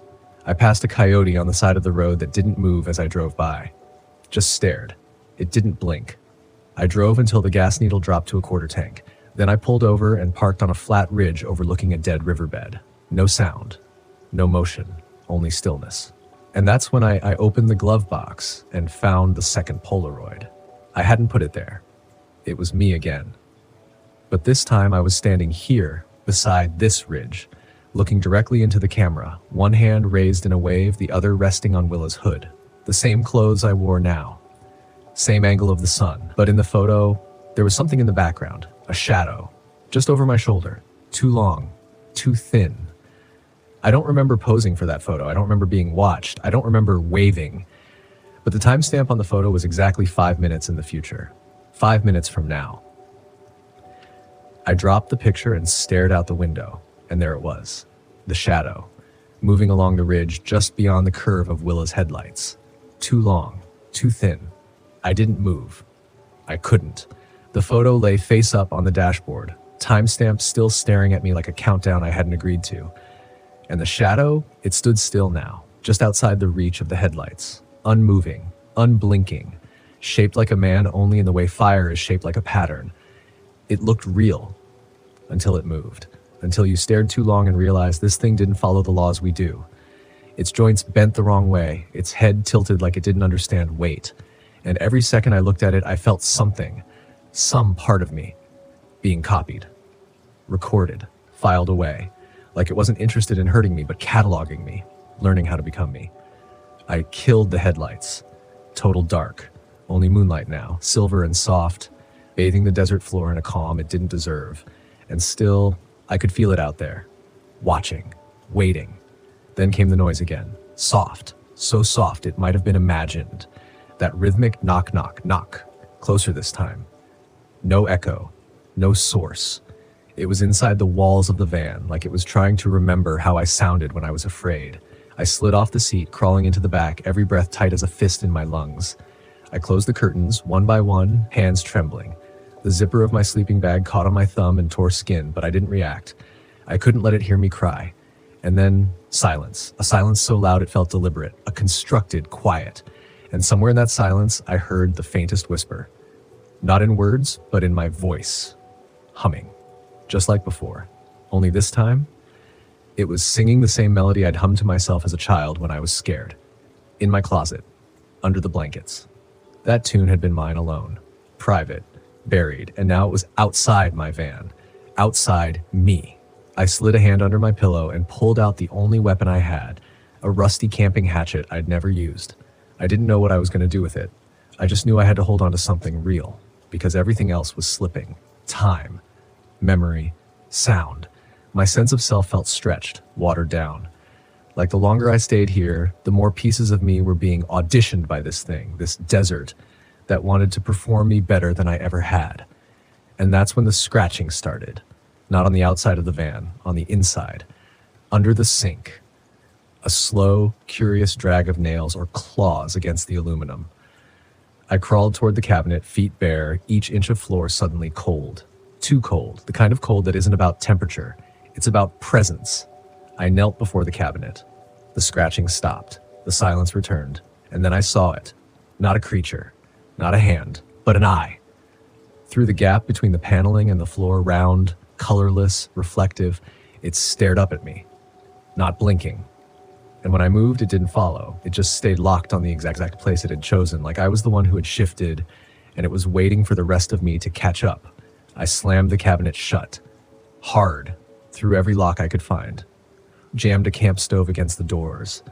I passed a coyote on the side of the road that didn't move as I drove by. Just stared. It didn't blink. I drove until the gas needle dropped to a quarter tank. Then I pulled over and parked on a flat ridge overlooking a dead riverbed. No sound. No motion. Only stillness. And that's when I opened the glove box and found the second Polaroid. I hadn't put it there. It was me again. But this time I was standing here, beside this ridge, looking directly into the camera, one hand raised in a wave, the other resting on Willa's hood. The same clothes I wore now. Same angle of the sun. But in the photo, there was something in the background, a shadow, just over my shoulder. Too long, too thin. I don't remember posing for that photo. I don't remember being watched. I don't remember waving. But the timestamp on the photo was exactly 5 minutes in the future. 5 minutes from now. I dropped the picture and stared out the window, and there it was, the shadow, moving along the ridge just beyond the curve of Willa's headlights. Too long, too thin. I didn't move. I couldn't. The photo lay face up on the dashboard, timestamp still staring at me like a countdown I hadn't agreed to. And the shadow, it stood still now, just outside the reach of the headlights, unmoving, unblinking, shaped like a man only in the way fire is shaped like a pattern. It looked real, until it moved, until you stared too long and realized this thing didn't follow the laws we do. Its joints bent the wrong way, its head tilted like it didn't understand weight. And every second I looked at it, I felt something, some part of me, being copied, recorded, filed away, like it wasn't interested in hurting me, but cataloging me, learning how to become me. I killed the headlights. Total dark, only moonlight now, silver and soft, bathing the desert floor in a calm it didn't deserve. And still, I could feel it out there, watching, waiting. Then came the noise again, soft, so soft it might have been imagined. That rhythmic knock, knock, knock, closer this time. No echo, no source. It was inside the walls of the van, like it was trying to remember how I sounded when I was afraid. I slid off the seat, crawling into the back, every breath tight as a fist in my lungs. I closed the curtains, one by one, hands trembling. The zipper of my sleeping bag caught on my thumb and tore skin, but I didn't react. I couldn't let it hear me cry. And then silence, a silence so loud it felt deliberate, a constructed quiet. And somewhere in that silence, I heard the faintest whisper. Not in words, but in my voice. Humming. Just like before. Only this time, it was singing the same melody I'd hummed to myself as a child when I was scared. In my closet. Under the blankets. That tune had been mine alone. Private. Buried. And now it was outside my van. Outside me. I slid a hand under my pillow and pulled out the only weapon I had. A rusty camping hatchet I'd never used. I didn't know what I was going to do with it. I just knew I had to hold on to something real. Because everything else was slipping. Time. Memory. Sound. My sense of self felt stretched, watered down. Like the longer I stayed here, the more pieces of me were being auditioned by this thing, this desert, that wanted to perform me better than I ever had. And that's when the scratching started. Not on the outside of the van, on the inside. Under the sink. A slow, curious drag of nails or claws against the aluminum. I crawled toward the cabinet, feet bare, each inch of floor suddenly cold. Too cold, the kind of cold that isn't about temperature. It's about presence. I knelt before the cabinet. The scratching stopped. The silence returned. And then I saw it. Not a creature. Not a hand. But an eye. Through the gap between the paneling and the floor, round, colorless, reflective, it stared up at me. Not blinking. And when I moved, it didn't follow. It just stayed locked on the exact place it had chosen, like I was the one who had shifted, and it was waiting for the rest of me to catch up. I slammed the cabinet shut. Hard. Through every lock I could find. Jammed a camp stove against the doors.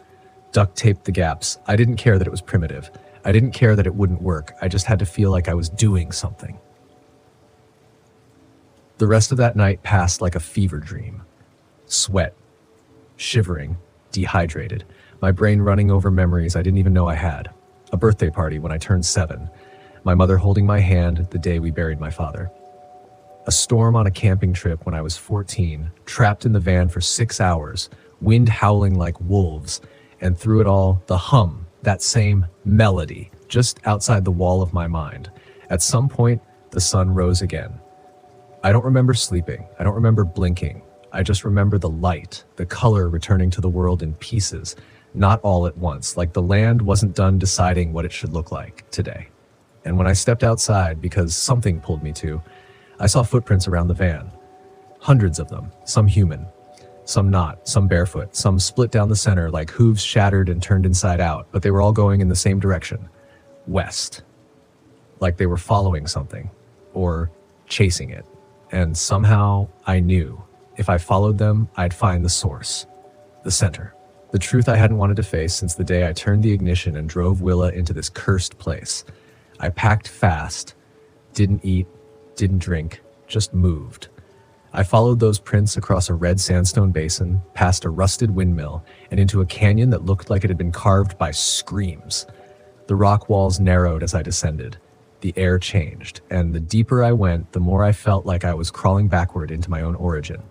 Duct taped the gaps. I didn't care that it was primitive. I didn't care that it wouldn't work. I just had to feel like I was doing something. The rest of that night passed like a fever dream. Sweat. Shivering. Dehydrated. My brain running over memories I didn't even know I had. A birthday party when I turned 7. My mother holding my hand the day we buried my father. A storm on a camping trip when I was 14, trapped in the van for 6 hours, wind howling like wolves, and through it all, the hum, that same melody, just outside the wall of my mind. At some point, the sun rose again. I don't remember sleeping. I don't remember blinking. I just remember the light, the color returning to the world in pieces, not all at once, like the land wasn't done deciding what it should look like today. And when I stepped outside, because something pulled me to, I saw footprints around the van. Hundreds of them, some human, some not, some barefoot, some split down the center like hooves shattered and turned inside out, but they were all going in the same direction, west. Like they were following something, or chasing it. And somehow I knew if I followed them, I'd find the source, the center. The truth I hadn't wanted to face since the day I turned the ignition and drove Willa into this cursed place. I packed fast, didn't eat, didn't drink, just moved. I followed those prints across a red sandstone basin, past a rusted windmill, and into a canyon that looked like it had been carved by screams. The rock walls narrowed as I descended. The air changed, and the deeper I went, the more I felt like I was crawling backward into my own origin.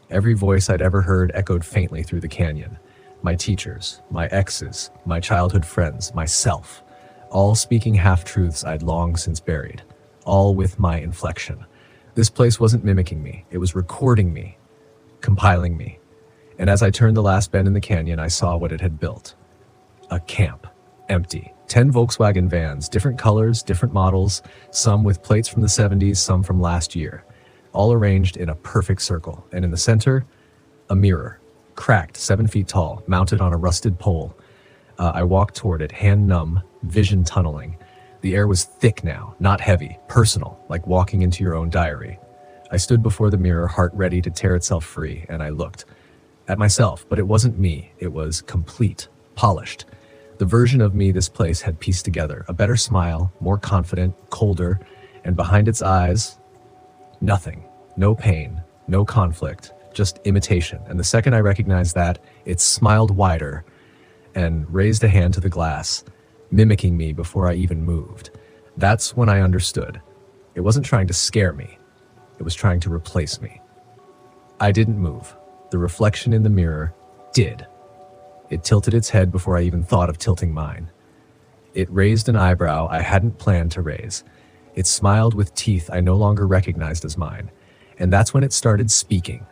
Every voice I'd ever heard echoed faintly through the canyon. My teachers, my exes, my childhood friends, myself, all speaking half-truths I'd long since buried, all with my inflection. This place wasn't mimicking me, it was recording me, compiling me. And as I turned the last bend in the canyon, I saw what it had built. A camp, empty. 10 Volkswagen vans, different colors, different models, some with plates from the 70s, some from last year, all arranged in a perfect circle. And in the center, a mirror, cracked, 7 feet tall, mounted on a rusted pole. I walked toward it, hand numb, vision tunneling. The air was thick now, not heavy, personal, like walking into your own diary. I stood before the mirror, heart ready to tear itself free, and I looked at myself, but it wasn't me. It was complete, polished. The version of me this place had pieced together, a better smile, more confident, colder, and behind its eyes, nothing, no pain, no conflict, just imitation. And the second I recognized that, it smiled wider and raised a hand to the glass, mimicking me before I even moved. That's when I understood. It wasn't trying to scare me. It was trying to replace me. I didn't move. The reflection in the mirror did. It tilted its head before I even thought of tilting mine. It raised an eyebrow I hadn't planned to raise. It smiled with teeth I no longer recognized as mine. And that's when it started speaking.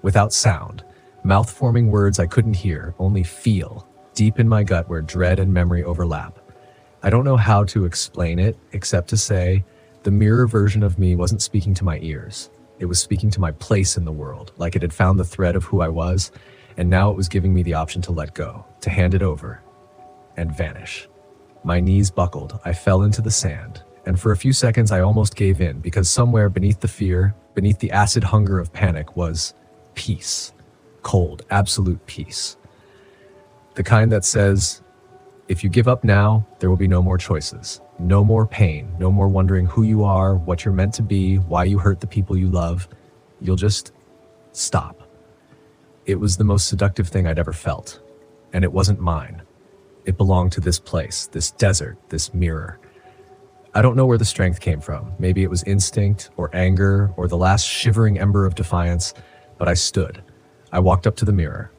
Without sound, mouth-forming words I couldn't hear, only feel, deep in my gut where dread and memory overlap. I don't know how to explain it, except to say, the mirror version of me wasn't speaking to my ears. It was speaking to my place in the world, like it had found the thread of who I was, and now it was giving me the option to let go, to hand it over, and vanish. My knees buckled, I fell into the sand, and for a few seconds I almost gave in, because somewhere beneath the fear, beneath the acid hunger of panic was peace. Cold, absolute peace. The kind that says, if you give up now, there will be no more choices, no more pain, no more wondering who you are, what you're meant to be, why you hurt the people you love. You'll just stop. It was the most seductive thing I'd ever felt, and it wasn't mine. It belonged to this place, this desert, this mirror. I don't know where the strength came from. Maybe it was instinct or anger or the last shivering ember of defiance, but I stood. I walked up to the mirror.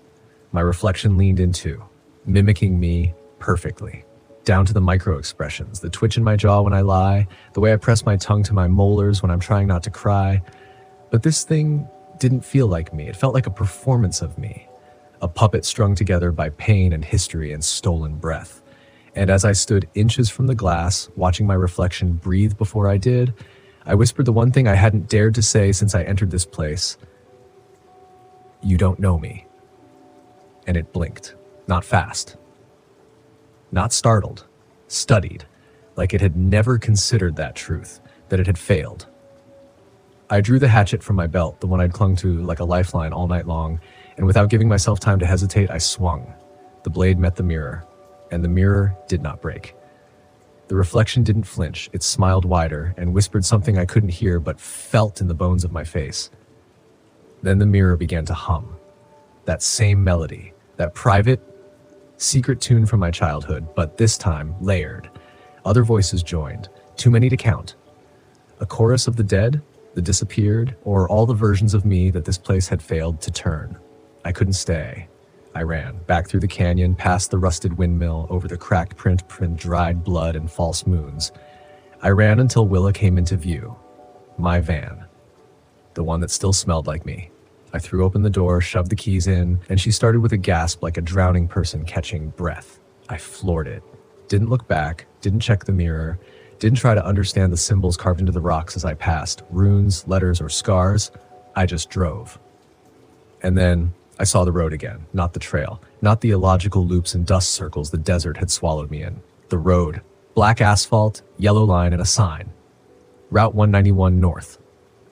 My reflection leaned in too, mimicking me perfectly, down to the micro expressions, the twitch in my jaw when I lie, the way I press my tongue to my molars when I'm trying not to cry. But this thing didn't feel like me. It felt like a performance of me, a puppet strung together by pain and history and stolen breath. And as I stood inches from the glass, watching my reflection breathe before I did, I whispered the one thing I hadn't dared to say since I entered this place. You don't know me. And it blinked, not fast, not startled, studied, like it had never considered that truth, that it had failed. I drew the hatchet from my belt, the one I'd clung to like a lifeline all night long, and without giving myself time to hesitate, I swung. The blade met the mirror, and the mirror did not break. The reflection didn't flinch, it smiled wider and whispered something I couldn't hear but felt in the bones of my face. Then the mirror began to hum. That same melody, that private, secret tune from my childhood, but this time layered. Other voices joined, too many to count. A chorus of the dead, the disappeared, or all the versions of me that this place had failed to turn. I couldn't stay. I ran, back through the canyon, past the rusted windmill, over the cracked print, dried blood and false moons. I ran until Willa came into view. My van. The one that still smelled like me. I threw open the door, shoved the keys in, and she started with a gasp like a drowning person catching breath. I floored it. Didn't look back, didn't check the mirror, didn't try to understand the symbols carved into the rocks as I passed, runes, letters, or scars. I just drove. And then I saw the road again, not the trail, not the illogical loops and dust circles the desert had swallowed me in. The road. Black asphalt, yellow line, and a sign. Route 191 North.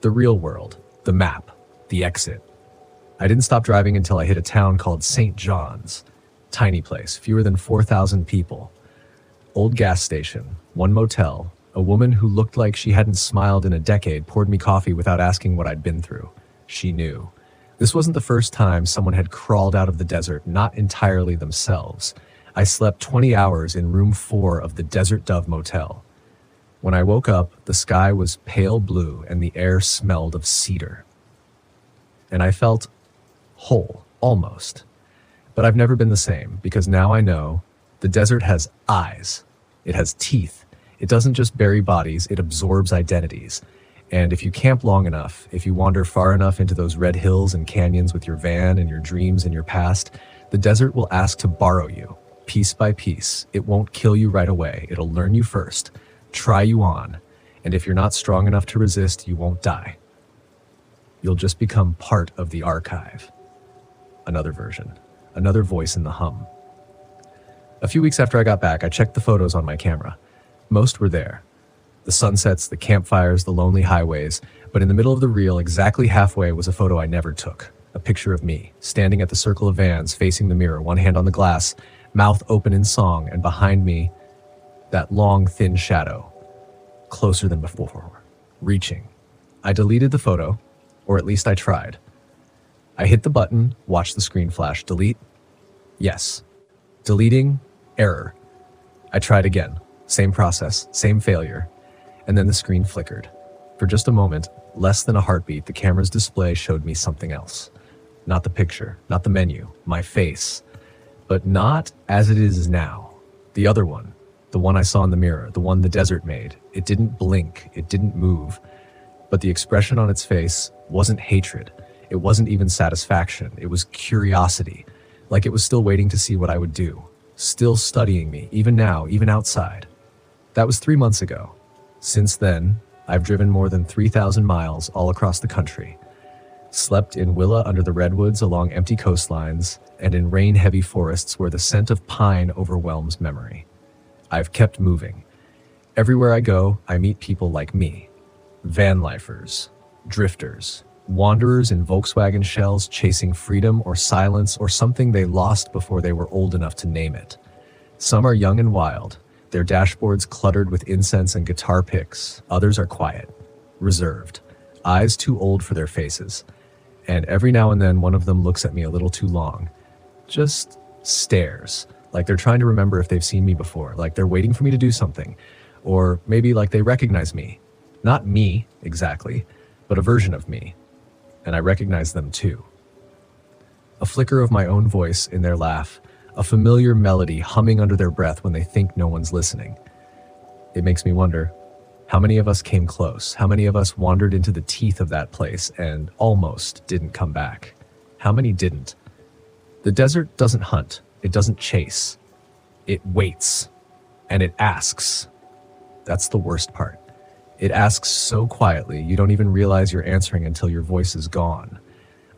The real world, the map, the exit. I didn't stop driving until I hit a town called St. John's. Tiny place, fewer than 4,000 people. Old gas station, one motel. A woman who looked like she hadn't smiled in a decade poured me coffee without asking what I'd been through. She knew. This wasn't the first time someone had crawled out of the desert, not entirely themselves. I slept 20 hours in room 4 of the Desert Dove Motel. When I woke up, the sky was pale blue and the air smelled of cedar. And I felt whole, almost. But I've never been the same, because now I know the desert has eyes. It has teeth. It doesn't just bury bodies, it absorbs identities. And if you camp long enough, if you wander far enough into those red hills and canyons with your van and your dreams and your past, the desert will ask to borrow you, piece by piece. It won't kill you right away. It'll learn you first, try you on. And if you're not strong enough to resist, you won't die. You'll just become part of the archive. Another version, another voice in the hum. A few weeks after I got back, I checked the photos on my camera. Most were there. The sunsets, the campfires, the lonely highways, but in the middle of the reel, exactly halfway, was a photo I never took. A picture of me, standing at the circle of vans, facing the mirror, one hand on the glass, mouth open in song, and behind me, that long, thin shadow, closer than before, reaching. I deleted the photo, or at least I tried. I hit the button, watched the screen flash, delete. Yes. Deleting, error. I tried again. Same process, same failure. And then the screen flickered. For just a moment, less than a heartbeat, the camera's display showed me something else. Not the picture, not the menu, my face. But not as it is now. The other one, the one I saw in the mirror, the one the desert made. It didn't blink, it didn't move. But the expression on its face wasn't hatred. It wasn't even satisfaction. It was curiosity, like it was still waiting to see what I would do. Still studying me, even now, even outside. That was 3 months ago. Since then, I've driven more than 3,000 miles all across the country, slept in villa under the redwoods along empty coastlines, and in rain-heavy forests where the scent of pine overwhelms memory. I've kept moving. Everywhere I go, I meet people like me. Van lifers, drifters, wanderers in Volkswagen shells chasing freedom or silence or something they lost before they were old enough to name it. Some are young and wild, their dashboards cluttered with incense and guitar picks. Others are quiet, reserved, eyes too old for their faces. And every now and then one of them looks at me a little too long. Just stares, like they're trying to remember if they've seen me before, like they're waiting for me to do something. Or maybe like they recognize me. Not me, exactly, but a version of me. And I recognize them too. A flicker of my own voice in their laugh, a familiar melody humming under their breath when they think no one's listening. It makes me wonder, how many of us came close? How many of us wandered into the teeth of that place and almost didn't come back? How many didn't? The desert doesn't hunt. It doesn't chase. It waits. And it asks. That's the worst part. It asks so quietly you don't even realize you're answering until your voice is gone,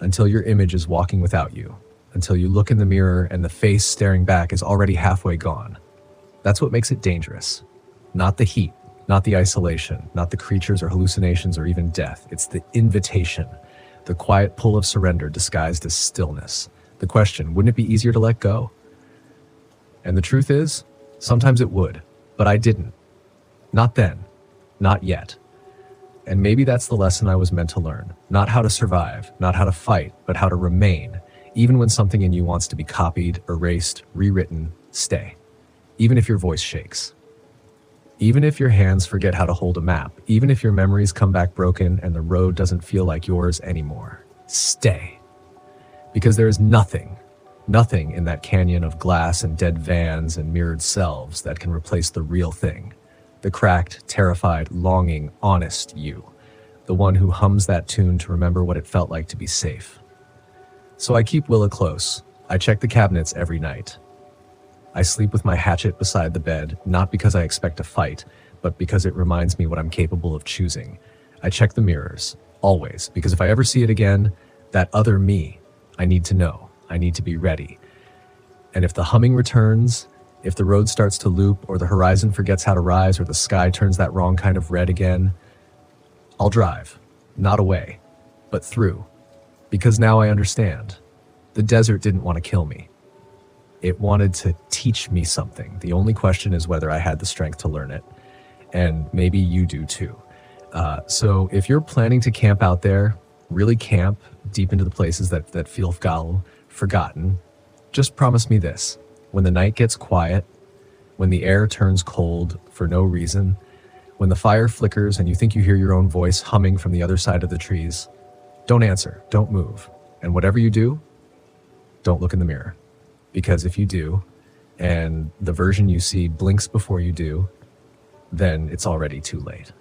until your image is walking without you, until you look in the mirror and the face staring back is already halfway gone. That's what makes it dangerous. Not the heat, not the isolation, not the creatures or hallucinations or even death. It's the invitation, the quiet pull of surrender disguised as stillness. The question, wouldn't it be easier to let go? And the truth is, sometimes it would, but I didn't. Not then. Not yet. And maybe that's the lesson I was meant to learn. Not how to survive, not how to fight, but how to remain. Even when something in you wants to be copied, erased, rewritten, stay. Even if your voice shakes. Even if your hands forget how to hold a map. Even if your memories come back broken and the road doesn't feel like yours anymore. Stay. Because there is nothing in that canyon of glass and dead vans and mirrored selves that can replace the real thing. The cracked, terrified, longing, honest you. The one who hums that tune to remember what it felt like to be safe. So I keep Willa close. I check the cabinets every night. I sleep with my hatchet beside the bed, not because I expect to fight, but because it reminds me what I'm capable of choosing. I check the mirrors, always, because if I ever see it again, that other me, I need to know. I need to be ready. And if the humming returns, if the road starts to loop, or the horizon forgets how to rise, or the sky turns that wrong kind of red again, I'll drive. Not away, but through. Because now I understand. The desert didn't want to kill me. It wanted to teach me something. The only question is whether I had the strength to learn it. And maybe you do too. So if you're planning to camp out there, really camp deep into the places that feel forgotten, just promise me this. When the night gets quiet, when the air turns cold for no reason, when the fire flickers and you think you hear your own voice humming from the other side of the trees, don't answer, don't move. And whatever you do, don't look in the mirror. Because if you do, and the version you see blinks before you do, then it's already too late.